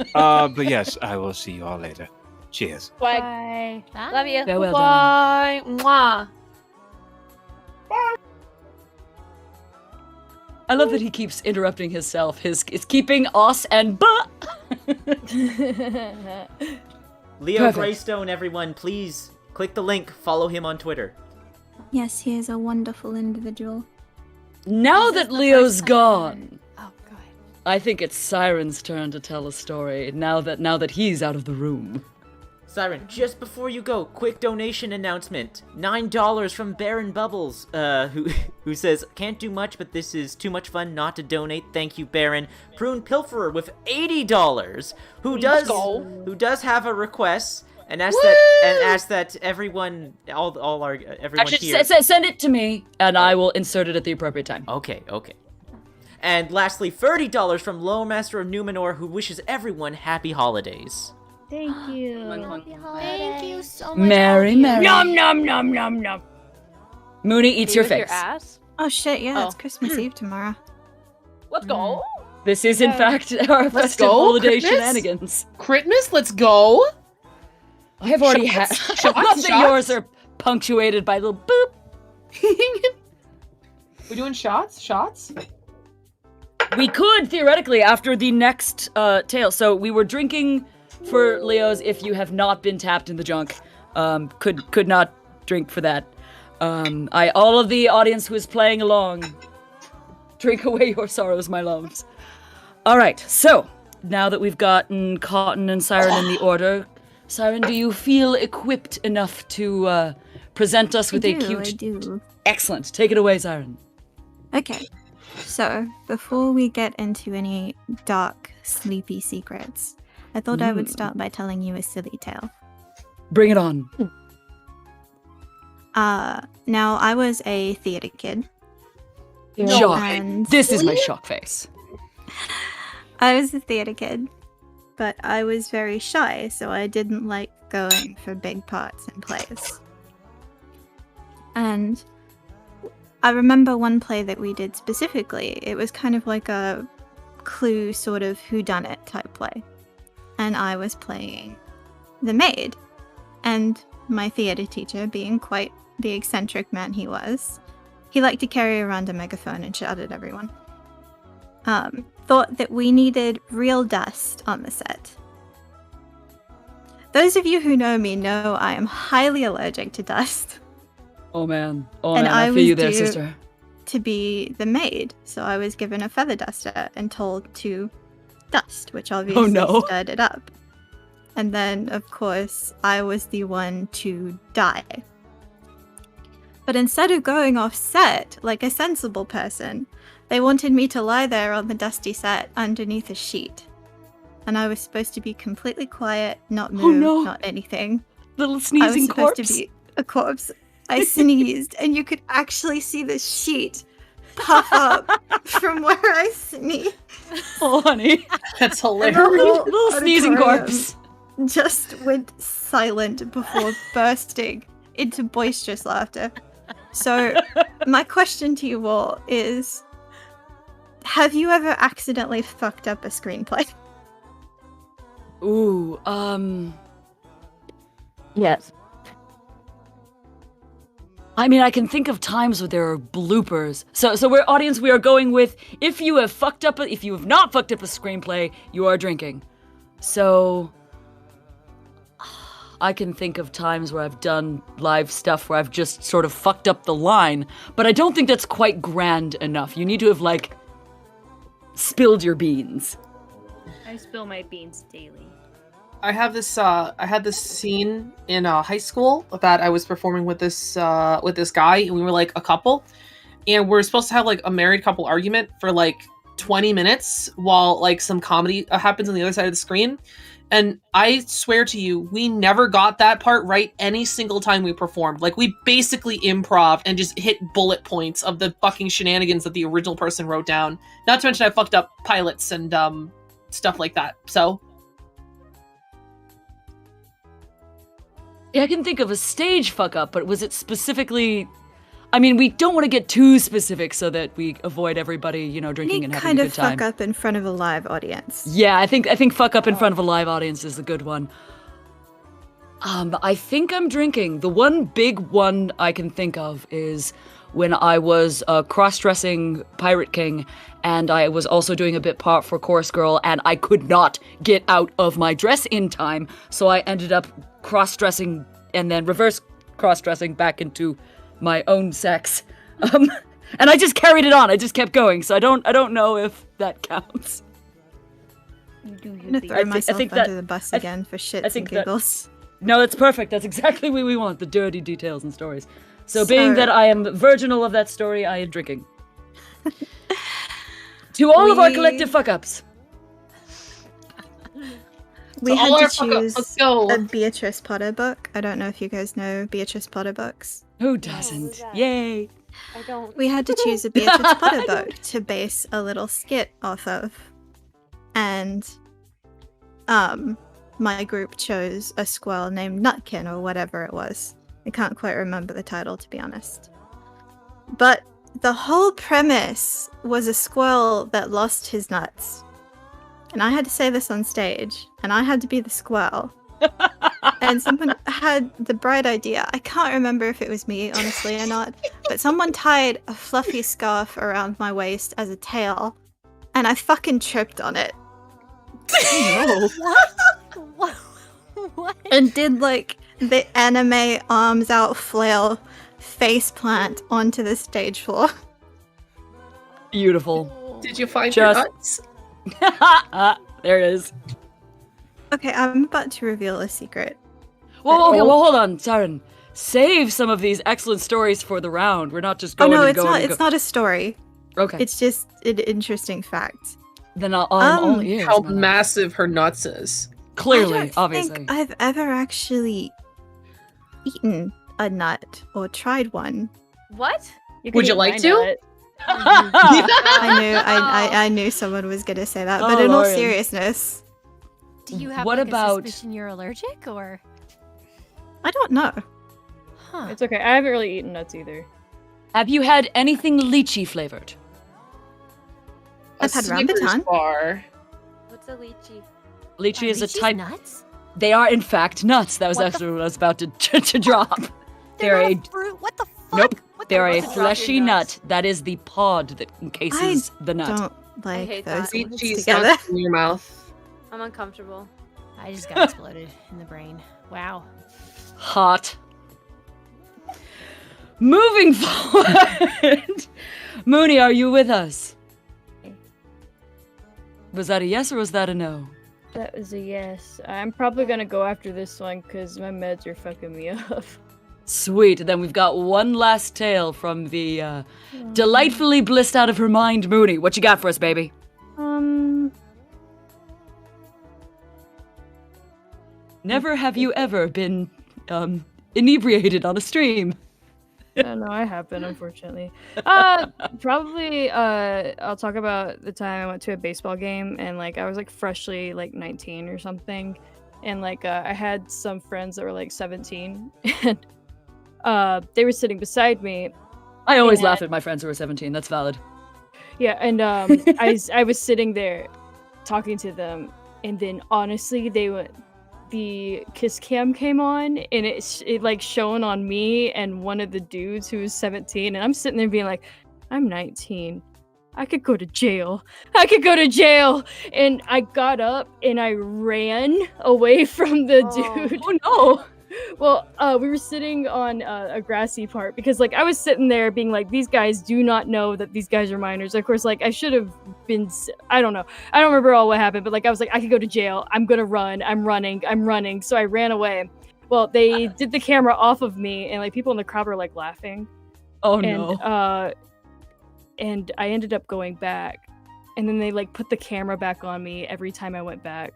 F: But yes, I will see you all later. Cheers.
I: Bye. Love you.
B: Farewell, darling.
D: Bye. Mwah.
B: I love that he keeps interrupting himself. It's keeping us and
A: Leo
B: Perfect.
A: Greystone, everyone, please click the link. Follow him on Twitter.
H: Yes, he is a wonderful individual.
B: Now
E: This is
B: that
E: the
B: Leo's
E: first time.
B: gone,
E: Oh, good.
B: I think it's Siren's turn to tell a story. Now that he's out of the room.
A: Siren, just before you go, quick donation announcement. $9 from Baron Bubbles, who says, can't do much, but this is too much fun not to donate. Thank you, Baron. Prune Pilferer with $80, who does have a request and ask that everyone, everyone
B: Actually,
A: here.
B: send it to me, and I will insert it at the appropriate time.
A: Okay. And lastly, $30 from Lower Master of Numenor, who wishes everyone happy holidays.
C: Thank you.
E: Thank you so much.
B: Mary,
E: all of you.
B: Mary. Nom nom nom nom nom. Mooney eats your
I: With
B: face.
I: Your ass?
H: Oh shit, yeah, it's
I: Oh.
H: Christmas Eve tomorrow.
I: Let's go.
B: This is, in fact, our festive
D: go,
B: holiday
D: Christmas.
B: shenanigans.
D: Christmas, let's go.
B: I have already had.
D: Shots,
B: I love that
D: shots.
B: yours are punctuated by little boop.
D: We're doing shots? Shots?
B: We could theoretically after the next tale. So we were drinking for Leo's. If you have not been tapped in the junk, could not drink for that. All of the audience who is playing along, drink away your sorrows, my loves. All right. So now that we've gotten Cotton and Siren in the order, Siren, do you feel equipped enough to present us with a cute?
H: I do.
B: Excellent. Take it away, Siren.
H: Okay, so before we get into any dark, sleepy secrets, I thought I would start by telling you a silly tale.
B: Bring it on.
H: Now I was a theater kid.
B: Shock.
H: And
B: This is my shock face.
H: I was a theater kid, but I was very shy, so I didn't like going for big parts in plays. And I remember one play that we did specifically. It was kind of like a Clue sort of whodunit type play. And I was playing the maid. And my theater teacher, being quite the eccentric man he was, he liked to carry around a megaphone and shout at everyone. Thought that we needed real dust on the set. Those of you who know me know I am highly allergic to dust.
B: Oh man,
H: And
B: I
H: I
B: feel you
H: was
B: there,
H: due-
B: sister.
H: to be the maid, so I was given a feather duster and told to dust, which obviously
B: no.
H: stirred it up. And then, of course, I was the one to die. But instead of going off set like a sensible person, they wanted me to lie there on the dusty set underneath a sheet. And I was supposed to be completely quiet, not move,
B: no.
H: not anything.
B: Little
H: I was
B: sneezing
H: supposed
B: corpse.
H: to be a corpse. I sneezed, and you could actually see the sheet puff up from where I sneezed.
B: Oh, honey.
D: That's
H: And the
D: hilarious.
H: whole
B: Little sneezing
H: auditorium
B: corpse.
H: just went silent before bursting into boisterous laughter. So, my question to you all is, have you ever accidentally fucked up a screenplay?
B: Ooh,
K: Yes.
B: I mean, I can think of times where there are bloopers. So we're audience. We are going with if you have not fucked up a screenplay, you are drinking. So I can think of times where I've done live stuff where I've just sort of fucked up the line, but I don't think that's quite grand enough. You need to have like spilled your beans.
C: I spill my beans daily.
D: I have this. I had this scene in high school that I was performing with this guy, and we were like a couple, and we're supposed to have like a married couple argument for like 20 minutes while like some comedy happens on the other side of the screen. And I swear to you, we never got that part right any single time we performed. Like we basically improv and just hit bullet points of the fucking shenanigans that the original person wrote down. Not to mention I fucked up pilots and stuff like that. So.
B: Yeah, I can think of a stage fuck up, but was it specifically... I mean, we don't want to get too specific so that we avoid everybody, drinking
H: Any
B: and having
H: kind
B: a
H: of
B: good time.
H: fuck up in front of a live audience.
B: Yeah, I think fuck up in front of a live audience is the good one. I think I'm drinking. The one big one I can think of is when I was a cross-dressing Pirate King, and I was also doing a bit part for Chorus Girl, and I could not get out of my dress in time, so I ended up cross-dressing and then reverse cross-dressing back into my own sex. And I just carried it on. I just kept going, so I don't know if that counts.
H: I'm gonna throw myself under the bus again for shits and giggles.
B: No, that's perfect. That's exactly what we want, the dirty details and stories. So being that I am virginal of that story, I am drinking. To all of our collective fuck-ups.
H: We
D: So all
H: had
D: our
H: to
D: fuck-ups, let's
H: choose
D: go.
H: a Beatrice Potter book. I don't know if you guys know Beatrice Potter books.
B: Who doesn't? Yay!
J: I don't.
H: We had to choose a Beatrice Potter book to base a little skit off of. And my group chose a squirrel named Nutkin or whatever it was. I can't quite remember the title, to be honest. But the whole premise was a squirrel that lost his nuts. And I had to say this on stage, and I had to be the squirrel. And someone had the bright idea. I can't remember if it was me, honestly, or not. But someone tied a fluffy scarf around my waist as a tail, and I fucking tripped on it.
E: What? What?
H: And did like the anime arms out flail face plant onto the stage floor.
B: Beautiful.
D: Did you find your
B: Just-
D: nuts?
B: There it is.
H: Okay, I'm about to reveal a secret.
B: Well, okay, well, hold on, Saren. Save some of these excellent stories for the round. We're not just going
H: Oh no,
B: and
H: it's
B: going
H: not.
B: and
H: It's not a story.
B: Okay.
H: It's just an interesting fact.
B: Then I'm all ears.
D: How
B: my love.
D: massive her nuts is.
B: Clearly,
H: I don't
B: obviously.
H: think I've ever actually eaten a nut or tried one.
J: What?
D: Would you like to?
H: I knew someone was gonna say that, but
B: Oh,
H: in all
B: Lauren.
H: seriousness,
E: Do you have
B: What
E: like,
B: about-
E: a suspicion you're allergic, or?
H: I don't know.
E: Huh.
C: It's okay. I haven't really eaten nuts either.
B: Have you had anything lychee flavored?
H: I've had
D: Snickers
H: rambutan.
D: bar.
J: What's a lychee?
B: Lychee is a
E: lychees
B: type.
E: nuts?
B: They are, in fact, nuts. That was
E: What the
B: actually what I was about to drop.
E: They're
B: They're
E: not a fruit. What the fuck?
B: Nope.
E: What the
B: They're a
E: fuck?
B: fleshy nut. That is the pod that encases the nut.
H: Don't like
J: hate
H: those
J: that.
H: words
D: Lychee's
H: together.
D: nuts in your mouth.
J: I'm uncomfortable.
E: I just got exploded in the brain. Wow.
B: Hot. Moving forward, Mooney, are you with us? Was that a yes or was that a no?
C: That was a yes. I'm probably gonna go after this one because my meds are fucking me up.
B: Sweet. Then we've got one last tale from the delightfully blissed out of her mind Mooney. What you got for us, baby? Never have you ever been inebriated on a stream.
C: No, I have been, unfortunately. Probably, I'll talk about the time I went to a baseball game, and, like, I was, like, freshly, like, 19 or something, and, like, I had some friends that were, like, 17, and, they were sitting beside me.
B: I always laugh at my friends who are 17, that's valid.
C: Yeah, and, I was sitting there talking to them, and then, honestly, the kiss cam came on and it like shone on me and one of the dudes who was 17, and I'm sitting there being like, I'm 19. I could go to jail. And I got up and I ran away from the dude.
B: Oh no.
C: Well, we were sitting on a grassy part because, like, I was sitting there being like, these guys do not know that these guys are minors. Of course, like, I should have been, I don't know. I don't remember all what happened, but, like, I was like, I could go to jail. I'm gonna run. I'm running. So I ran away. Well, they did the camera off of me, and, like, people in the crowd were, like, laughing.
B: Oh,
C: and,
B: no.
C: And I ended up going back. And then they, like, put the camera back on me every time I went back.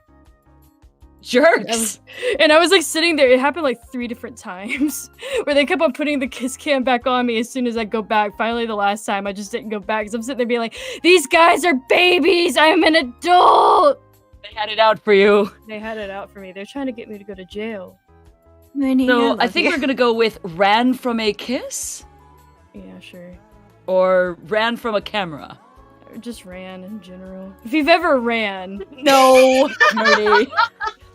B: Jerks!
C: And I was like sitting there. It happened like 3 different times where they kept on putting the kiss cam back on me as soon as I go back. Finally, the last time I just didn't go back because I'm sitting there being like, these guys are babies. I'm an adult.
B: They had it out for you.
C: They had it out for me. They're trying to get me to go to jail.
B: So I think we're gonna go with ran from a kiss?
C: Yeah, sure.
B: Or ran from a camera?
C: Or just ran in general. If you've ever ran.
B: No, Mooney.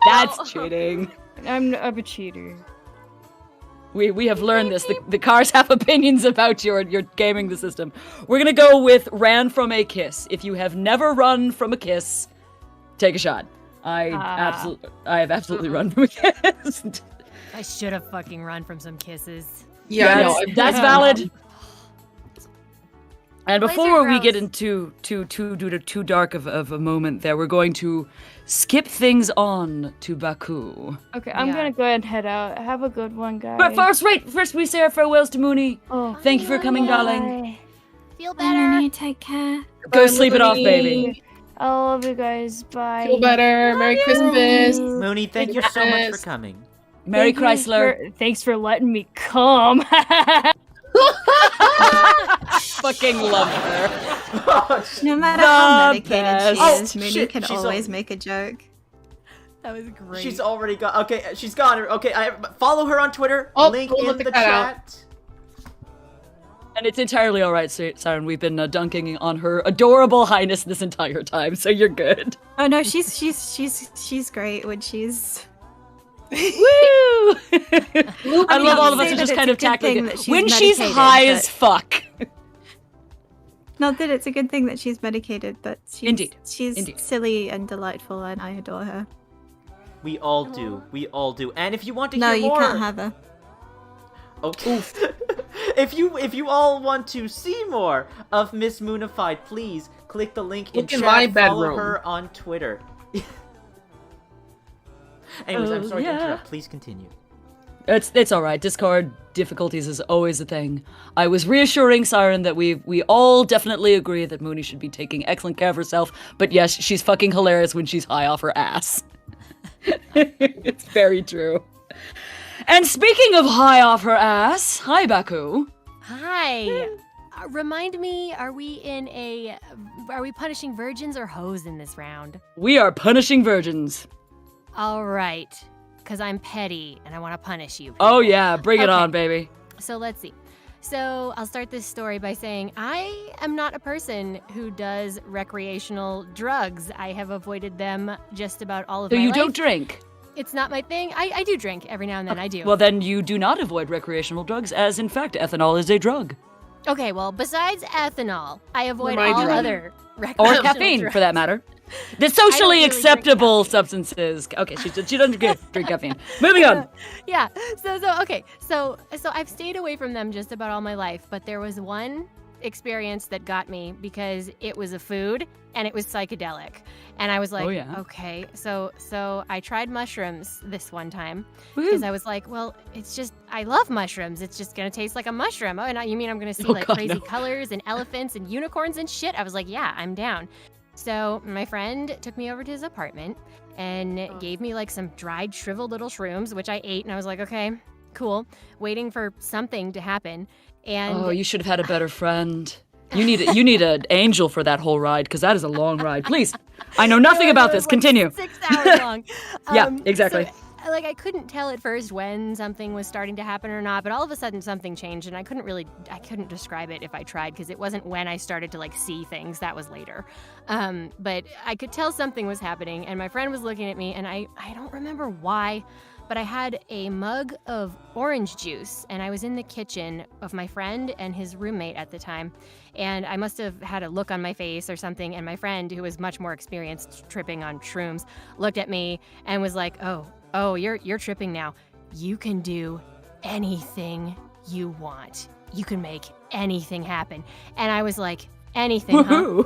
B: That's cheating.
C: I'm a cheater.
B: We have learned this. The cars have opinions about your gaming the system. We're gonna go with ran from a kiss. If you have never run from a kiss, take a shot. I have absolutely run from a kiss.
E: I should have fucking run from some kisses.
B: Yeah, that's valid. And before we get into too dark of a moment there, we're going to skip things on to Baku.
C: Okay, I'm gonna go ahead and head out. Have a good one, guys.
B: But first we say our farewells to Mooney. Oh, thank you for coming, darling.
E: Feel better.
H: Mooney, take care.
B: Go sleep it off, baby.
C: I love you guys. Bye.
D: Feel better. Merry Christmas.
A: Mooney, thank you so much for coming.
B: Merry Chrysler.
C: Thanks for letting me come.
B: Fucking love her.
H: No matter how medicated
B: best.
H: she is, Mooney can always make a joke.
E: That was great.
A: She's already gone. Okay, she's gone. Okay, follow her on Twitter.
D: Oh,
A: link
D: we'll
A: in
D: let
A: the
D: the cat out.
A: chat.
B: And it's entirely all right, Siren. We've been dunking on her adorable highness this entire time, so you're good.
H: Oh no, she's great when she's.
B: Woo! I love all of us are just kind of tackling it. When she's high as fuck.
H: Not that it's a good thing that she's medicated, but
B: Indeed.
H: She's silly and delightful, and I adore her.
A: We all do. We all do. And if you want to
H: No,
A: hear
H: you
A: more,
H: can't have her.
A: Okay. if you all want to see more of Miss Moonified, please click the link in chat.
D: My
A: Follow
D: bedroom.
A: her on Twitter. Anyways, I'm sorry to interrupt. Please continue.
B: It's all right. Discord difficulties is always a thing. I was reassuring Siren that we all definitely agree that Mooney should be taking excellent care of herself. But yes, she's fucking hilarious when she's high off her ass. It's very true. And speaking of high off her ass, hi Baku.
E: Hi. Remind me, are we punishing virgins or hoes in this round?
B: We are punishing virgins.
E: All right, because I'm petty and I want to punish you.
B: Oh yeah, bring it on, baby.
E: So let's see. So I'll start this story by saying I am not a person who does recreational drugs. I have avoided them just about all of my life.
B: So you don't drink?
E: It's not my thing. I do drink every now and then. I do.
B: Well, then you do not avoid recreational drugs, as in fact, ethanol is a drug.
E: Okay, well, besides ethanol, I avoid all other recreational
B: or caffeine,
E: drugs.
B: for that matter. The socially
E: really
B: acceptable substances. Okay, she doesn't drink caffeine. Moving on.
E: Yeah. So I've stayed away from them just about all my life, but there was one experience that got me because it was a food and it was psychedelic. And I was like, okay. So I tried mushrooms this one time because I was like, well, it's just, I love mushrooms. It's just going to taste like a mushroom. Oh, and you mean I'm going to see crazy colors and elephants and unicorns and shit? I was like, yeah, I'm down. So my friend took me over to his apartment and gave me like some dried, shriveled little shrooms, which I ate. And I was like, okay, cool. Waiting for something to happen. And
B: you should have had a better friend. You need an angel for that whole ride, because that is a long ride. Please, I know nothing about this. Continue.
E: 6 hours long.
B: Yeah, exactly.
E: So, like, I couldn't tell at first when something was starting to happen or not, but all of a sudden something changed, and I couldn't describe it if I tried, because it wasn't when I started to like see things. That was later. But I could tell something was happening, and my friend was looking at me, and I don't remember why, but I had a mug of orange juice, and I was in the kitchen of my friend and his roommate at the time, and I must have had a look on my face or something, and my friend, who was much more experienced tripping on shrooms, looked at me and was like, oh, you're tripping now. You can do anything you want. You can make anything happen. And I was like, anything, huh?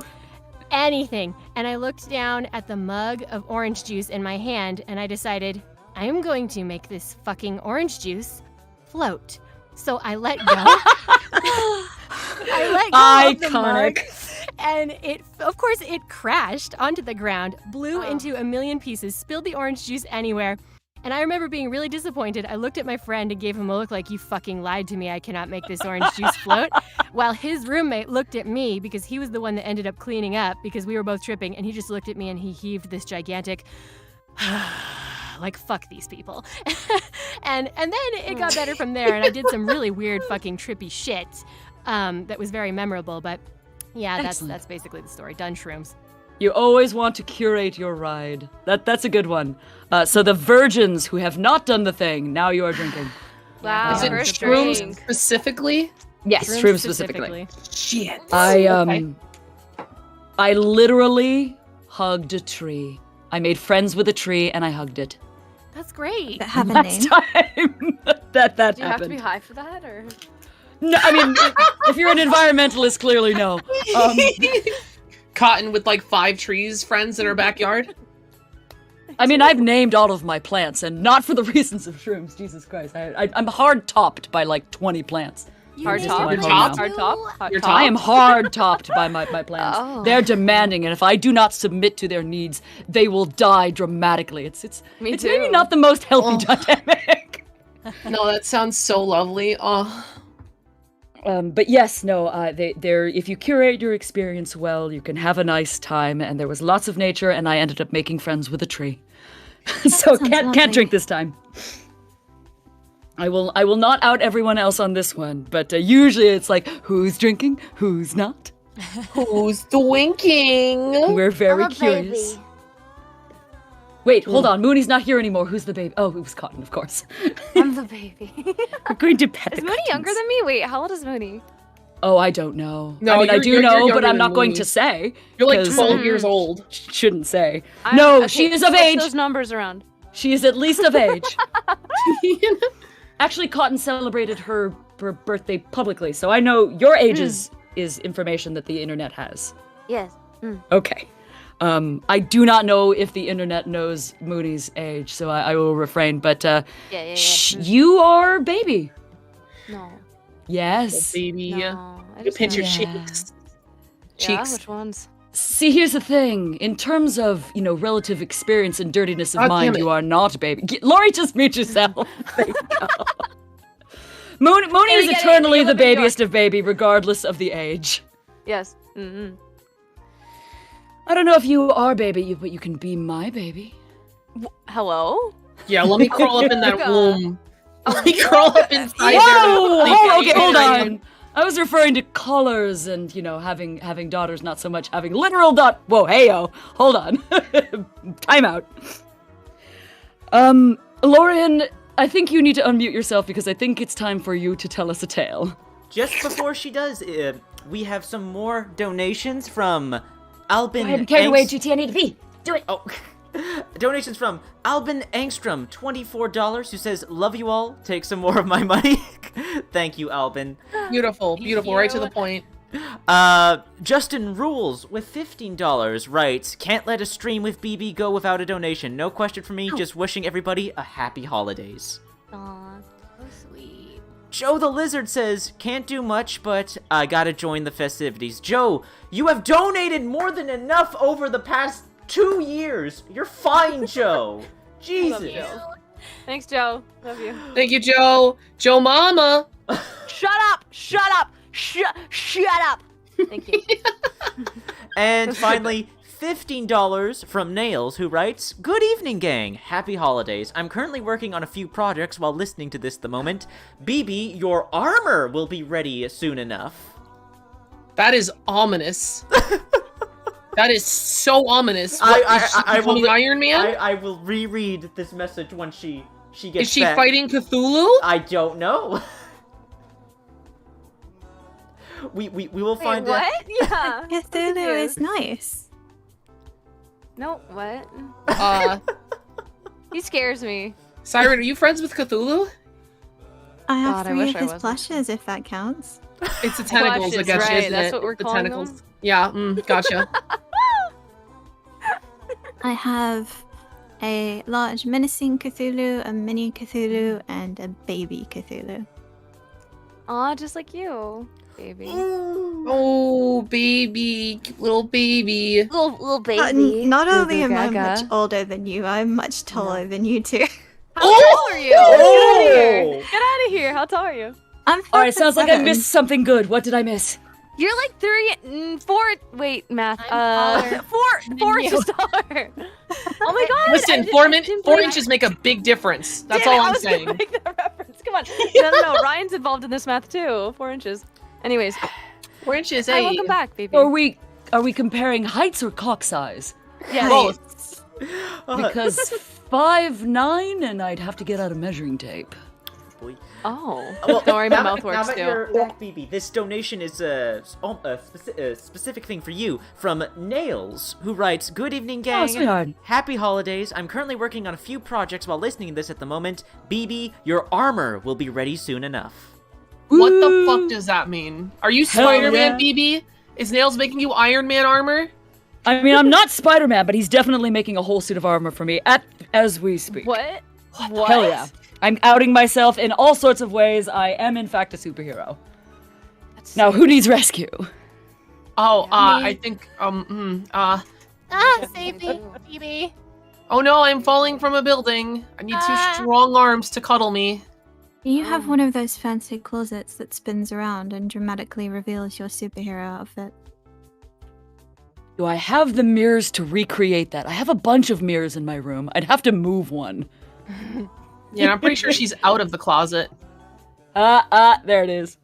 E: Anything. And I looked down at the mug of orange juice in my hand, and I decided, I am going to make this fucking orange juice float. So I let go. I let go of the mug, and of course, it crashed onto the ground, blew into a million pieces, spilled the orange juice anywhere. And I remember being really disappointed. I looked at my friend and gave him a look like, you fucking lied to me. I cannot make this orange juice float. While his roommate looked at me, because he was the one that ended up cleaning up, because we were both tripping, and he just looked at me and he heaved this gigantic like, fuck these people. and then it got better from there, and I did some really weird fucking trippy shit that was very memorable. But yeah, that's basically the story. Done shrooms.
B: You always want to curate your ride. That's a good one. So the virgins who have not done the thing, now you are drinking.
J: Wow.
D: Is it shrooms specifically?
B: Yes, shrooms specifically.
D: Shit.
B: I literally hugged a tree. I made friends with a tree and I hugged it.
E: That's great.
H: That have a
B: Last
H: name.
B: time that
J: Do you
B: happened.
J: have to be high for that, or?
B: No, I mean, if you're an environmentalist, clearly no.
D: Cotton with like 5 trees, friends in her backyard.
B: I mean, I've named all of my plants, and not for the reasons of shrooms. Jesus Christ, I'm hard topped by like 20 plants.
J: Hard top?
B: You're top?
J: Hard top? Hard top?
B: I am hard topped by my plants.
J: Oh.
B: They're demanding, and if I do not submit to their needs, they will die dramatically. It's
J: Me too.
B: maybe not the most healthy dynamic.
D: No, that sounds so lovely. Oh.
B: But yes, no, they're if you curate your experience well, you can have a nice time, and there was lots of nature, and I ended up making friends with a tree. So can't drink this time. I will not out everyone else on this one, but usually it's like, who's drinking, who's not?
D: Who's drinking?
B: We're very
K: I'm a
B: curious.
K: baby.
B: Wait, hold on. Mooney's not here anymore. Who's the baby? Oh, it was Cotton, of course.
J: I'm the baby.
B: We're going to pet
J: Is
B: the
J: Mooney
B: Cottons.
J: younger than me? Wait, how old is Mooney?
B: Oh, I don't know.
D: No,
B: I mean, I
D: you're
B: know,
D: younger
B: but I'm
D: than
B: not going
D: Mooney.
B: to say.
D: You're like
B: 'cause
D: 12 years old.
B: Shouldn't say. No, she is of
J: switch
B: age.
J: those numbers around.
B: She is at least of age. Actually, Cotton celebrated her birthday publicly, so I know your age is information that the internet has.
K: Yes.
B: Okay. I do not know if the internet knows Mooney's age, so I will refrain, but you are baby.
J: No.
B: Yes.
D: Baby.
J: No. I
D: You
J: just
D: pinch your
J: know.
D: cheeks.
J: Yeah,
D: Cheeks.
J: which ones?
B: See, here's the thing. In terms of, relative experience and dirtiness of
D: God
B: mind,
D: damn it.
B: you are not baby. Lori, just mute yourself. There you go. Mooney is eternally the babiest of baby, regardless of the age.
J: Yes. Mm-hmm.
B: I don't know if you are baby, but you can be my baby.
J: Hello?
D: Yeah, let me crawl up in that womb. Let me crawl up inside there.
B: Whoa! Okay, hold on. I was referring to colors and, having daughters, not so much having literal Whoa, heyo. Hold on. Time out. Lorian, I think you need to unmute yourself because I think it's time for you to tell us a tale.
A: Just before she does, we have some more donations from Albin.
K: I'm carried away, GT. I need to pee. Do it.
A: Oh. Donations from Albin Angstrom, $24, who says, "Love you all. Take some more of my money." Thank you, Albin.
D: Beautiful, beautiful, right to the point.
A: Justin Rules with $15 writes, "Can't let a stream with BB go without a donation. No question for me. Just wishing everybody a happy holidays."
J: Aw.
E: So sweet.
A: Joe the Lizard says, "Can't do much, but I gotta join the festivities." Joe, you have donated more than enough over the past 2 years. You're fine, Joe. Jesus.
J: Thanks, Joe. Love you.
D: Thank you, Joe. Joe Mama.
J: Shut up! Shut up! Shut up! Thank you.
A: And finally, $15 from Nails, who writes, "Good evening, gang. Happy holidays. I'm currently working on a few projects while listening to this at the moment. BB, your armor will be ready soon enough."
D: That is ominous. That is so ominous.
A: I will
D: Iron Man.
A: I will reread this message when she gets
D: Is she
A: back.
D: fighting Cthulhu?
A: I don't know. we will find out.
J: What? Yeah.
H: Cthulhu is nice.
J: No, what? He scares me.
D: Siren, are you friends with Cthulhu?
H: I have
J: God, I
H: 3
J: wish
H: of
J: I
H: his
J: wasn't.
H: plushes, if that counts.
D: It's the tentacles that
J: Plushes,
D: get you,
J: right,
D: isn't
J: that's
D: it?
J: what we're
D: the
J: calling
D: tentacles.
J: them?
D: Yeah, gotcha.
H: I have a large menacing Cthulhu, a mini Cthulhu, and a baby Cthulhu.
J: Aw, just like you, baby.
D: Oh, baby, little baby.
J: Little baby.
H: Not
J: Goo
H: only
J: Goo
H: am I
J: Gaga.
H: much older than you, I'm much taller than you two.
J: How tall are you?
A: Oh!
J: Get out of here. How tall are you?
H: I'm 5'7".
B: All right, sounds like I missed something good. What did I miss?
J: You're like 4. Wait, math.
E: I'm taller
J: 4
E: than
J: inches taller. Oh my god!
D: Listen,
J: I didn't
D: 4
J: think-
D: inches make a big difference. That's
J: Damn it,
D: all
J: I
D: I'm
J: was gonna
D: saying.
J: Make that reference. Come on. No. Ryan's involved in this math too. 4 inches. Anyways,
D: 4 inches,
J: hi,
D: hey.
J: welcome back, baby.
B: Are we comparing heights or cock size?
J: Yeah.
D: Both.
B: Because 5'9", and I'd have to get out a measuring tape.
A: Boy.
J: Oh.
A: Well,
J: Don't worry, my
A: now
J: mouth
A: that- now
J: works
A: that
J: too.
A: you're back, BB, this donation is a specific thing for you from Nails, who writes, "Good evening, gang.
B: sweetheart.
A: Happy holidays. I'm currently working on a few projects while listening to this at the moment. BB, your armor will be ready soon enough."
D: What the fuck does that mean? Are you
B: Hell
D: Spider-Man,
B: yeah.
D: BB? Is Nails making you Iron Man armor?
B: I mean, I'm not Spider-Man, but he's definitely making a whole suit of armor for me as we speak.
J: What? What?
B: Hell yeah. I'm outing myself in all sorts of ways. I am, in fact, a superhero. Now, who needs rescue?
D: Oh, I think,
E: Save me, BB.
D: oh no, I'm falling from a building. I need 2 strong arms to cuddle me.
H: You have one of those fancy closets that spins around and dramatically reveals your superhero outfit.
B: Do I have the mirrors to recreate that? I have a bunch of mirrors in my room. I'd have to move one.
D: Yeah, I'm pretty sure she's out of the closet.
B: There it is.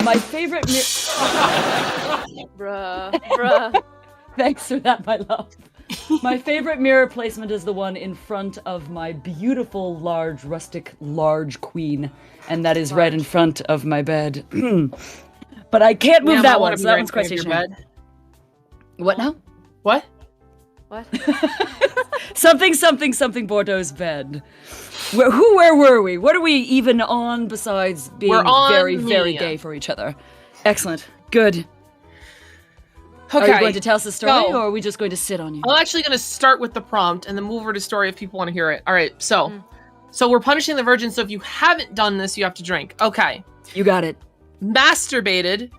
B: My favorite mirror...
J: Bruh.
B: Thanks for that, my love. My favorite mirror placement is the one in front of my beautiful, rustic, large queen. And that is right in front of my bed. But I can't move
D: Ma'am, I
B: that
D: wanna
B: one,
D: be
B: so that
D: right
B: one's
D: in front
B: quite
D: of your
B: stationary.
D: bed.
B: What now?
D: What?
J: What?
B: Something Bordeaux's bed. Where were we? What are we even on besides being
D: We're on
B: very, very
D: me.
B: gay for each other? Excellent. Good.
D: Okay.
B: Are you going to tell us the story,
D: go.
B: or are we just going to sit on you?
D: I'm actually going to start with the prompt and then move over to story if people want to hear it. All right, so we're punishing the virgin, so if you haven't done this, you have to drink. Okay.
B: You got it.
D: Masturbated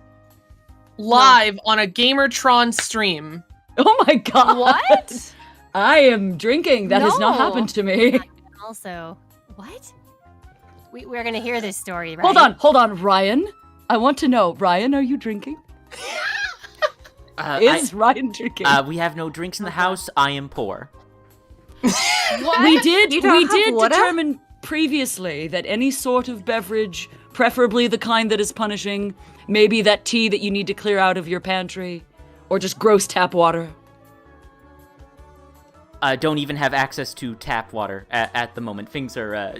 D: live on a Gamertron stream.
B: Oh my god.
J: What?
B: I am drinking. That has not
J: No.
B: happened to me.
E: Also, what? We're gonna hear this story, right?
B: Hold on, Ryan. I want to know, Ryan, are you drinking? Is Ryan drinking?
A: We have no drinks in the house. I am poor.
J: What?
B: We did
H: water?
B: determine previously that any sort of beverage, preferably the kind that is punishing, maybe that tea that you need to clear out of your pantry, or just gross tap water.
A: Don't even have access to tap water at the moment. Things are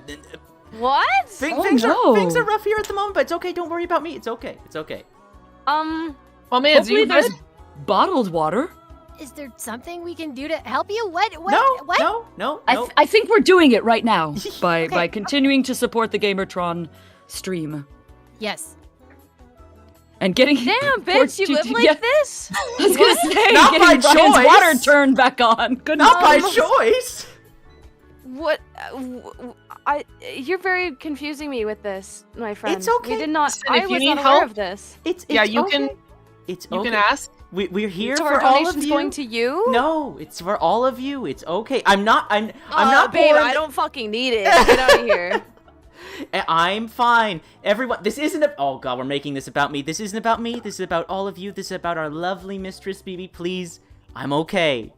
J: What?
A: things
B: no.
A: are rough here at the moment, but it's okay. Don't worry about me. It's okay. It's okay.
D: Oh man, do
B: Hopefully
D: you guys
B: bottled water.
E: Is there something we can do to help you? What?
A: No.
B: I think we're doing it right now by continuing to support the Gamertron stream.
E: Yes.
B: And getting
J: Damn, bitch, you live like this?
B: I was gonna say,
A: Not
B: getting
A: by
B: Brian's
A: choice.
B: water turned back on. Good
A: Not by
B: night.
A: choice.
J: What? You're very confusing me with this, my friend.
A: It's okay.
J: We did not.
D: Listen, if
J: I
D: you
J: was
D: need
J: not aware
D: help,
J: of this.
A: It's
D: you
A: okay.
D: can
A: It's
D: you
A: okay.
D: can ask.
A: We're here
J: So
A: for
J: our
A: all of
J: donation's
A: you.
J: going to you?
A: No, it's for all of you. It's okay. I'm not
J: babe,
A: poor.
J: I don't fucking need it. Get out of here.
A: I'm fine. Everyone, this isn't oh god, we're making this about me. This isn't about me. This is about all of you. This is about our lovely Mistress BB. Please, I'm okay.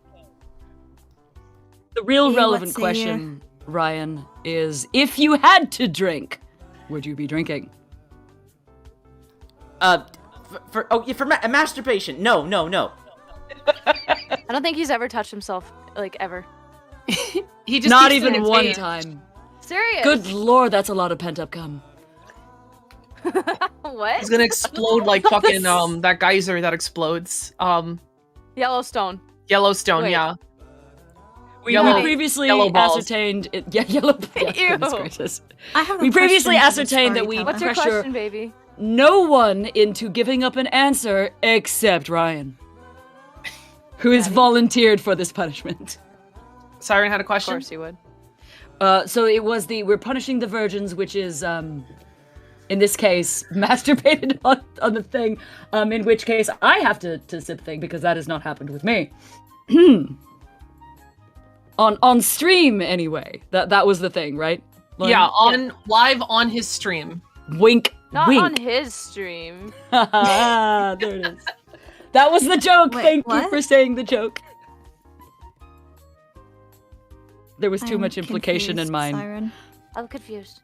B: The real
H: Hey,
B: relevant
H: what's a
B: question, Ryan, is if you had to drink, would you be drinking?
A: For masturbation. No.
J: I don't think he's ever touched himself, like, ever.
D: He just
B: Not
D: keeps
B: even
D: it
B: one
D: contained.
B: time.
J: Serious?
B: Good lord, that's a lot of pent up cum.
J: What?
D: He's gonna explode like fucking that geyser that explodes.
J: Yellowstone.
D: Yellowstone,
J: Wait.
D: yeah.
B: We
D: Yellow-
B: previously
D: yellow balls.
B: ascertained yellow.
J: Ew.
B: Goodness gracious.
H: I have.
B: We previously ascertained that we
J: What's your
B: pressure
J: question, baby?
B: no one into giving up an answer except Ryan, who is volunteered for this punishment.
D: Siren had a
J: Of
D: question.
J: course he would.
B: So it was we're punishing the virgins, which is in this case masturbated on the thing. In which case I have to sip thing because that has not happened with me. on stream anyway. That was the thing, right? Lauren?
D: Yeah, live on his stream.
B: Wink.
J: Not
B: wink.
J: on his stream.
B: There it is. That was the joke.
H: Wait,
B: Thank you
H: what?
B: for saying the joke. There was too
H: I'm
B: much implication in
H: confused,
B: mine.
H: Siren.
J: I'm confused.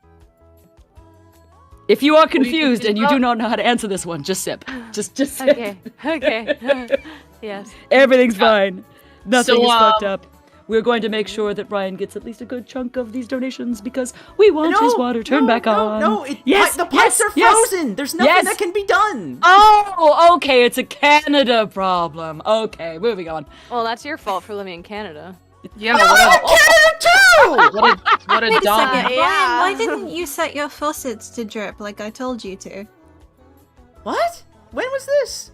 B: If you are
D: are you
B: confused and
D: confused
B: you do
D: about?
B: not know how to answer this one, just sip. Just sip.
J: Okay. Okay. Yes.
B: Everything's fine. Nothing
D: So,
B: is fucked up. We're going to make sure that Ryan gets at least a good chunk of these donations because we want his water turned back on.
A: No,
B: yes,
A: the pipes are frozen. There's nothing that can be done.
B: Oh, okay, it's a Canada problem. Okay, moving on.
J: Well, that's your fault for living in Canada.
D: Yeah, what
A: Canada too.
D: a
H: Wait a
D: dumb.
H: second,
J: Yeah.
H: Ryan, why didn't you set your faucets to drip like I told you to?
A: What? When was this?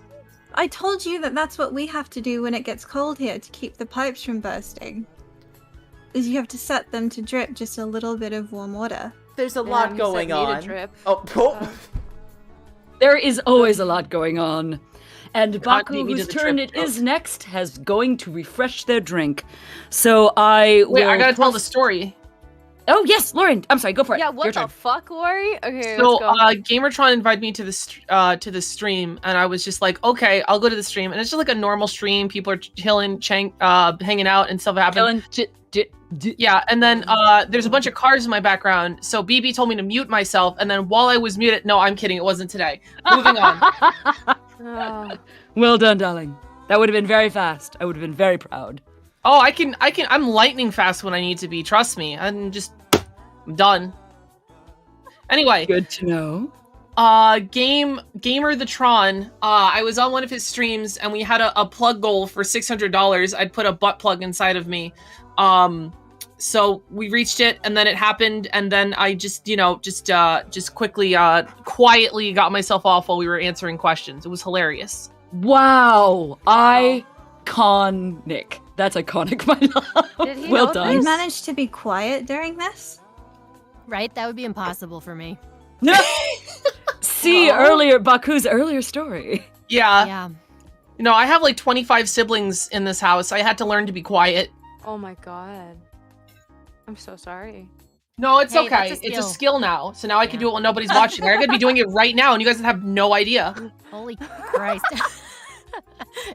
H: I told you that that's what we have to do when it gets cold here to keep the pipes from bursting. Is you have to set them to drip just a little bit of warm water.
A: There's a
J: Damn,
A: lot
J: you
A: going
J: set me to
A: on.
J: drip.
A: Oh.
B: There is always a lot going on. And
D: God
B: Baku,
D: beat me to
B: whose
D: the
B: turn
D: trip
B: it is next, has going to refresh their drink. So I
D: Wait,
B: will
D: I gotta tell the story.
B: Oh yes, Lauren. I'm sorry. Go for it.
J: Yeah,
B: Your
J: what the
B: turn.
J: fuck, Lori? Okay,
D: So,
J: let's go.
D: Gamertron invited me to the stream, and I was just like, okay, I'll go to the stream, and it's just like a normal stream. People are chilling, hanging out, and stuff happened. Yeah, and then there's a bunch of cars in my background. So BB told me to mute myself, and then while I was muted, no, I'm kidding, it wasn't today. Moving on.
J: Oh.
B: Well done, darling. That would have been very fast. I would have been very proud.
D: Oh, I'm lightning fast when I need to be. Trust me. I'm done. Anyway.
B: Good to know.
D: Gamer the Tron. I was on one of his streams and we had a plug goal for $600. I'd put a butt plug inside of me. So we reached it and then it happened and then I just quickly, quietly got myself off while we were answering questions. It was hilarious.
B: Wow. Iconic. That's iconic, my love.
J: Did he
B: Well
J: know
B: done.
H: You managed to be quiet during this?
E: Right? That would be impossible for me.
B: See Baku's earlier story.
D: Yeah.
E: Yeah.
D: You know, I have like 25 siblings in this house. I had to learn to be quiet.
J: Oh my god. I'm so sorry.
D: No, it's
E: Hey,
D: okay.
E: that's a
D: It's a
E: skill.
D: skill now. So now I can do it when nobody's watching. I could be doing it right now and you guys have no idea.
E: Holy Christ.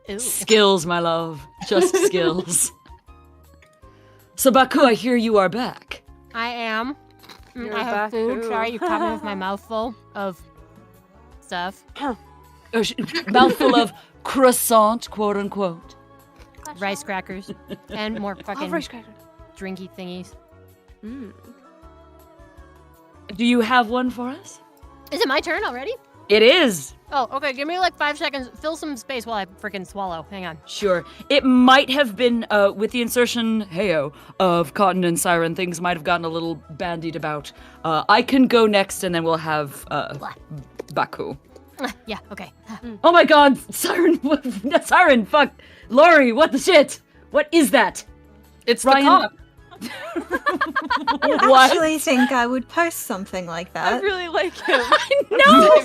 E: Ew.
B: Skills, my love. Just skills. So Baku, I hear you are back.
E: I am.
J: You're
E: I have
J: back
E: food.
J: too.
E: Sorry, you caught me with my mouth full of stuff.
B: Mouthful of croissant, quote unquote.
E: Rice crackers. And more fucking
J: rice cracker.
E: drinky thingies.
B: Do you have one for us?
E: Is it my turn already?
B: It is.
E: Oh, okay. Give me like 5 seconds. Fill some space while I freaking swallow. Hang on.
B: Sure. It might have been, with the insertion, heyo, of Cotton and Siren, things might have gotten a little bandied about. I can go next, and then we'll have, Baku.
E: Yeah, okay.
B: Oh my god, Siren, Siren, fuck. Lori, what the shit? What is that?
D: It's
B: Ryan.
D: the cop.
H: I
B: What?
H: actually think I would post something like
I: I
H: that.
I: really like him.
B: No!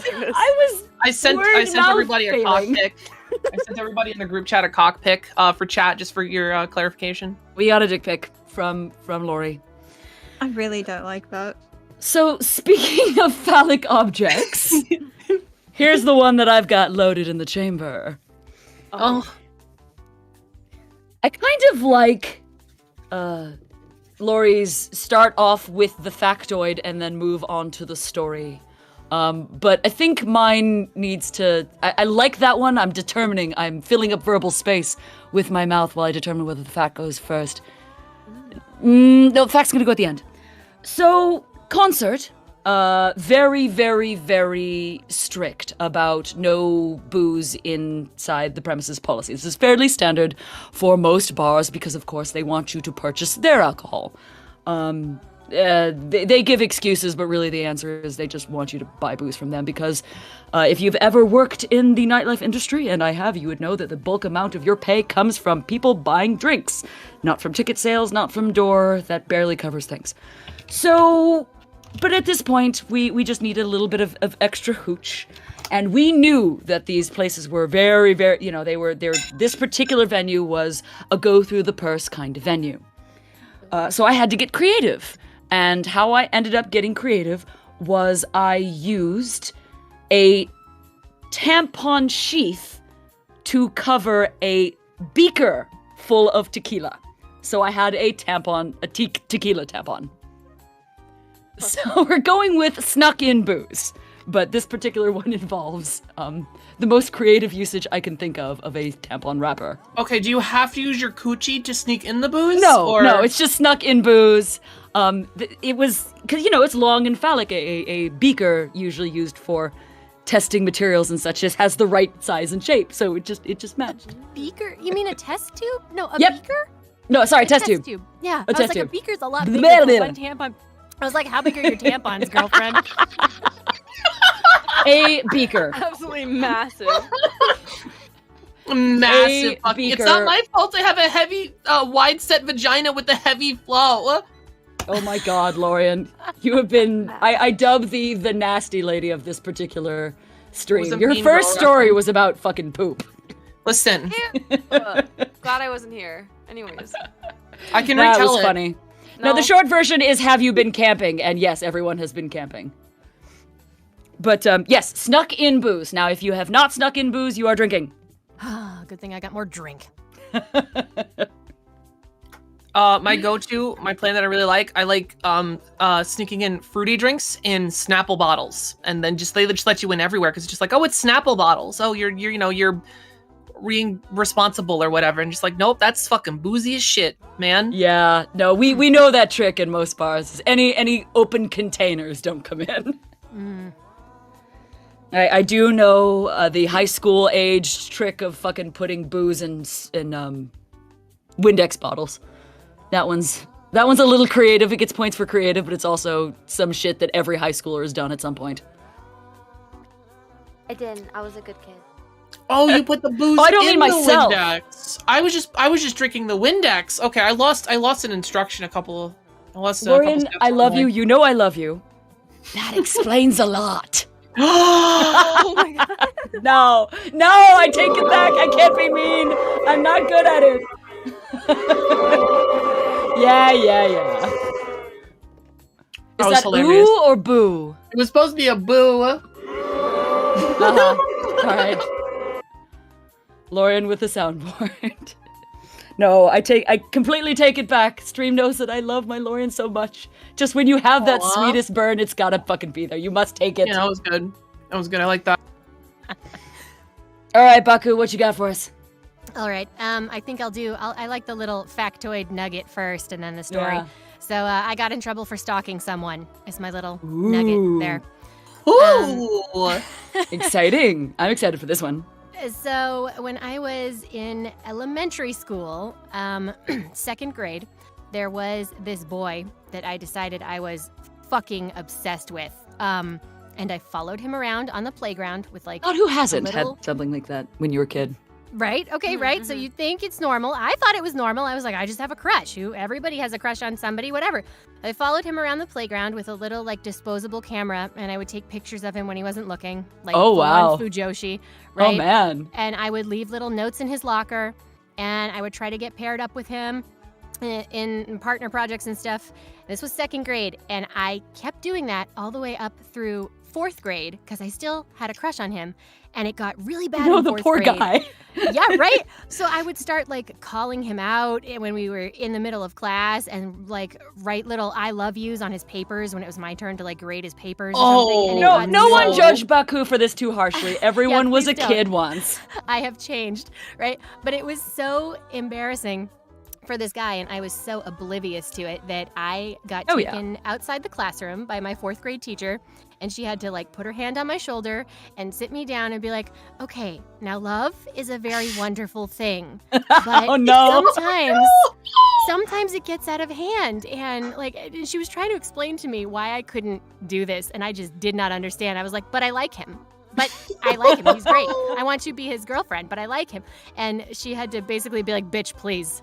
D: I sent
B: Word-mouth
D: everybody a cock
B: failing.
D: pic. I sent everybody in the group chat a cock pic for chat, just for your clarification.
B: We got a dick pic from Lori.
H: I really don't like that.
B: So, speaking of phallic objects, here's the one that I've got loaded in the chamber.
D: Oh.
B: I kind of like Lori's start off with the factoid and then move on to the story. But I think mine needs to... I like that one. I'm filling up verbal space with my mouth while I determine whether the fact goes first. No, the fact's gonna go at the end. So, concert. Very, very, very strict about no booze inside the premises policy. This is fairly standard for most bars because, of course, they want you to purchase their alcohol. They give excuses, but really the answer is they just want you to buy booze from them because if you've ever worked in the nightlife industry, and I have, you would know that the bulk amount of your pay comes from people buying drinks, not from ticket sales, not from door. That barely covers things. So... But at this point, we just needed a little bit of extra hooch. And we knew that these places were very, very, this particular venue was a go-through-the-purse kind of venue. So I had to get creative. And how I ended up getting creative was I used a tampon sheath to cover a beaker full of tequila. So I had a tequila tampon. So we're going with snuck-in booze, but this particular one involves the most creative usage I can think of a tampon wrapper.
D: Okay, do you have to use your coochie to sneak in the booze?
B: No, it's just snuck-in booze. It was, because, it's long and phallic. A beaker, usually used for testing materials and such, just has the right size and shape, so it just matched.
E: Beaker? You mean a test tube? No, a
B: Yep.
E: beaker?
B: No, sorry, test tube.
E: Yeah,
B: A
E: I was
B: test
E: like,
B: tube.
E: a beaker's a lot
B: Blah,
E: bigger
B: blah,
E: than
B: blah.
E: one tampon. I was like, how big are your tampons, girlfriend?
B: A beaker.
I: Absolutely massive.
D: Massive fucking.
B: beaker.
D: It's not my fault I have a heavy, wide set vagina with a heavy flow.
B: Oh my god, Lorian. You have been... I dub thee the nasty lady of this particular stream. Your first story was about fucking poop.
D: Listen.
I: Glad I wasn't here. Anyways.
D: I can
B: That
D: retell
B: was
D: it.
B: funny. No, the short version is, have you been camping? And yes, everyone has been camping. But yes, snuck in booze. Now, if you have not snuck in booze, you are drinking.
E: Good thing I got more drink.
D: My go-to, my plan that I really like, I like sneaking in fruity drinks in Snapple bottles, and then they just let you in everywhere because it's just like, oh, it's Snapple bottles. Oh, you're being responsible or whatever, and just like, nope, that's fucking boozy as shit, man.
B: Yeah, no, we know that trick in most bars. Any open containers don't come in.
E: Mm.
B: I do know the high school age trick of fucking putting booze in Windex bottles. That one's a little creative. It gets points for creative, but it's also some shit that every high schooler has done at some point.
M: I didn't. I was a good kid.
D: Oh, you put the booze
B: I don't
D: in
B: mean myself.
D: the Windex. I was just drinking the Windex. Okay, I lost an instruction a couple
B: Lorian,
D: steps
B: I love
D: away.
B: you. You know I love you. That explains a lot.
I: Oh my god.
B: No, I take it back. I can't be mean. I'm not good at it. Yeah. Is
D: was
B: that
D: hilarious.
B: ooh or boo?
D: It was supposed to be a boo.
B: Uh-huh. All right. Lorian with the soundboard. No, I completely take it back. Stream knows that I love my Lorian so much. Just when you have that sweetest burn, it's gotta fucking be there. You must take it.
D: Yeah, that was good. That was good. I like that.
B: All right, Baku, what you got for us?
E: All right. I think I like the little factoid nugget first and then the story.
B: Yeah.
E: So I got in trouble for stalking someone. Is my little nugget there.
D: Ooh!
B: Exciting. I'm excited for this one.
E: So when I was in elementary school, 2nd grade, there was this boy that I decided I was fucking obsessed with. And I followed him around on the playground with like
B: God, who hasn't
E: little...
B: had something like that when you were a kid?
E: Right? Okay, right. So you think it's normal. I thought it was normal. I was like, I just have a crush. Everybody has a crush on somebody, whatever. I followed him around the playground with a little like disposable camera, and I would take pictures of him when he wasn't looking. Like full-on Fujoshi, right?
B: Oh man.
E: And I would leave little notes in his locker, and I would try to get paired up with him in partner projects and stuff. This was 2nd grade, and I kept doing that all the way up through 4th grade because I still had a crush on him, and it got really bad in 4th grade.
B: The poor guy.
E: Yeah, right? So I would start like calling him out when we were in the middle of class and like write little I love yous on his papers when it was my turn to like grade his papers or something. And
B: no one judged Baku for this too harshly. Everyone was a kid once.
E: I have changed, right? But it was so embarrassing for this guy, and I was so oblivious to it that I got taken outside the classroom by my 4th grade teacher, and she had to like put her hand on my shoulder and sit me down and be like, okay, now love is a very wonderful thing, but sometimes it gets out of hand. And like, she was trying to explain to me why I couldn't do this, and I just did not understand. I was like, but I like him. But I like him. He's great. I want to be his girlfriend, but I like him. And she had to basically be like, bitch, please.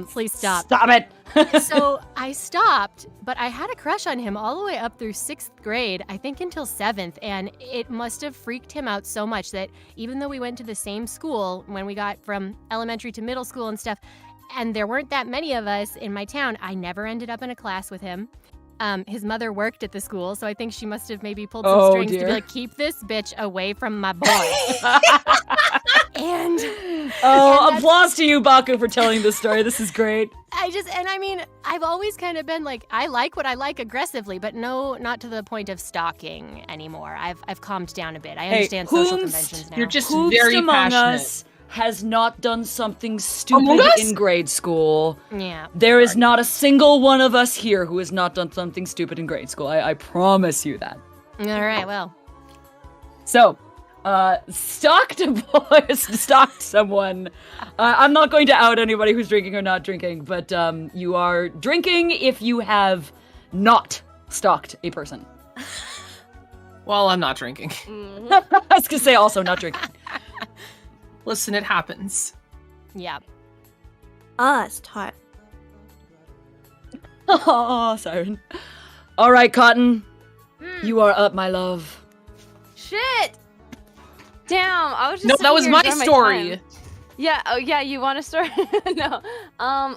E: Please stop.
B: Stop it.
E: So I stopped, but I had a crush on him all the way up through 6th grade, I think until 7th, and it must have freaked him out so much that even though we went to the same school when we got from elementary to middle school and stuff, and there weren't that many of us in my town, I never ended up in a class with him. His mother worked at the school, so I think she must have maybe pulled some strings to be like, keep this bitch away from my boy. And
B: applause to you, Baku, for telling this story. This is great.
E: I've always kind of been like, I like what I like aggressively, but no, not to the point of stalking anymore. I've calmed down a bit. I understand social conventions now.
D: You're just very passionate.
B: Has not done something stupid in grade school.
E: Yeah.
B: There is not a single one of us here who has not done something stupid in grade school. I promise you that.
E: All right, well.
B: So, stalked someone. I'm not going to out anybody who's drinking or not drinking, but you are drinking if you have not stalked a person.
D: Well, I'm not drinking.
B: I was going to say also not drinking.
D: Listen, it happens.
E: Yeah.
H: It's tight.
B: Oh, Siren. All right, Cotton. You are up, my love.
J: Shit! Damn, I was just.
D: No, that was my story.
J: Time. Yeah. Oh, yeah. You want a story? No.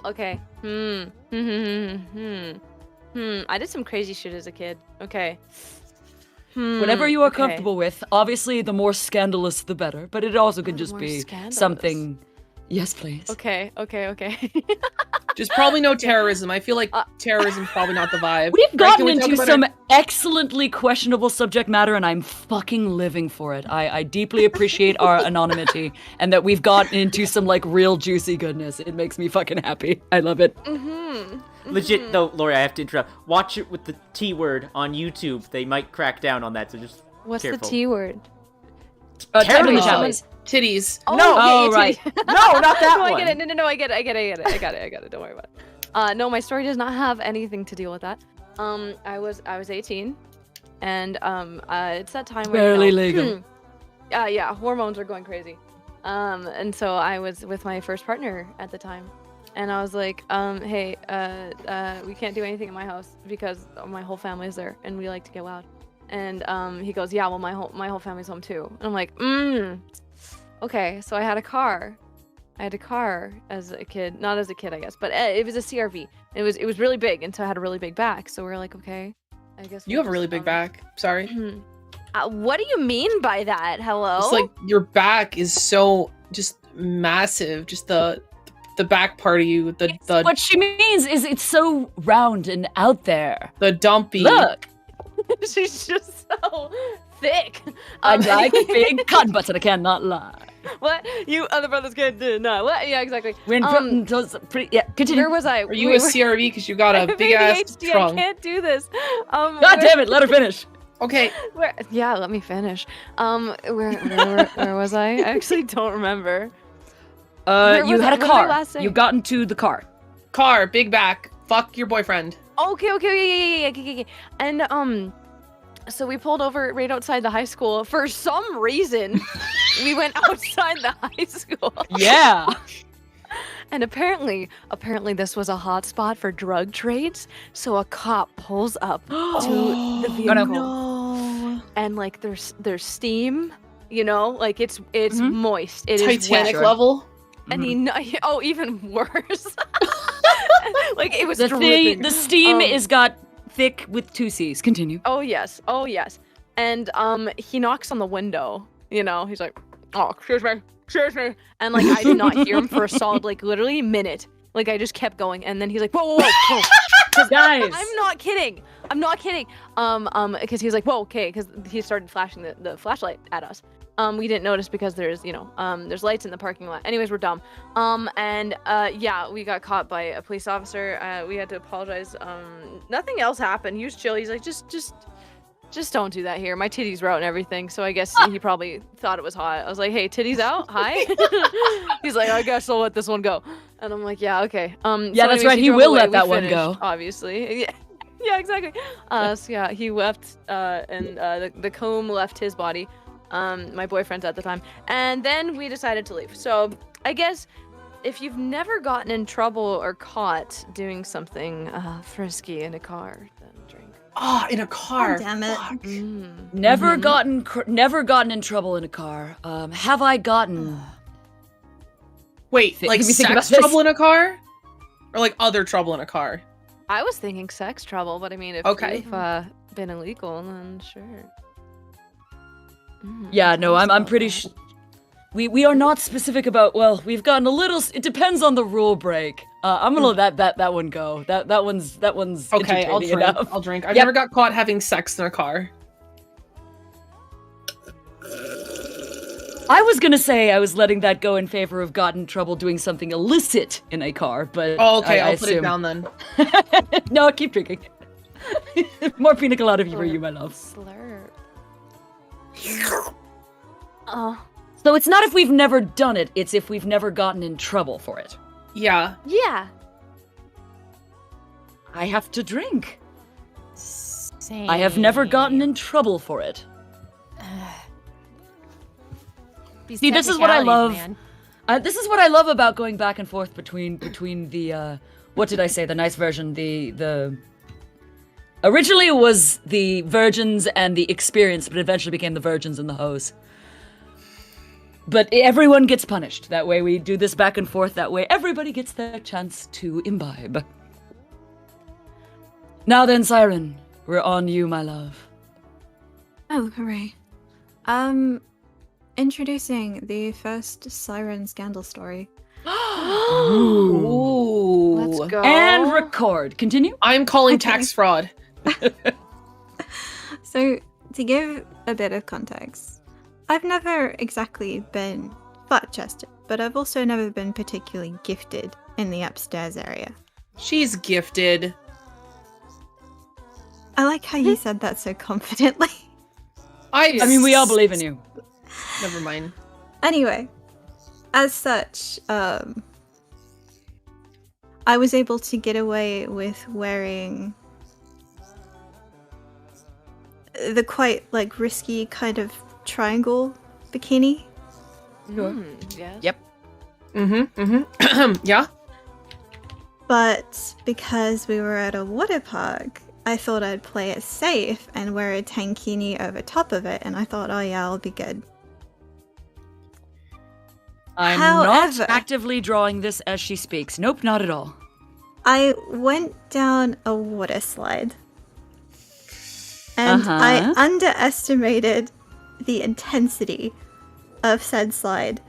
J: Okay. I did some crazy shit as a kid. Okay.
B: Whatever you are comfortable with. Obviously, the more scandalous, the better. But it also can just be something. Yes, please.
J: Okay.
D: Just probably no terrorism. I feel like terrorism's probably not the vibe.
B: We've gotten into some excellently questionable subject matter, and I'm fucking living for it. I deeply appreciate our anonymity, and that we've gotten into some like real juicy goodness. It makes me fucking happy. I love it.
A: Legit, though, Lori, I have to interrupt. Watch it with the T word on YouTube. They might crack down on that, so just
J: What's
A: careful.
J: the T word?
D: Titties.
J: Oh,
B: right.
A: No, not that
J: one.
A: one.
J: I get it. No, I get it. Don't worry about it. No, my story does not have anything to deal with that. I was 18, and it's that time where
B: barely legal.
J: Yeah, hormones are going crazy. And so I was with my first partner at the time, and I was like, hey, we can't do anything in my house because my whole family's there, and we like to get loud. And he goes, yeah, well, my whole family's home too. And I'm like, okay. So I had a car. As a kid, not as a kid, I guess, but it was a CRV. It was really big, and so I had a really big back. So we were like, okay, I guess
D: you have a really big back. Sorry.
J: What do you mean by that? Hello?
D: It's like your back is so just massive. Just the back part of you. The
B: what she means is it's so round and out there.
D: The dumpy.
B: Look.
J: She's just so thick.
B: I like big cotton butts, and I cannot lie.
J: What? You other brothers can't do no. What? Yeah, exactly.
B: When pretty, yeah, continue.
J: Where was I?
D: Are you a CRV because you got a big ass trunk?
J: I can't do this.
B: God damn it! Let her finish.
D: Okay.
J: Yeah, let me finish. Where was I? I actually don't remember.
B: You had a car. You got into the car.
D: Car, big back. Fuck your boyfriend.
J: Okay. And so we pulled over right outside the high school. For some reason, we went outside the high school.
B: Yeah.
J: And apparently this was a hot spot for drug trades. So a cop pulls up to the vehicle.
B: No.
J: And like there's steam, you know, like it's moist. It is
D: Titanic
J: wet.
D: level.
J: And even worse. Like it was
B: the
J: dripping.
B: The steam is got thick with 2 C's. Continue.
J: Oh yes. And he knocks on the window. You know, he's like, "Oh, excuse me." And like I did not hear him for a solid like literally minute. Like I just kept going, and then he's like, "Whoa."
B: Guys,
J: I'm not kidding. Because he was like, "Whoa, okay," because he started flashing the flashlight at us. We didn't notice because there's there's lights in the parking lot. Anyways, we're dumb. We got caught by a police officer. We had to apologize. Nothing else happened. He was chill. He's like, just don't do that here. My titties were out and everything, so I guess he probably thought it was hot. I was like, "Hey, titties out? Hi." He's like, "I guess I'll let this one go." And I'm like, "Yeah, okay."
B: Yeah, that's right. He will let that one go.
J: Obviously. Yeah, exactly. He left, and the comb left his body. My boyfriend's at the time, and then we decided to leave. So I guess if you've never gotten in trouble or caught doing something frisky in a car, then drink.
D: Oh, in a car.
H: Oh, damn it.
B: Never gotten in trouble in a car. Have I gotten?
D: Wait, like sex trouble in a car, or like other trouble in a car?
J: I was thinking sex trouble, but I mean, if you've been illegal, then sure.
B: Yeah, no, I'm pretty sure. We are not specific about. Well, we've gotten a little. It depends on the rule break. I'm gonna let that one go. That one's
D: okay. I'll drink. I've never got caught having sex in a car.
B: I was gonna say I was letting that go in favor of got in trouble doing something illicit in a car, but
D: I'll put it down then.
B: No, keep drinking. More pina colada for you, my love.
J: Slurp.
B: So it's not if we've never done it, it's if we've never gotten in trouble for it.
D: Yeah.
J: Yeah.
B: I have to drink.
E: Same.
B: I have never gotten in trouble for it. See, this is what I love. This is what I love about going back and forth between the what did I say? The nice version, the originally it was the virgins and the experience, but eventually became the virgins and the hoes. But everyone gets punished. That way we do this back and forth. That way everybody gets their chance to imbibe. Now then, Siren, we're on you, my love.
H: Oh, hooray. Introducing the first Siren scandal story.
B: Ooh.
J: Let's go.
B: And record. Continue.
D: I'm calling tax fraud.
H: So, to give a bit of context, I've never exactly been flat-chested, but I've also never been particularly gifted in the upstairs area.
D: She's gifted.
H: I like how you said that so confidently.
B: I mean, we all believe in you.
D: Never mind.
H: Anyway, as such, I was able to get away with wearing the quite, like, risky kind of triangle bikini.
J: Yes.
B: Yep.
D: Yeah.
H: But because we were at a water park, I thought I'd play it safe and wear a tankini over top of it, and I thought, oh yeah, I'll be good.
B: I'm not actively drawing this as she speaks. Nope, not at all.
H: I went down a water slide. And I underestimated the intensity of said slide.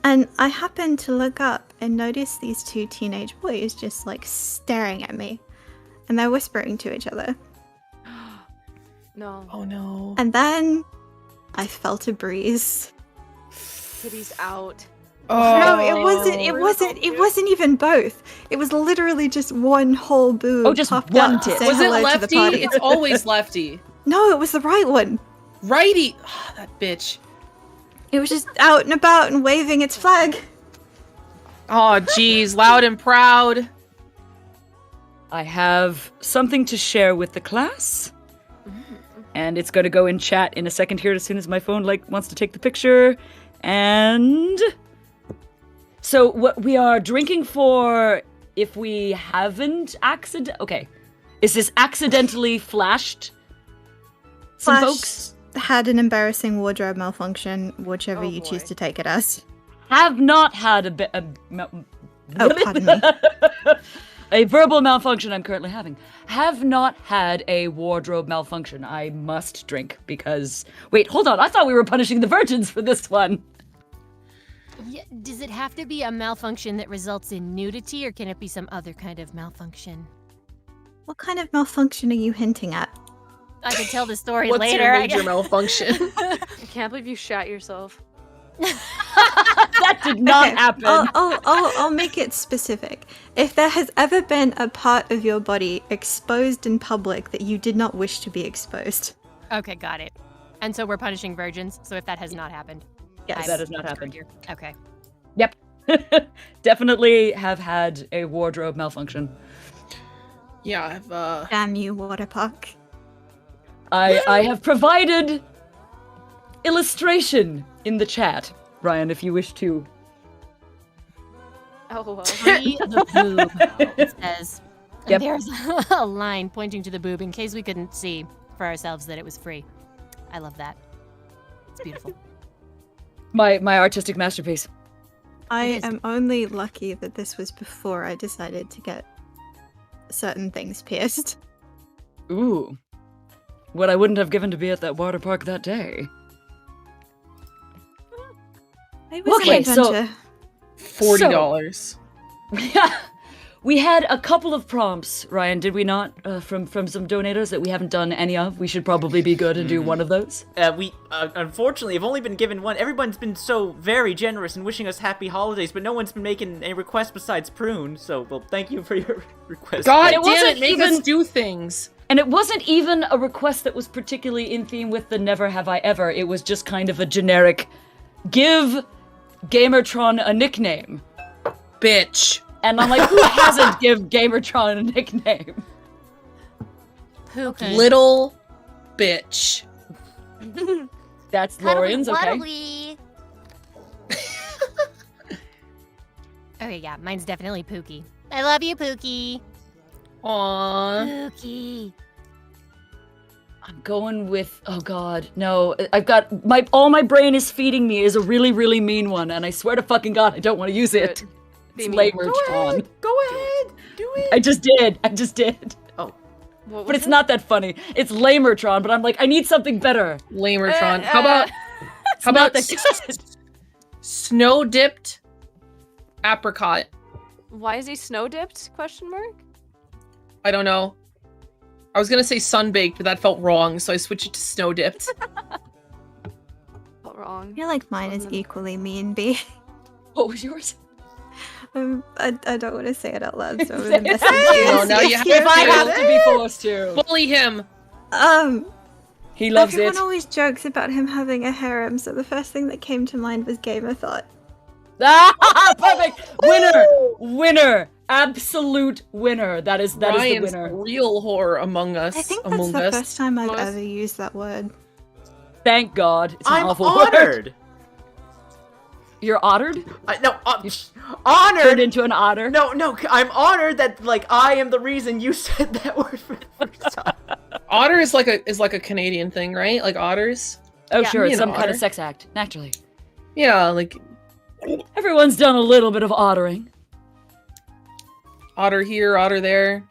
H: And I happened to look up and notice these two teenage boys just like staring at me. And they're whispering to each other.
J: No.
D: Oh no.
H: And then I felt a breeze.
J: Titties out.
D: Oh.
H: No, it wasn't even both. It was literally just one whole boob.
B: Oh, just
H: popped
B: one
H: up to
B: tit.
H: say
D: Was it
H: hello to the
D: lefty?
H: party.
D: It's always lefty.
H: No, it was the right one.
D: Righty. Oh, that bitch.
H: It was just out and about and waving its flag.
D: Oh, geez. Loud and proud.
B: I have something to share with the class. And it's going to go in chat in a second here as soon as my phone wants to take the picture. And so what we are drinking for if we haven't Okay. Is this accidentally flashed? Some folks
H: had an embarrassing wardrobe malfunction, whichever you choose to take it as.
B: have not had
H: pardon me.
B: a verbal malfunction I'm currently having. Have not had a wardrobe malfunction. I must drink because... Wait, hold on. I thought we were punishing the virgins for this one.
E: Yeah, does it have to be a malfunction that results in nudity, or can it be some other kind of malfunction?
H: What kind of malfunction are you hinting at?
E: I can tell the story
D: What's
E: later.
D: your major malfunction?
J: I can't believe you shat yourself.
B: That did not happen.
H: I'll make it specific. If there has ever been a part of your body exposed in public that you did not wish to be exposed.
E: Okay, got it. And so we're punishing virgins, so if that has not happened.
B: Yes, that has not happened.
E: Okay.
B: Yep. Definitely have had a wardrobe malfunction.
D: Yeah, I've
H: Damn you, Waterpark.
B: I have provided illustration in the chat, Ryan, if you wish to.
J: Oh, well.
E: Free the boob, it says. And
B: Yep.
E: there's a line pointing to the boob in case we couldn't see for ourselves that it was free. I love that. It's beautiful.
B: My artistic masterpiece.
H: I am only lucky that this was before I decided to get certain things pierced.
B: Ooh. What I wouldn't have given to be at that water park that day.
H: It was an adventure.
D: $40.
B: Yeah. We had a couple of prompts, Ryan, did we not? From some donators that we haven't done any of. We should probably be good and do one of those.
A: We unfortunately have only been given one. Everyone's been so very generous and wishing us happy holidays, but no one's been making any requests besides Prune. So, well, thank you for your request.
D: God
B: It
D: damn
B: wasn't
D: it, make
B: even-
D: us do things.
B: And it wasn't even a request that was particularly in theme with the Never Have I Ever. It was just kind of a generic, give Gamertron a nickname.
D: Bitch.
B: And I'm like, who hasn't give Gamertron a nickname?
E: Pookie.
D: Little bitch.
B: That's Lorian's, okay?
E: Okay, yeah, mine's definitely Pookie. I love you, Pookie.
D: Aww.
E: Pookie.
B: I'm going with, oh god, no. I've got, all my brain is feeding me is a really, really mean one, and I swear to fucking god, I don't want to use it. It's Lamertron.
A: Go ahead. Do it.
B: I just did.
A: Oh.
B: But it's not that funny. It's Lamertron, but I'm like, I need something better.
D: Lamertron. How about
B: not that good.
D: Snow dipped apricot?
J: Why is he snow dipped? ?
D: I don't know. I was gonna say sunbaked, but that felt wrong, so I switched it to snow dipped.
J: Felt wrong.
H: I feel like mine is equally mean, B.
B: What was yours?
H: I don't want to say it out loud, so I'm
B: Say
H: gonna
B: it.
H: message you.
D: No, now you have
B: If I
D: to.
B: have to be forced to.
D: Bully him.
B: He loves
H: Everyone
B: it.
H: always jokes about him having a harem, so the first thing that came to mind was Gamer Thought.
B: Ah, perfect. Winner. Absolute winner. That is
D: Ryan's
B: the winner.
D: real whore among us.
H: I think that's the
D: us.
H: first time I've ever used that word.
B: Thank God. It's an
A: I'm
B: awful
A: honored.
B: word. You're honored?
A: Honored
B: Turned into an otter?
A: No, I'm honored that I am the reason you said that word for the first time.
D: Otter is like a Canadian thing, right? Like otters.
B: Oh,
J: Yeah.
B: sure. It's
D: You know,
B: some kind
D: otter.
B: of sex act. Naturally.
D: Yeah, like
B: Everyone's done a little bit of ottering.
D: otter here, otter there.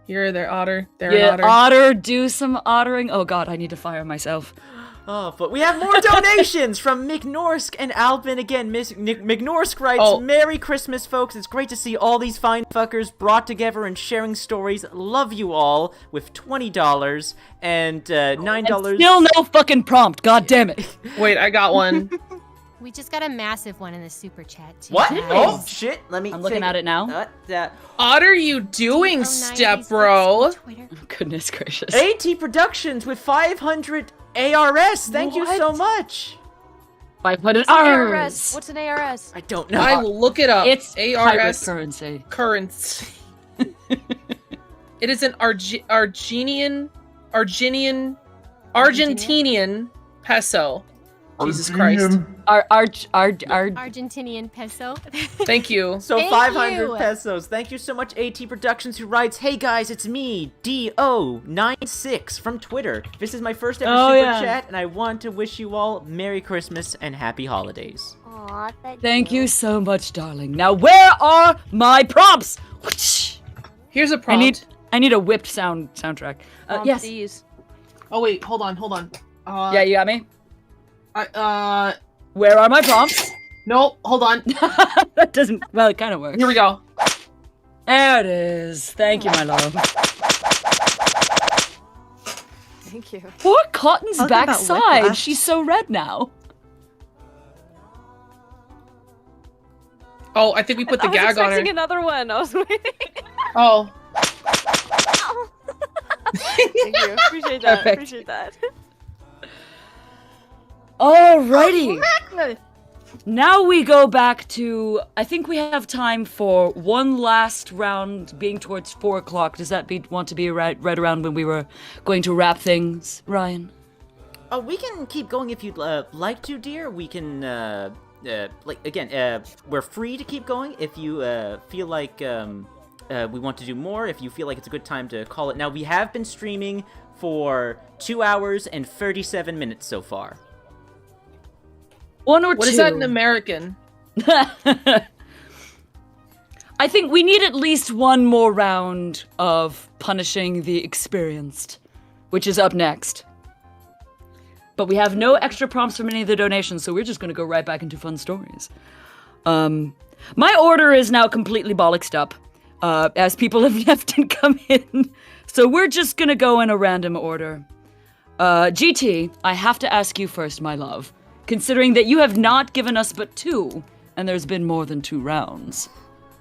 D: Here, there, otter. There,
B: Yeah,
D: an otter.
B: otter, do some ottering. Oh God, I need to fire myself.
A: Oh, but we have more donations from McNorsk and Albin. Again, McNorsk writes,
D: Oh.
A: Merry Christmas, folks. It's great to see all these fine fuckers brought together and sharing stories. Love you all, with $20 and $9.
B: And still no fucking prompt. God damn it.
D: Wait, I got one.
E: We just got a massive one in the super chat too.
A: What?
E: guys.
A: Oh shit! Let me.
B: I'm looking at it now.
D: What are you doing, step bro?
B: Goodness gracious.
A: AT Productions with 500 ARS. Thank you so much.
B: 500
J: ARS. What's an ARS?
A: I don't know.
D: I will look it up.
B: It's pirate
D: ARS
B: currency.
D: currency. It is an Argentinian peso. Jesus Christ.
E: Argentinian peso.
D: Thank you.
A: So
E: Thank
A: 500
E: you.
A: pesos. Thank you so much, AT Productions, who writes, "Hey guys, it's me, DO96 from Twitter. This is my first ever super chat, and I want to wish you all Merry Christmas and Happy Holidays."
J: Aw,
B: Thank you so much, darling. Now, where are my prompts?
D: Here's a prompt.
B: I need a whipped soundtrack. Yes.
J: These.
D: Oh wait, hold on.
B: Yeah, you got me.
D: Where
B: are my prompts?
D: Nope, hold on.
B: That doesn't. Well, it kind of works.
D: Here we go.
B: There it is. Thank you, my love.
J: Thank you.
B: Poor Cotton's
H: I'll give that
B: backside.
H: whiplash.
B: She's so red now.
D: Oh, I think we put the gag on
J: I was
D: her.
J: expecting another one. I was waiting.
D: Oh.
J: Thank you. Appreciate that.
B: Perfect.
J: Appreciate that.
B: Alrighty. Now we go back to. I think we have time for one last round, being towards 4 o'clock. Does that want to be right around when we were going to wrap things, Ryan?
A: We can keep going if you'd like to, dear. We can, we're free to keep going if you feel like we want to do more. If you feel like it's a good time to call it now. We have been streaming for 2 hours and 37 minutes so far.
B: One or two.
D: What is that in American?
B: I think we need at least one more round of punishing the experienced, which is up next. But we have no extra prompts from any of the donations, so we're just going to go right back into fun stories. My order is now completely bollocksed up, as people have left and come in. So we're just going to go in a random order. GT, I have to ask you first, my love. Considering that you have not given us but 2, and there's been more than 2 rounds.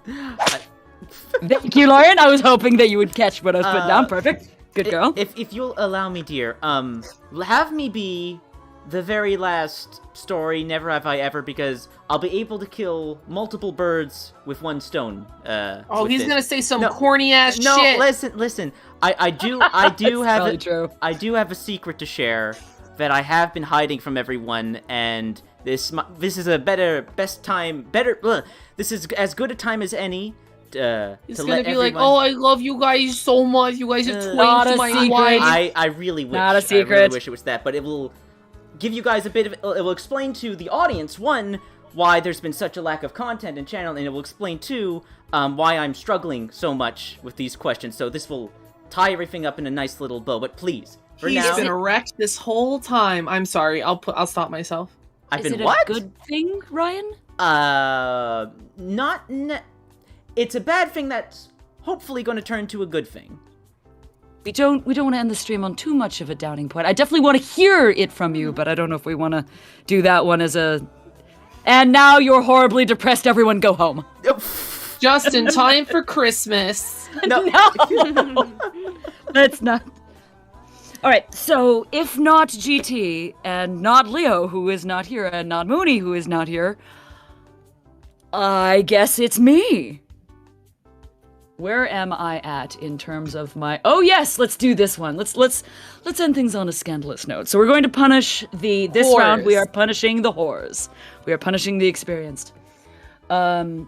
B: Thank you, Lauren. I was hoping that you would catch what I was putting down. Perfect. Good girl.
A: If you'll allow me, dear, have me be the very last story, Never Have I Ever, because I'll be able to kill multiple birds with one stone.
D: He's gonna say some corny ass shit.
A: No, listen. I do have a secret to share that I have been hiding from everyone, and this is this is as good a time as any.
D: It's gonna be like, oh, I love you guys so much. You guys are twins to my wife.
A: I really wish.
B: Not a secret.
A: I really wish it was that, but it will give you guys a bit of. It will explain to the audience, one, why there's been such a lack of content in channel, and it will explain, two, why I'm struggling so much with these questions. So this will tie everything up in a nice little bow. But please, for
D: He's
A: now,
D: been erect this whole time. I'm sorry. I'll stop myself.
A: I've
B: Is
A: been
B: it
A: what?
B: a good thing, Ryan?
A: It's a bad thing that's hopefully going to turn to a good thing.
B: We don't want to end the stream on too much of a doubting point. I definitely want to hear it from you, but I don't know if we want to do that one as a. And now you're horribly depressed. Everyone, go home.
D: Just in time for Christmas.
B: No. Let's not. All right. So if not GT and not Leo, who is not here, and not Mooney, who is not here, I guess it's me. Where am I at in terms of my? Oh yes, let's do this one. Let's end things on a scandalous note. So we're going to punish this
D: whores.
B: round. We are punishing the whores. We are punishing the experienced. I'm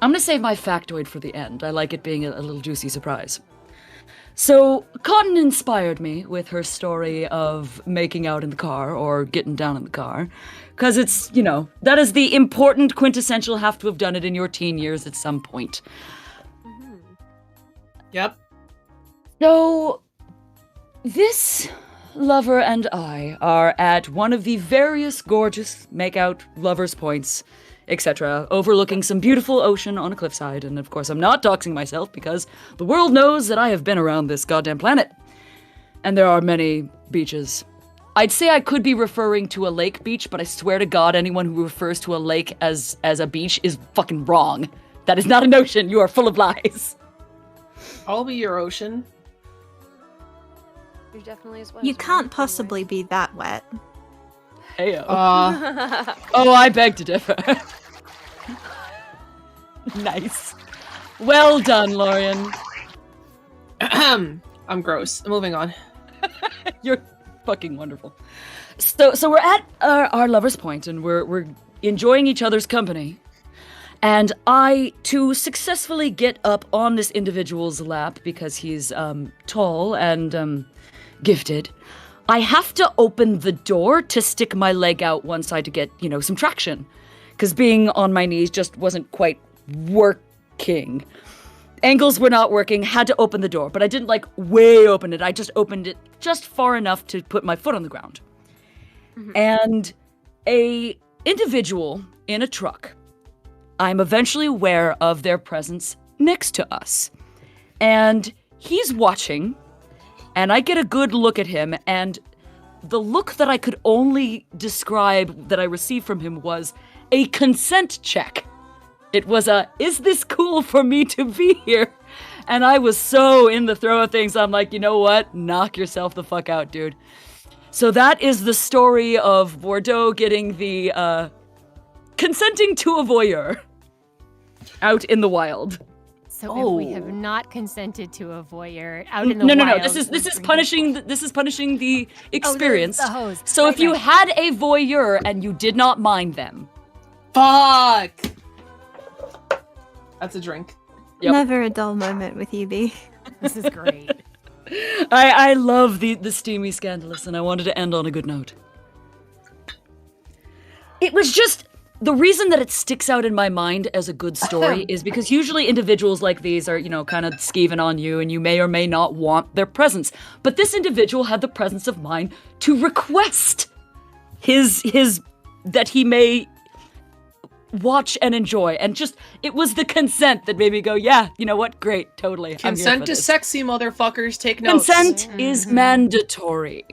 B: gonna save my factoid for the end. I like it being a little juicy surprise. So Cotton inspired me with her story of making out in the car or getting down in the car, because it's, that is the important quintessential have to have done it in your teen years at some point.
J: Mm-hmm.
D: Yep.
B: So this lover and I are at one of the various gorgeous make-out lovers' points, etc., overlooking some beautiful ocean on a cliffside, and of course I'm not doxing myself because the world knows that I have been around this goddamn planet. And there are many beaches. I'd say I could be referring to a lake beach, but I swear to God, anyone who refers to a lake as a beach is fucking wrong. That is not an ocean. You are full of lies.
D: I'll be your ocean.
J: You're definitely as wet.
H: You can't possibly be that wet.
B: Heyo. Oh, I beg to differ. Nice. Well done, Lorian.
D: I'm gross. Moving on.
B: You're fucking wonderful. So we're at our lover's point, and we're enjoying each other's company. And to successfully get up on this individual's lap, because he's tall and gifted, I have to open the door to stick my leg out one side to get, some traction. Because being on my knees just wasn't quite working. Angles were not working, had to open the door, but I didn't way open it. I just opened it just far enough to put my foot on the ground. Mm-hmm. And a individual in a truck, I'm eventually aware of their presence next to us. And he's watching, and I get a good look at him, and the look that I could only describe that I received from him was a consent check. It was is this cool for me to be here? And I was so in the throw of things, I'm like, you know what? Knock yourself the fuck out, dude. So that is the story of Bordeaux getting the, consenting to a voyeur out in the wild.
E: So if we have not consented to a voyeur out in the wild...
B: No. This is punishing the experience.
E: The hose.
B: So if you had a voyeur and you did not mind them...
D: Fuck! That's a drink.
H: Yep. Never a dull moment with you, B.
E: This is great.
B: I love the steamy scandalous, and I wanted to end on a good note. It was just... The reason that it sticks out in my mind as a good story is because usually individuals like these are, kind of skeeving on you, and you may or may not want their presence. But this individual had the presence of mind to request his that he may watch and enjoy, and just it was the consent that made me go, yeah, you know what, great, totally.
D: Consent is sexy, motherfuckers. Take notes.
B: Consent is mandatory.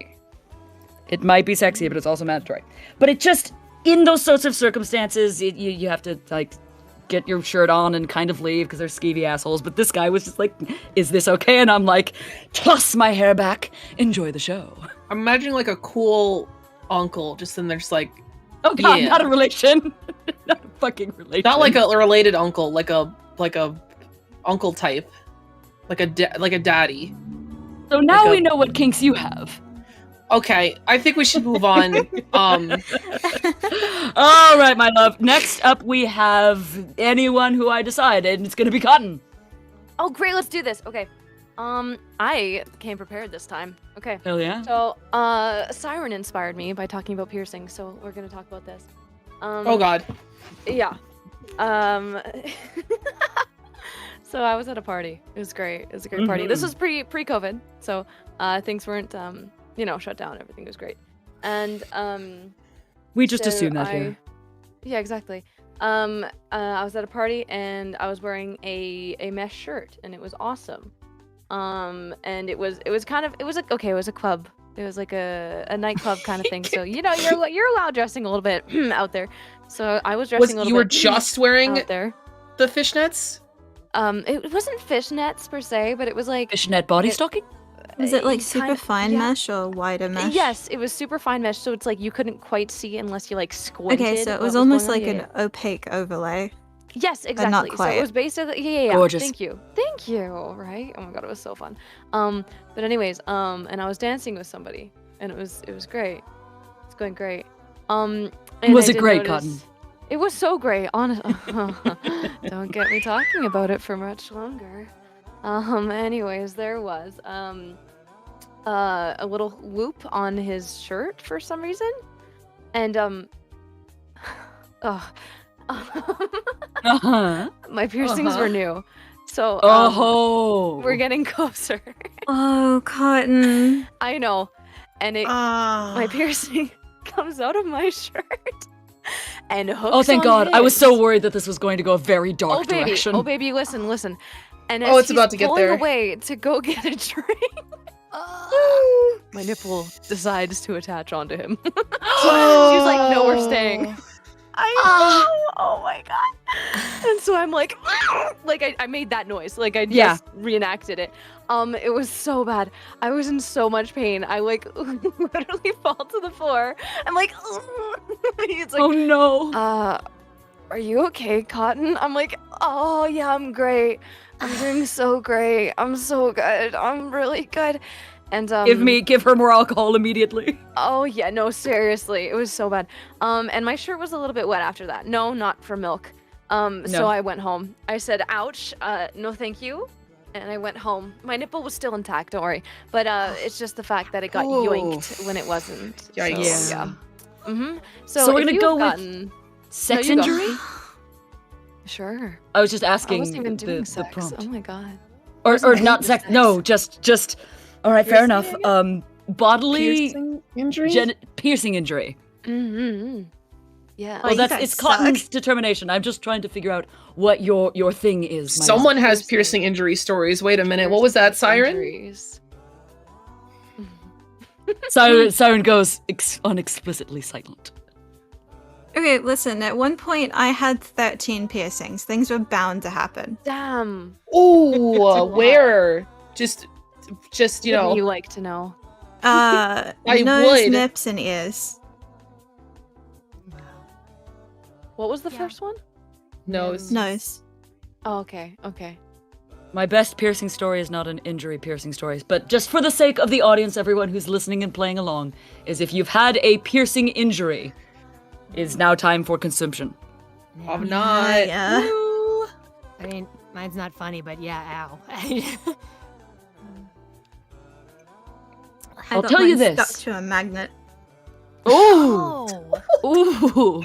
B: It might be sexy, but it's also mandatory. But it just, in those sorts of circumstances, you have to get your shirt on and kind of leave because they're skeevy assholes. But this guy was just like, is this okay? And I'm like, toss my hair back, enjoy the show.
D: I'm imagining a cool uncle just in there, just like,
B: oh god, yeah. Not a relation. Not a fucking relation.
D: Not like a related uncle, like a uncle type, like a daddy.
B: So now we know what kinks you have.
D: Okay, I think we should move on.
B: All right, my love. Next up, we have anyone who I decide, and it's gonna be Cotton.
J: Oh, great! Let's do this. Okay. I came prepared this time. Okay.
B: Hell yeah.
J: So, Siren inspired me by talking about piercing, so we're gonna talk about this.
D: Oh God.
J: Yeah. So I was at a party. It was great. It was a great party. This was pre-COVID, so things weren't shut down. Everything was great. And
B: we just assume that here.
J: Yeah, exactly. I was at a party and I was wearing a mesh shirt, and it was awesome. And it was a club. It was like a nightclub kind of thing. So you're allowed dressing a little bit out there. So I was dressing a little bit.
D: You were just wearing
J: out there
D: the fishnets?
J: It wasn't fishnets per se, but it was like
B: fishnet body stocking.
H: Was it like super fine mesh or wider mesh?
J: Yes, it was super fine mesh, so it's like you couldn't quite see unless you squinted.
H: Okay, so it was almost like an opaque overlay.
J: Yes, exactly.
H: Not quite.
J: So it was basically yeah.
B: Gorgeous.
J: Thank you. Right? Oh my god, it was so fun. But anyways, and I was dancing with somebody, and it was great. It's going great. And
B: was it great, Cotton?
J: It was so great. Honestly, don't get me talking about it for much longer. Anyways, there was a little whoop on his shirt for some reason, and my piercings were new, so we're getting closer.
H: Oh, Cotton.
J: I know, and my piercing comes out of my shirt and hooks.
B: Oh, thank God!
J: His.
B: I was so worried that this was going to go a very dark direction.
J: Oh, baby, listen. And
D: it's about to get there.
J: Pulling away to go get a drink. My nipple decides to attach onto him. She's like, no, we're staying. I know. Oh my god. And so I'm like I made that noise. Like I just reenacted it. It was so bad. I was in so much pain. I like literally fall to the floor. I'm like, he's like,
B: oh no.
J: Are you okay, Cotton? I'm like, oh yeah, I'm great. I'm doing so great. I'm so good. I'm really good. And
B: give her more alcohol immediately.
J: Oh yeah, no, seriously, it was so bad. And my shirt was a little bit wet after that. No, not for milk. So I went home. I said, ouch, no thank you. And I went home. My nipple was still intact, don't worry. But it's just the fact that it got yoinked when it wasn't.
D: Yikes.
J: So, yeah. Mm-hmm.
B: So we're gonna go with sex injury?
J: Sure.
B: I was just asking
J: I wasn't even doing
B: the
J: sex.
B: prompt.
J: Oh my god.
B: Or not sex. No, just. All right, fair enough. Bodily
D: piercing injury.
B: Piercing injury.
J: Mm-hmm. Yeah.
B: Well, it's Cotton's determination. I'm just trying to figure out what your thing is.
D: Someone has piercing injury stories. Wait a minute. What was that, Siren?
B: Siren goes unexplicitly silent.
H: Okay, listen, at one point I had 13 piercings. Things were bound to happen.
J: Damn.
D: Ooh, where? Just you know.
J: Wouldn't you like to know?
D: I
H: nose,
D: would.
H: nips, and ears.
J: What was the first one?
D: Nose.
H: Nose.
J: Oh, okay. Okay.
B: My best piercing story is not an injury piercing story, but just for the sake of the audience, everyone who's listening and playing along, is if you've had a piercing injury, it's now time for consumption.
D: I'm not.
H: Yeah.
E: I mean, mine's not funny, but yeah, ow.
B: I'll tell you this.
H: Stuck to a magnet.
B: Ooh. Ooh.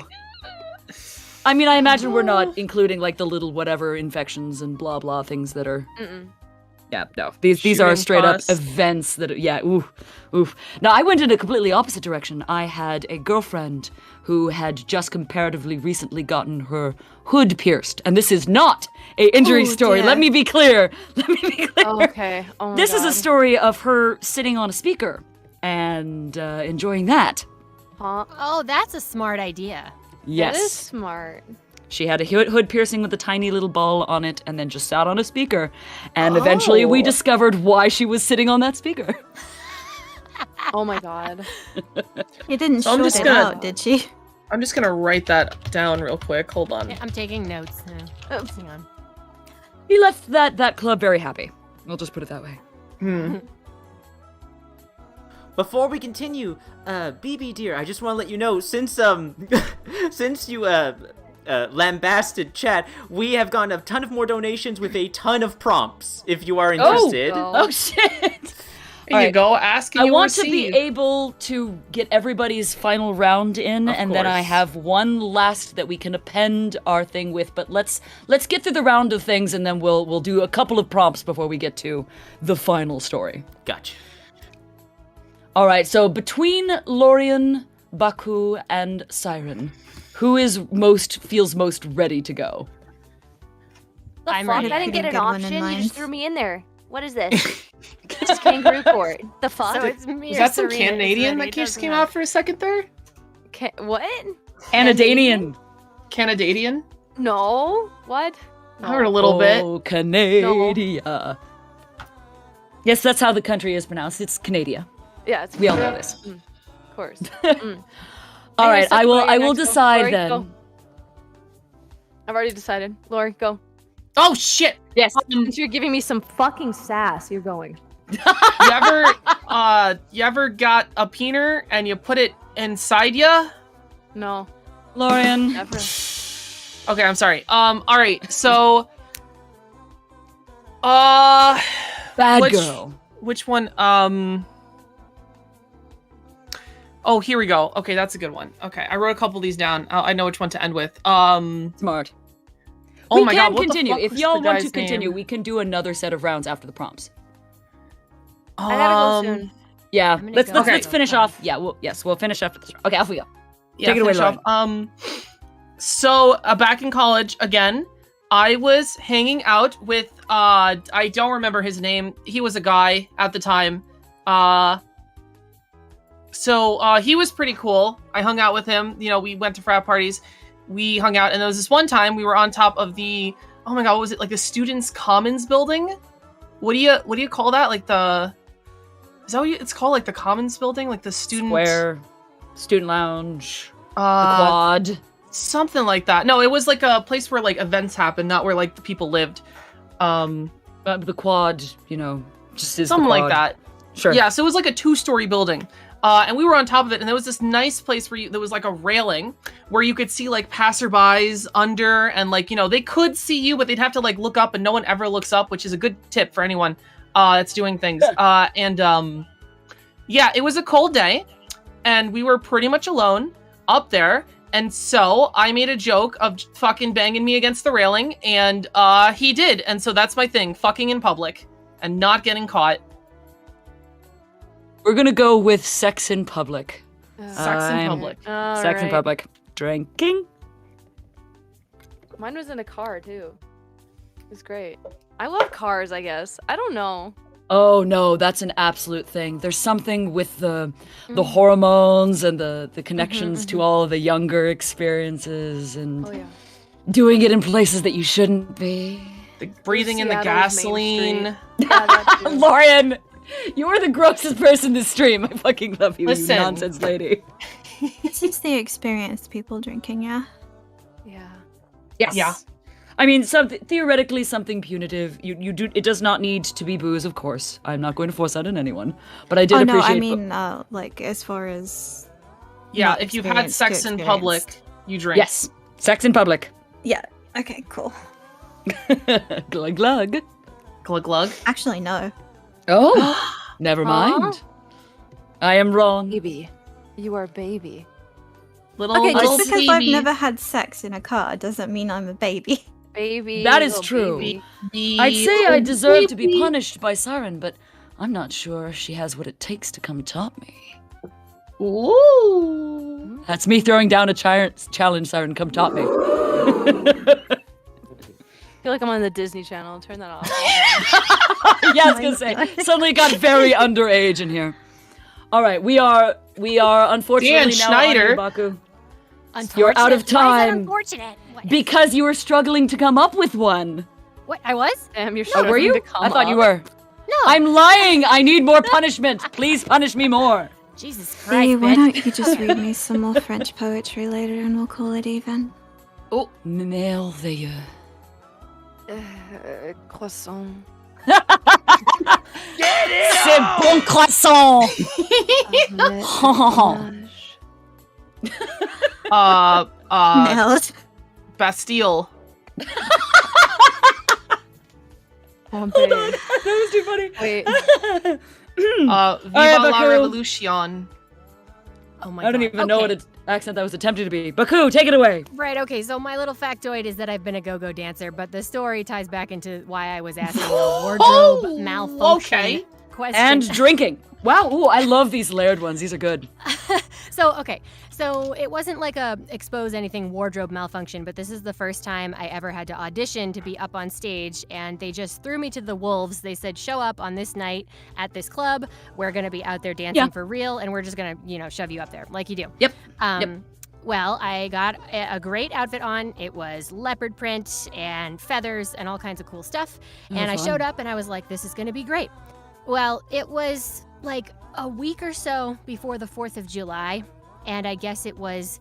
B: I mean, I imagine we're not including like the little whatever infections and blah blah things that are. Yeah, no. These are straight up events that. Oof. Now I went in a completely opposite direction. I had a girlfriend who had just comparatively recently gotten her hood pierced, and this is not a injury story.
H: Dear.
B: Let me be clear.
J: Oh, okay. Oh my
B: This
J: God.
B: is a story of her sitting on a speaker and enjoying that.
J: Huh?
E: Oh, that's a smart idea.
B: Yes.
J: That is smart.
B: She had a hood piercing with a tiny little ball on it and then just sat on a speaker. And eventually we discovered why she was sitting on that speaker.
J: Oh my god.
H: You didn't
D: So I'm
H: short
D: just
H: it
D: gonna-
H: out, did she?
D: I'm just gonna write that down real quick. Hold on.
E: Yeah, I'm taking notes now.
J: Oh.
E: Hang on.
B: He left that club very happy. I'll just put it that way.
A: Before we continue, BB dear, I just want to let you know, since since you lambasted chat, we have gotten a ton of more donations with a ton of prompts. If you are interested.
B: Oh shit!
D: Here you go. Ask and
B: I
D: you
B: want to
D: receive.
B: be able to get everybody's final round in,
A: Of
B: and then I
A: course.
B: have one last that we can append our thing with. But let's get through the round of things, and then we'll do a couple of prompts before we get to the final story.
A: Gotcha.
B: All right. So between Lorian, Baku, and Siren, who feels most ready to go?
E: I'm
J: Fuck,
E: ready.
J: I didn't get an
H: Good one in
J: option. You
H: mind.
J: just threw me in there. What is this? Just kangaroo court. The fuck?
E: So it's me
D: Is
E: or
D: that some
E: Serena,
D: Canadian
E: it's
D: that just
E: doesn't
D: came
E: matter.
D: out for a second there?
J: What?
B: Canadian.
D: Canadian?
J: No. What?
D: I heard a little bit.
B: Oh, Canada. Yes, that's how the country is pronounced. It's Canada.
J: Yeah, it's
B: We all know this.
J: Of course.
B: All right, I will
J: Next, go.
B: decide
J: Lori,
B: then.
J: go. I've already decided. Lori, go.
D: Oh shit!
B: Yes.
J: Since you're giving me some fucking sass, you're going.
D: You ever got a peener and you put it inside ya?
J: No.
B: Lorian.
J: Never.
D: Okay, I'm sorry. All right. So, bad
B: girl.
D: Which one? Oh, here we go. Okay, that's a good one. Okay, I wrote a couple of these down. I know which one to end with.
B: Smart.
D: Oh
B: we
D: my
B: can
D: god, what the
B: continue.
D: fuck
B: If
D: was
B: y'all
D: the
B: want to
D: guy's
B: continue,
D: name?
B: we can do another set of rounds after the prompts.
J: I gotta go soon.
B: Yeah,
E: I'm gonna
B: let's
E: go.
B: let's finish off. Yeah, we'll finish after this. Okay, off we go.
D: Yeah,
B: Take it away,
D: finish
B: Lauren.
D: off. So back in college again, I was hanging out with I don't remember his name. He was a guy at the time. So he was pretty cool. I hung out with him. You know, we went to frat parties. We hung out, and there was this one time we were on top of the, oh my god, what was it? Like the Students' Commons building? What do you call that? Like the, is that what it's called? Like the Commons building? Like the student...
B: Square, student lounge, the quad.
D: Something like that. No, it was like a place where like events happened, not where like the people lived.
B: The quad, you know, just is
D: something
B: the quad.
D: like that.
B: Sure.
D: Yeah, so it was like a 2-story building. And we were on top of it, and there was this nice place where there was like a railing where you could see like passerbys under, and like, you know, they could see you, but they'd have to like look up, and no one ever looks up, which is a good tip for anyone that's doing things. Yeah, it was a cold day, and we were pretty much alone up there, and so I made a joke of fucking banging me against the railing, and he did, and so that's my thing, fucking in public and not getting caught.
B: We're gonna go with sex in public.
D: Sex in public.
B: Sex in public. Drinking.
J: Mine was in a car too. It was great. I love cars, I guess. I don't know.
B: Oh no, that's an absolute thing. There's something with the hormones and the connections to all of the younger experiences and doing it in places that you shouldn't be.
D: Breathing in the gasoline.
B: Lauren, you are the grossest person in this stream. I fucking love you,
D: Listen.
B: you nonsense lady.
H: It's just the experienced people drinking, yeah?
J: Yeah.
B: Yes. Yeah. I mean, theoretically something punitive. You do. It does not need to be booze, of course. I'm not going to force that on anyone. But I did appreciate.
H: I mean, like as far as.
D: Yeah, if you've had sex in public, you drink.
B: Yes, sex in public.
H: Yeah. Okay. Cool.
B: Glug glug.
D: Glug glug.
H: Actually, no.
B: Oh, never mind. I am wrong.
J: Baby, you are a baby.
H: Okay,
D: little
H: just because
D: baby.
H: I've never had sex in a car doesn't mean I'm a baby.
J: Baby.
B: That is
J: little
B: true.
J: baby.
B: I'd say I deserve to be punished by Siren, but I'm not sure she has what it takes to come top me.
D: Ooh.
B: That's me throwing down a challenge, Siren. Come top me.
J: I feel like I'm on the Disney Channel. Turn that off.
B: Yeah, I was gonna say. Suddenly got very underage in here. All right, we are unfortunately
D: Dan
B: now
D: Schneider.
B: on you, Baku. You're out of time.
E: Why is that unfortunate? What?
B: Because you were struggling to come up with one.
E: What? I was?
J: Damn, you're
B: Oh, were you?
J: to come
B: I thought you
J: up.
B: were.
E: No.
B: I'm lying. I need more punishment. Please punish me more.
E: Jesus Christ,
H: Hey, why
E: bitch.
H: don't you just read me some more French poetry later and we'll call it even?
B: Oh, merveilleux.
J: Croissant.
B: C'est bon croissant.
H: Nailed.
D: Bastille.
J: Oh,
B: Hold on. That was too funny.
J: Wait.
D: Viva la
B: Baku.
D: Revolution.
E: Oh my
B: I don't
E: God.
B: even know what accent that was attempting to be. Baku, take it away.
E: Right, okay, so my little factoid is that I've been a go-go dancer, but the story ties back into why I was asking a wardrobe malfunction question.
B: And drinking. Wow, ooh, I love these layered ones. These are good.
E: So it wasn't like a expose anything wardrobe malfunction, but this is the first time I ever had to audition to be up on stage, and they just threw me to the wolves. They said, show up on this night at this club. We're going to be out there dancing for real, and we're just going to, shove you up there like you do.
B: Yep.
E: Well, I got a great outfit on. It was leopard print and feathers and all kinds of cool stuff. And I showed up and I was like, this is going to be great. Well, it was like a week or so before the 4th of July. And I guess it was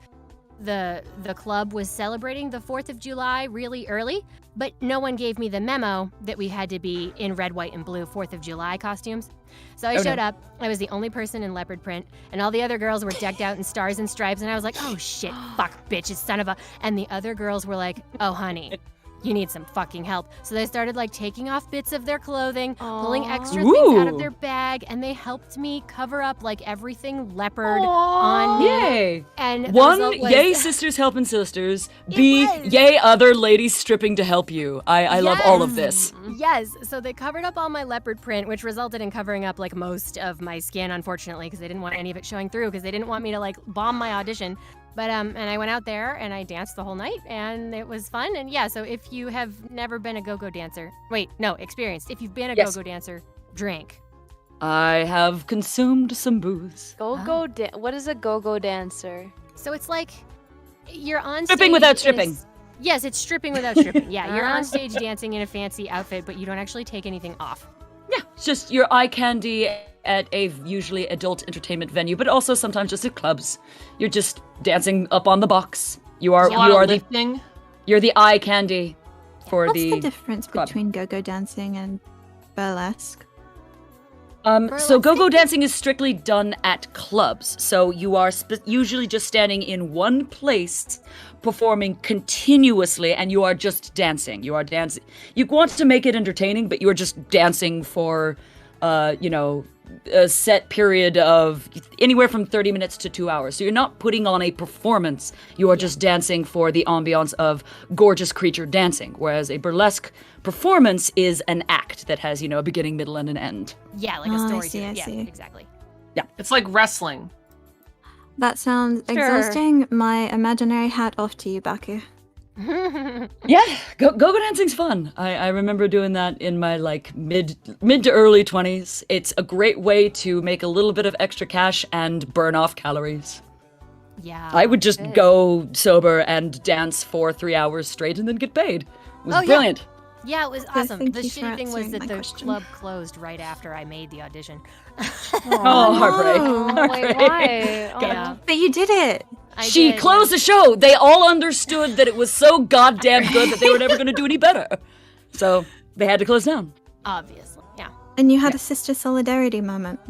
E: the club was celebrating the 4th of July really early, but no one gave me the memo that we had to be in red, white, and blue 4th of July costumes. So I showed up. I was the only person in leopard print, and all the other girls were decked out in stars and stripes, and I was like, oh shit, fuck, bitches, son of a... And the other girls were like, oh honey, you need some fucking help. So they started like taking off bits of their clothing, pulling extra things out of their bag, and they helped me cover up like everything leopard on me.
B: Yay.
E: And the
B: one,
E: result was-
B: yay sisters helping sisters. B, yay other ladies stripping to help you. I love all of this.
E: Yes, so they covered up all my leopard print, which resulted in covering up like most of my skin, unfortunately, because they didn't want any of it showing through, because they didn't want me to like bomb my audition. But and I went out there and I danced the whole night, and it was fun. And yeah, so if you have never been a go-go dancer, experienced. If you've been a go-go dancer, drink.
B: I have consumed some booze.
J: Go-go what is a go-go dancer?
E: So it's like you're on
B: Stripping
E: stage
B: without
E: in a
B: stripping.
E: Yes, it's stripping without stripping. Yeah, you're on stage dancing in a fancy outfit, but you don't actually take anything off.
B: Yeah, it's just your eye candy at a usually adult entertainment venue, but also sometimes just at clubs. You're just dancing up on the box. You're the eye candy for
H: What's
B: the
H: the difference
B: club.
H: between go-go dancing and burlesque?
B: So go-go dancing is strictly done at clubs. So you are usually just standing in one place, performing continuously, and you are just dancing. You are dancing. You want to make it entertaining, but you are just dancing for, a set period of anywhere from 30 minutes to 2 hours. So you're not putting on a performance. You are just dancing for the ambiance of gorgeous creature dancing. Whereas a burlesque performance is an act that has, a beginning, middle, and an end.
E: Yeah, like a story.
H: I see.
E: Exactly.
B: Yeah.
D: It's like wrestling.
H: That sounds
J: Sure.
H: exhausting. My imaginary hat off to you, Baku.
B: Yeah, go-go dancing's fun. I remember doing that in my mid to early 20s. It's a great way to make a little bit of extra cash and burn off calories.
E: Yeah.
B: I would just go sober and dance for 3 hours straight and then get paid. It was brilliant.
E: Yeah, it was
H: So
E: awesome.
H: thank
E: The
H: you for
E: shitty thing was
H: answering
E: that
H: my
E: the
H: question.
E: club closed right after I made the audition.
B: Oh, heartbreak.
J: Wait, why? Oh.
E: Yeah.
H: But you did it.
B: She closed the show. They all understood that it was so goddamn good that they were never going to do any better. So they had to close down.
E: Obviously, yeah.
H: And you had a sister solidarity moment.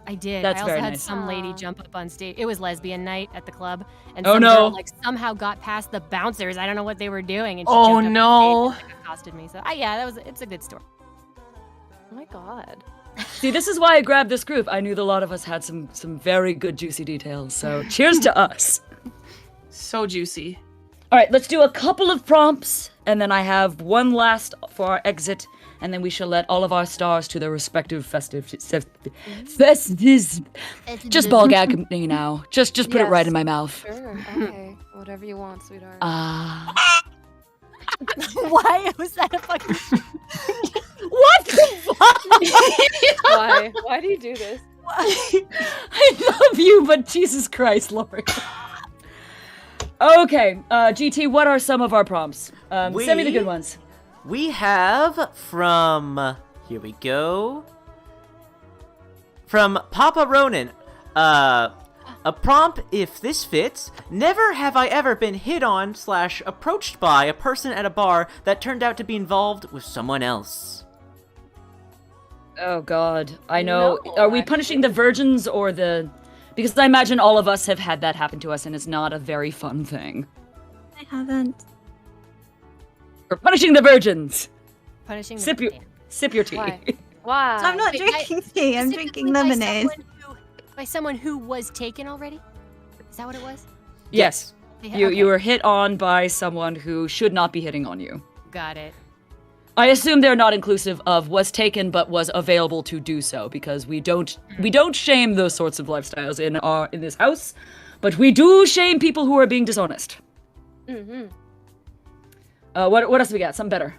E: I did.
B: That's
E: I also
B: very
E: had
B: nice.
E: some lady jump up on stage. It was lesbian night at the club, and
B: Oh,
E: some
B: no.
E: girl, somehow got past the bouncers. I don't know what they were doing, and she
D: Oh,
E: jumped up
D: no.
E: on stage and accosted me. So it's a good story.
J: Oh my god.
B: See, this is why I grabbed this group. I knew that a lot of us had some very good juicy details. So cheers to us.
D: So juicy.
B: All right, let's do a couple of prompts, and then I have one last for our exit, and then we shall let all of our stars to their respective festivities. Just ball gag me now. Just put it right in my mouth.
J: Sure. Okay. Whatever you want, sweetheart.
E: Why was that a fucking?
B: What the fuck?
J: Why? Why do you do this?
B: I love you, but Jesus Christ, Lord. Okay, GT, what are some of our prompts? Send me the good ones.
A: We have from... Here we go. From Papa Ronan. A prompt, if this fits. Never have I ever been hit on / approached by a person at a bar that turned out to be involved with someone else.
B: Oh God, I know.
J: No,
B: Are we punishing the virgins or the... Because I imagine all of us have had that happen to us, and it's not a very fun thing.
H: I haven't.
B: We're punishing the virgins.
E: Punishing the
B: Sip your tea.
J: Why? Why?
H: I'm not drinking tea. I'm drinking lemonade.
E: By someone who was taken already? Is that what it was?
B: Yes.
E: Okay.
B: You were hit on by someone who should not be hitting on you.
E: Got it.
B: I assume they're not inclusive of was taken but was available to do so, because we don't shame those sorts of lifestyles in this house, but we do shame people who are being dishonest.
J: Mm-hmm.
B: What else we got? Something better.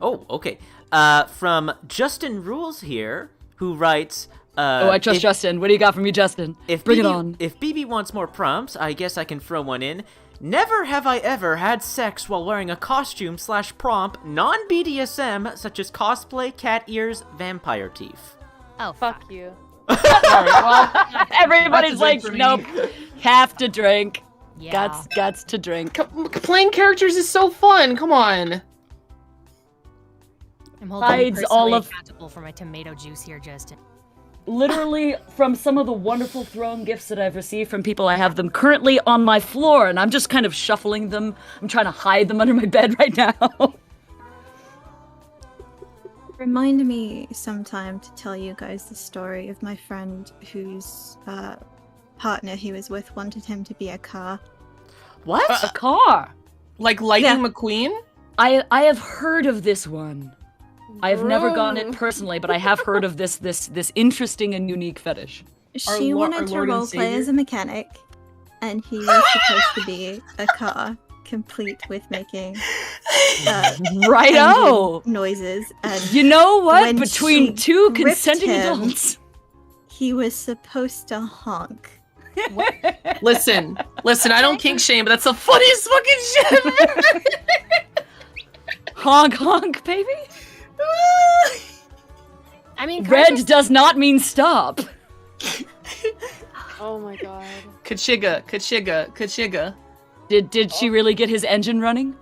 A: Oh, okay. From Justin Rules here, who writes...
B: I trust Justin. What do you got from me, Justin? Bring it on.
A: If BB wants more prompts, I guess I can throw one in. Never have I ever had sex while wearing a costume / prompt non-BDSM, such as cosplay, cat ears, vampire teeth.
E: Oh,
J: Fuck you.
D: Sorry, well,
B: Everybody's like,
D: for me.
B: nope, have to drink.
E: Yeah.
B: Guts to drink.
D: Playing characters is so fun. Come on.
E: I'm holding
B: Hides
E: personally
B: all of-
E: accountable for my tomato juice here, Justin.
B: Literally, from some of the wonderful thrown gifts that I've received from people, I have them currently on my floor, and I'm just kind of shuffling them. I'm trying to hide them under my bed right now.
H: Remind me sometime to tell you guys the story of my friend whose partner he was with wanted him to be a car.
A: What?
B: A car?
D: Like Lightning
H: Yeah.
D: McQueen?
B: I have heard of this one. I've never gotten it personally, but I have heard of this interesting and unique fetish.
H: She wanted to
D: Lord and
H: roleplay
D: Savior?
H: as a mechanic, and he was supposed to be a car, complete with making
B: Righto!
H: engine noises. And
B: You know what?
H: when
B: Between
H: she
B: two
H: gripped
B: consenting
H: him-
B: adults.
H: he was supposed to honk.
D: Listen, I don't kink shame, but that's the funniest fucking shit.
B: Honk, honk, baby.
E: I mean,
B: Red does not mean stop.
I: Oh my god.
D: Kachiga.
B: Did she really get his engine running?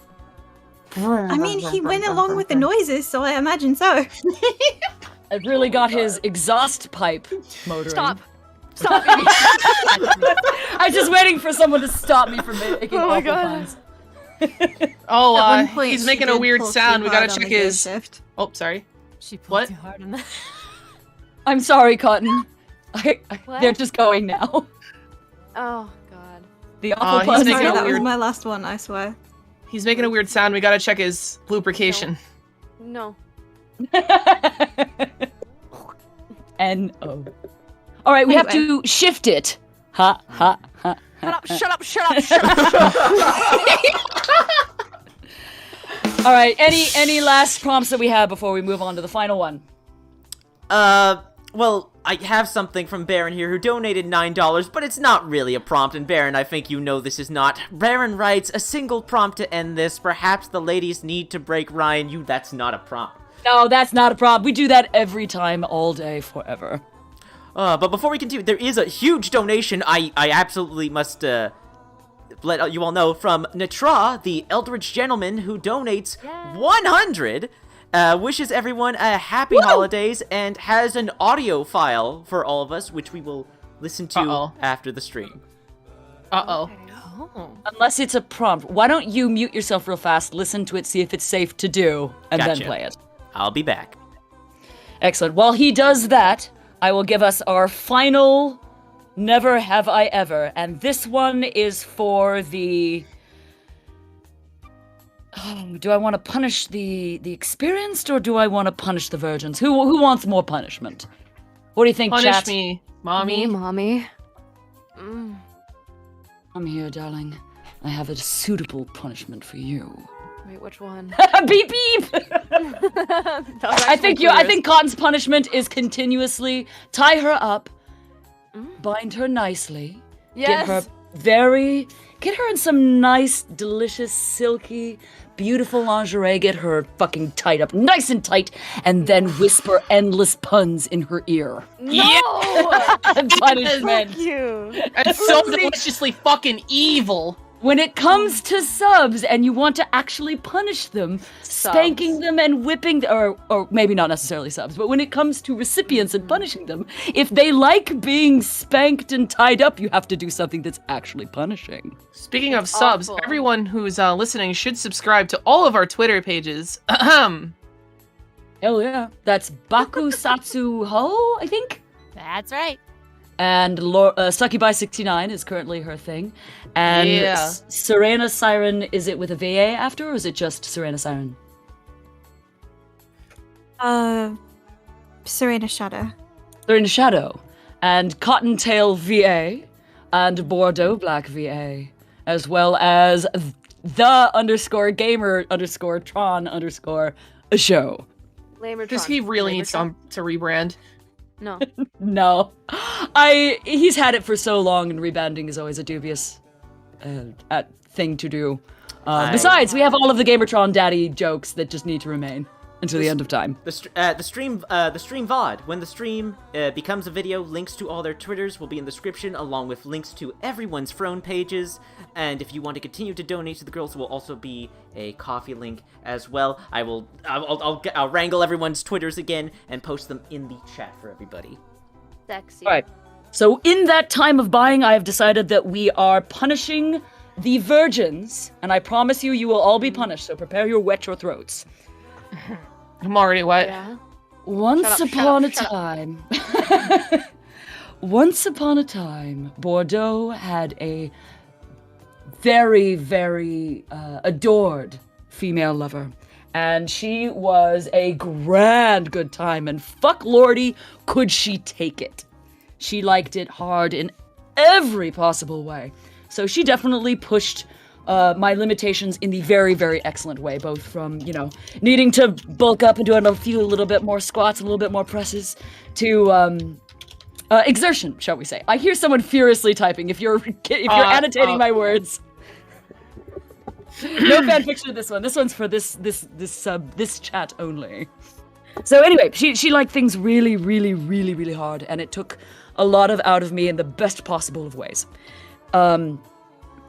H: I mean, he went along with the noises, so I imagine so.
B: It really got his exhaust pipe motoring.
I: Stop.
B: I'm just waiting for someone to stop me from making
I: Oh my
B: awful
I: God.
B: puns.
H: Point,
D: he's
H: she
D: making a
H: did
D: weird
H: pull too
D: sound. We gotta
H: hard on
D: check
H: the gear
D: his.
H: shift.
D: Oh, sorry.
E: She pulled
D: What?
E: too hard on that.
B: I'm sorry, Cotton.
I: What?
B: They're just going now.
I: Oh god.
B: The awful
D: he's
B: puns.
D: making
H: Sorry,
D: a
H: that was
D: weird-
H: my last one, I swear.
D: He's making a weird sound. We gotta check his lubrication.
I: No.
B: N-O. All right, we have to shift it. Ha, ha, ha.
I: Shut up.
B: All right, any last prompts that we have before we move on to the final one?
A: Well, I have something from Baron here who donated $9, but it's not really a prompt, and Baron, I think you know this is not. Baron writes, a single prompt to end this. Perhaps the ladies need to break Ryan. That's not a prompt.
B: No, that's not a problem. We do that every time, all day, forever.
A: But before we continue, there is a huge donation I absolutely must, let you all know, from Natra, the Eldritch gentleman who donates 100, wishes everyone a happy holidays, and has an audio file for all of us, which we will listen to after the stream.
B: Unless it's a prompt. Why don't you mute yourself real fast, listen to it, see if it's safe to do, and then
A: Gotcha.
B: play it.
A: I'll be back.
B: Excellent. While he does that, I will give us our final Never Have I Ever, and this one is for the... do I want to punish the experienced, or do I want to punish the virgins? Who wants more punishment? What do you think,
D: Punish
B: chat?
D: me, mommy.
J: Mommy.
B: I'm here, darling. I have a suitable punishment for you.
J: Wait, which one?
B: Beep beep. I think Cotton's punishment is continuously tie her up, bind her nicely,
J: Yes.
B: get her in some nice, delicious, silky, beautiful lingerie, get her fucking tied up nice and tight, and then whisper endless puns in her ear.
J: No!
B: Punishment.
I: You.
D: It's so deliciously fucking evil.
B: When it comes to subs and you want to actually punish them, spanking them and whipping, or maybe not necessarily subs, but when it comes to recipients and punishing them, if they like being spanked and tied up, you have to do something that's actually punishing.
D: Speaking of subs, everyone who's listening should subscribe to all of our Twitter pages.
B: Hell yeah. That's Baku Satsu Ho, I think?
E: That's right.
B: And Succubi69 is currently her thing. And Serena Siren, is it with a VA after, or is it just Serena Siren?
H: Serena Shadow.
B: Serena Shadow. And Cottontail VA. And Bordeaux Black VA. As well as the_gamer_Tron_
D: Does he really need to rebrand?
J: No.
B: No. He's had it for so long, and rebanding is always a dubious thing to do. Besides, we have all of the Gamertron daddy jokes that just need to remain until the end of time.
A: The stream VOD. When the stream becomes a video, links to all their Twitters will be in the description, along with links to everyone's Throne pages. And if you want to continue to donate to the girls, there will also be a coffee link as well. I'll wrangle everyone's Twitters again and post them in the chat for everybody.
J: Sexy.
B: All right. So in that time of buying, I have decided that we are punishing the virgins, and I promise you, you will all be punished. So prepare your wet your throats.
D: I'm already wet.
J: Yeah.
B: Once upon a time, Bordeaux had a very, very adored female lover. And she was a grand good time, and fuck lordy, could she take it. She liked it hard in every possible way. So she definitely pushed my limitations in the very, very excellent way, both from, needing to bulk up and do a little bit more squats, a little bit more presses, to exertion, shall we say. I hear someone furiously typing. If you're annotating my words. No fanfiction of this one. This one's for this chat only. So anyway, she liked things really, really, really, really hard, and it took a lot out of me in the best possible of ways.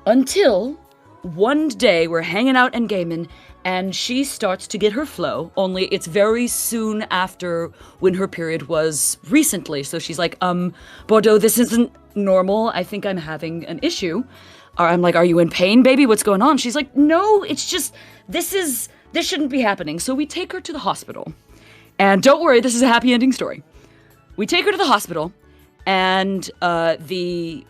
B: Until one day we're hanging out and gaming, and she starts to get her flow, only it's very soon after when her period was recently. So she's like, Bordeaux, this isn't normal. I think I'm having an issue. I'm like, are you in pain, baby? What's going on? She's like, no, it's just, this shouldn't be happening. So we take her to the hospital. And don't worry, this is a happy ending story. We take her to the hospital, and the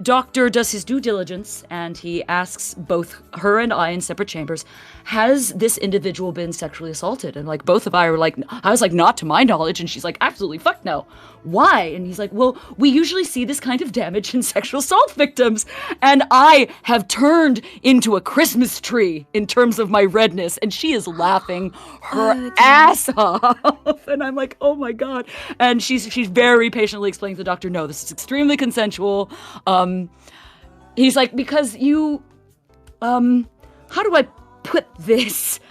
B: doctor does his due diligence, and he asks both her and I in separate chambers, has this individual been sexually assaulted? And like both of I were like, I was like, not to my knowledge. And she's like, absolutely fuck no. Why? And he's like, well, we usually see this kind of damage in sexual assault victims. And I have turned into a Christmas tree in terms of my redness. And she is laughing her ass off. And I'm like, oh my God. And she's very patiently explaining to the doctor, no, this is extremely consensual. He's like, because you, how do I put this?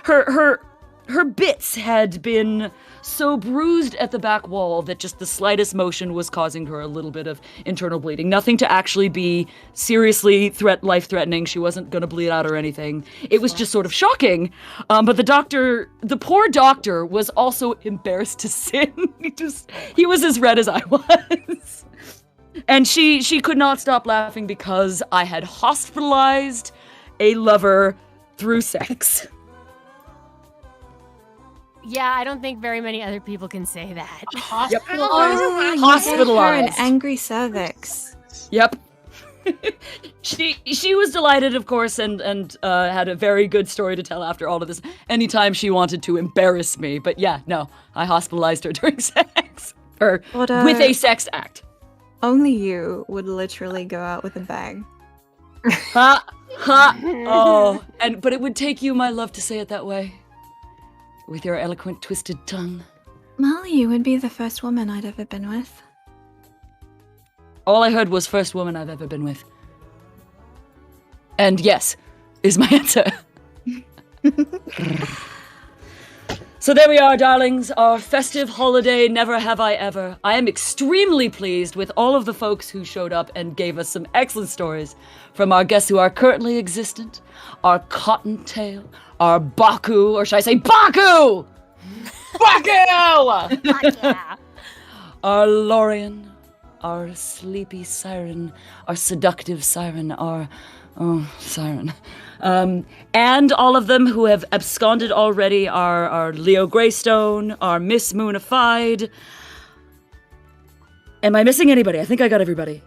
B: Her bits had been so bruised at the back wall that just the slightest motion was causing her a little bit of internal bleeding. Nothing to actually be seriously life-threatening. She wasn't going to bleed out or anything. It was just sort of shocking. But the poor doctor was also embarrassed to sin. He was as red as I was. And she could not stop laughing because I had hospitalized a lover through sex.
E: Yeah, I don't think very many other people can say that.
H: Hospitalized?
B: Hospitalized.
H: An angry cervix.
B: Yep. She was delighted, of course, and had a very good story to tell after all of this. Anytime she wanted to embarrass me, but yeah, no, I hospitalized her during sex, with a sex act.
H: Only you would literally go out with a bag.
B: Ha! Ha! Oh, but it would take you, my love, to say it that way. With your eloquent, twisted tongue.
H: Molly, you would be the first woman I'd ever been with.
B: All I heard was first woman I've ever been with. And yes, is my answer. So there we are, darlings. Our festive holiday, never have I ever. I am extremely pleased with all of the folks who showed up and gave us some excellent stories from our guests who are currently existent, our Cottontail, our Baku, or should I say Baku? Baku! Our Lorien, our sleepy siren, our seductive siren, our siren. And all of them who have absconded already are our Leo Greystone, our Miss Moonified. Am I missing anybody? I think I got everybody.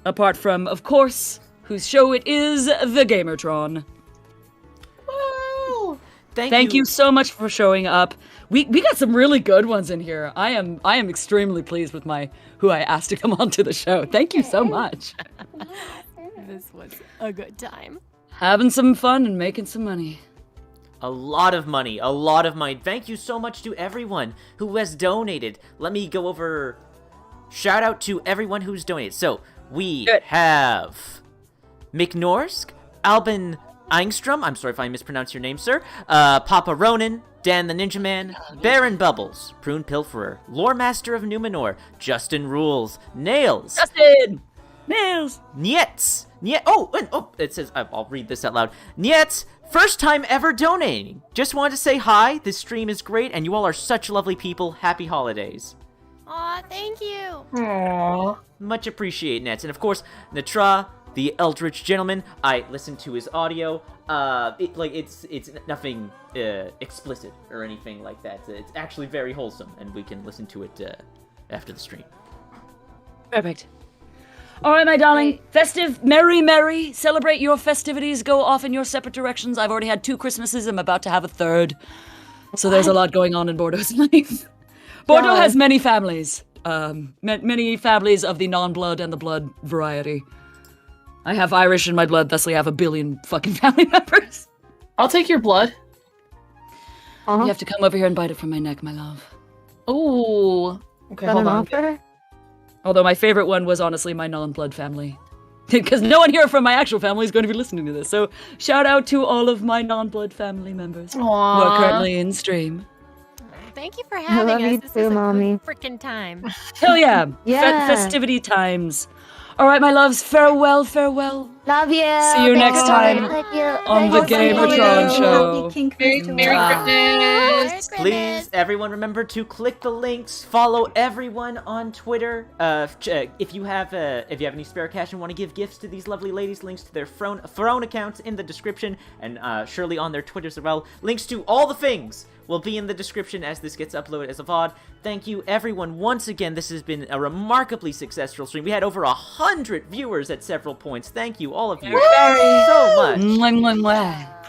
B: Apart from, of course, whose show it is, the Gamertron.
A: Woo!
B: Thank you so much for showing up. We got some really good ones in here. I am extremely pleased with who I asked to come onto the show. Thank you so much.
E: This was a good time.
B: Having some fun and making some money.
A: A lot of money, a lot of money. Thank you so much to everyone who has donated. Let me go over... Shout out to everyone who's donated. So, we have... McNorsk, Albin Engstrom, I'm sorry if I mispronounced your name, sir. Papa Ronan, Dan the Ninja Man, Baron Bubbles, Prune Pilferer, Lore Master of Numenor, Justin Rules, Nails.
B: Justin! Nails!
A: Nietz! It says, I'll read this out loud. Nietz, first time ever donating. Just wanted to say hi, this stream is great, and you all are such lovely people. Happy holidays.
E: Aw, thank you.
G: Aww.
A: Much appreciate, Nets. And of course, Natra, the Eldritch Gentleman, I listened to his audio. It's nothing explicit or anything like that. It's actually very wholesome, and we can listen to it after the stream.
B: Perfect. All right, my darling. Festive, merry. Celebrate your festivities. Go off in your separate directions. I've already had 2 Christmases. I'm about to have a 3rd. So there's a lot going on in Bordeaux's life. Bordeaux has many families. Many families of the non-blood and the blood variety. I have Irish in my blood, thusly I have 1 billion fucking family members.
D: I'll take your blood.
B: You have to come over here and bite it from my neck, my love.
D: Ooh. Okay,
M: Got
D: hold
M: an
D: on.
M: offer?
B: Although my favorite one was honestly my non-blood family. Because no one here from my actual family is going to be listening to this. So shout out to all of my non-blood family members who are currently in stream.
E: Thank you for having
M: love
E: us.
M: you
E: This
M: too,
E: is a
M: Mommy.
E: good freaking time.
B: Hell yeah.
M: Yeah.
B: Festivity times. All right, my loves, farewell, farewell.
M: Love you.
B: See you next time on the Gamertron Show.
D: Merry Christmas.
A: Please, everyone, remember to click the links. Follow everyone on Twitter. If you have any spare cash and want to give gifts to these lovely ladies, links to their phone accounts in the description, and surely on their Twitters as well. Links to all the things will be in the description as this gets uploaded as a VOD. Thank you, everyone. Once again, this has been a remarkably successful stream. We had over 100 viewers at several points. Thank you, all of you, so much.
B: Mwah, mwah, mwah.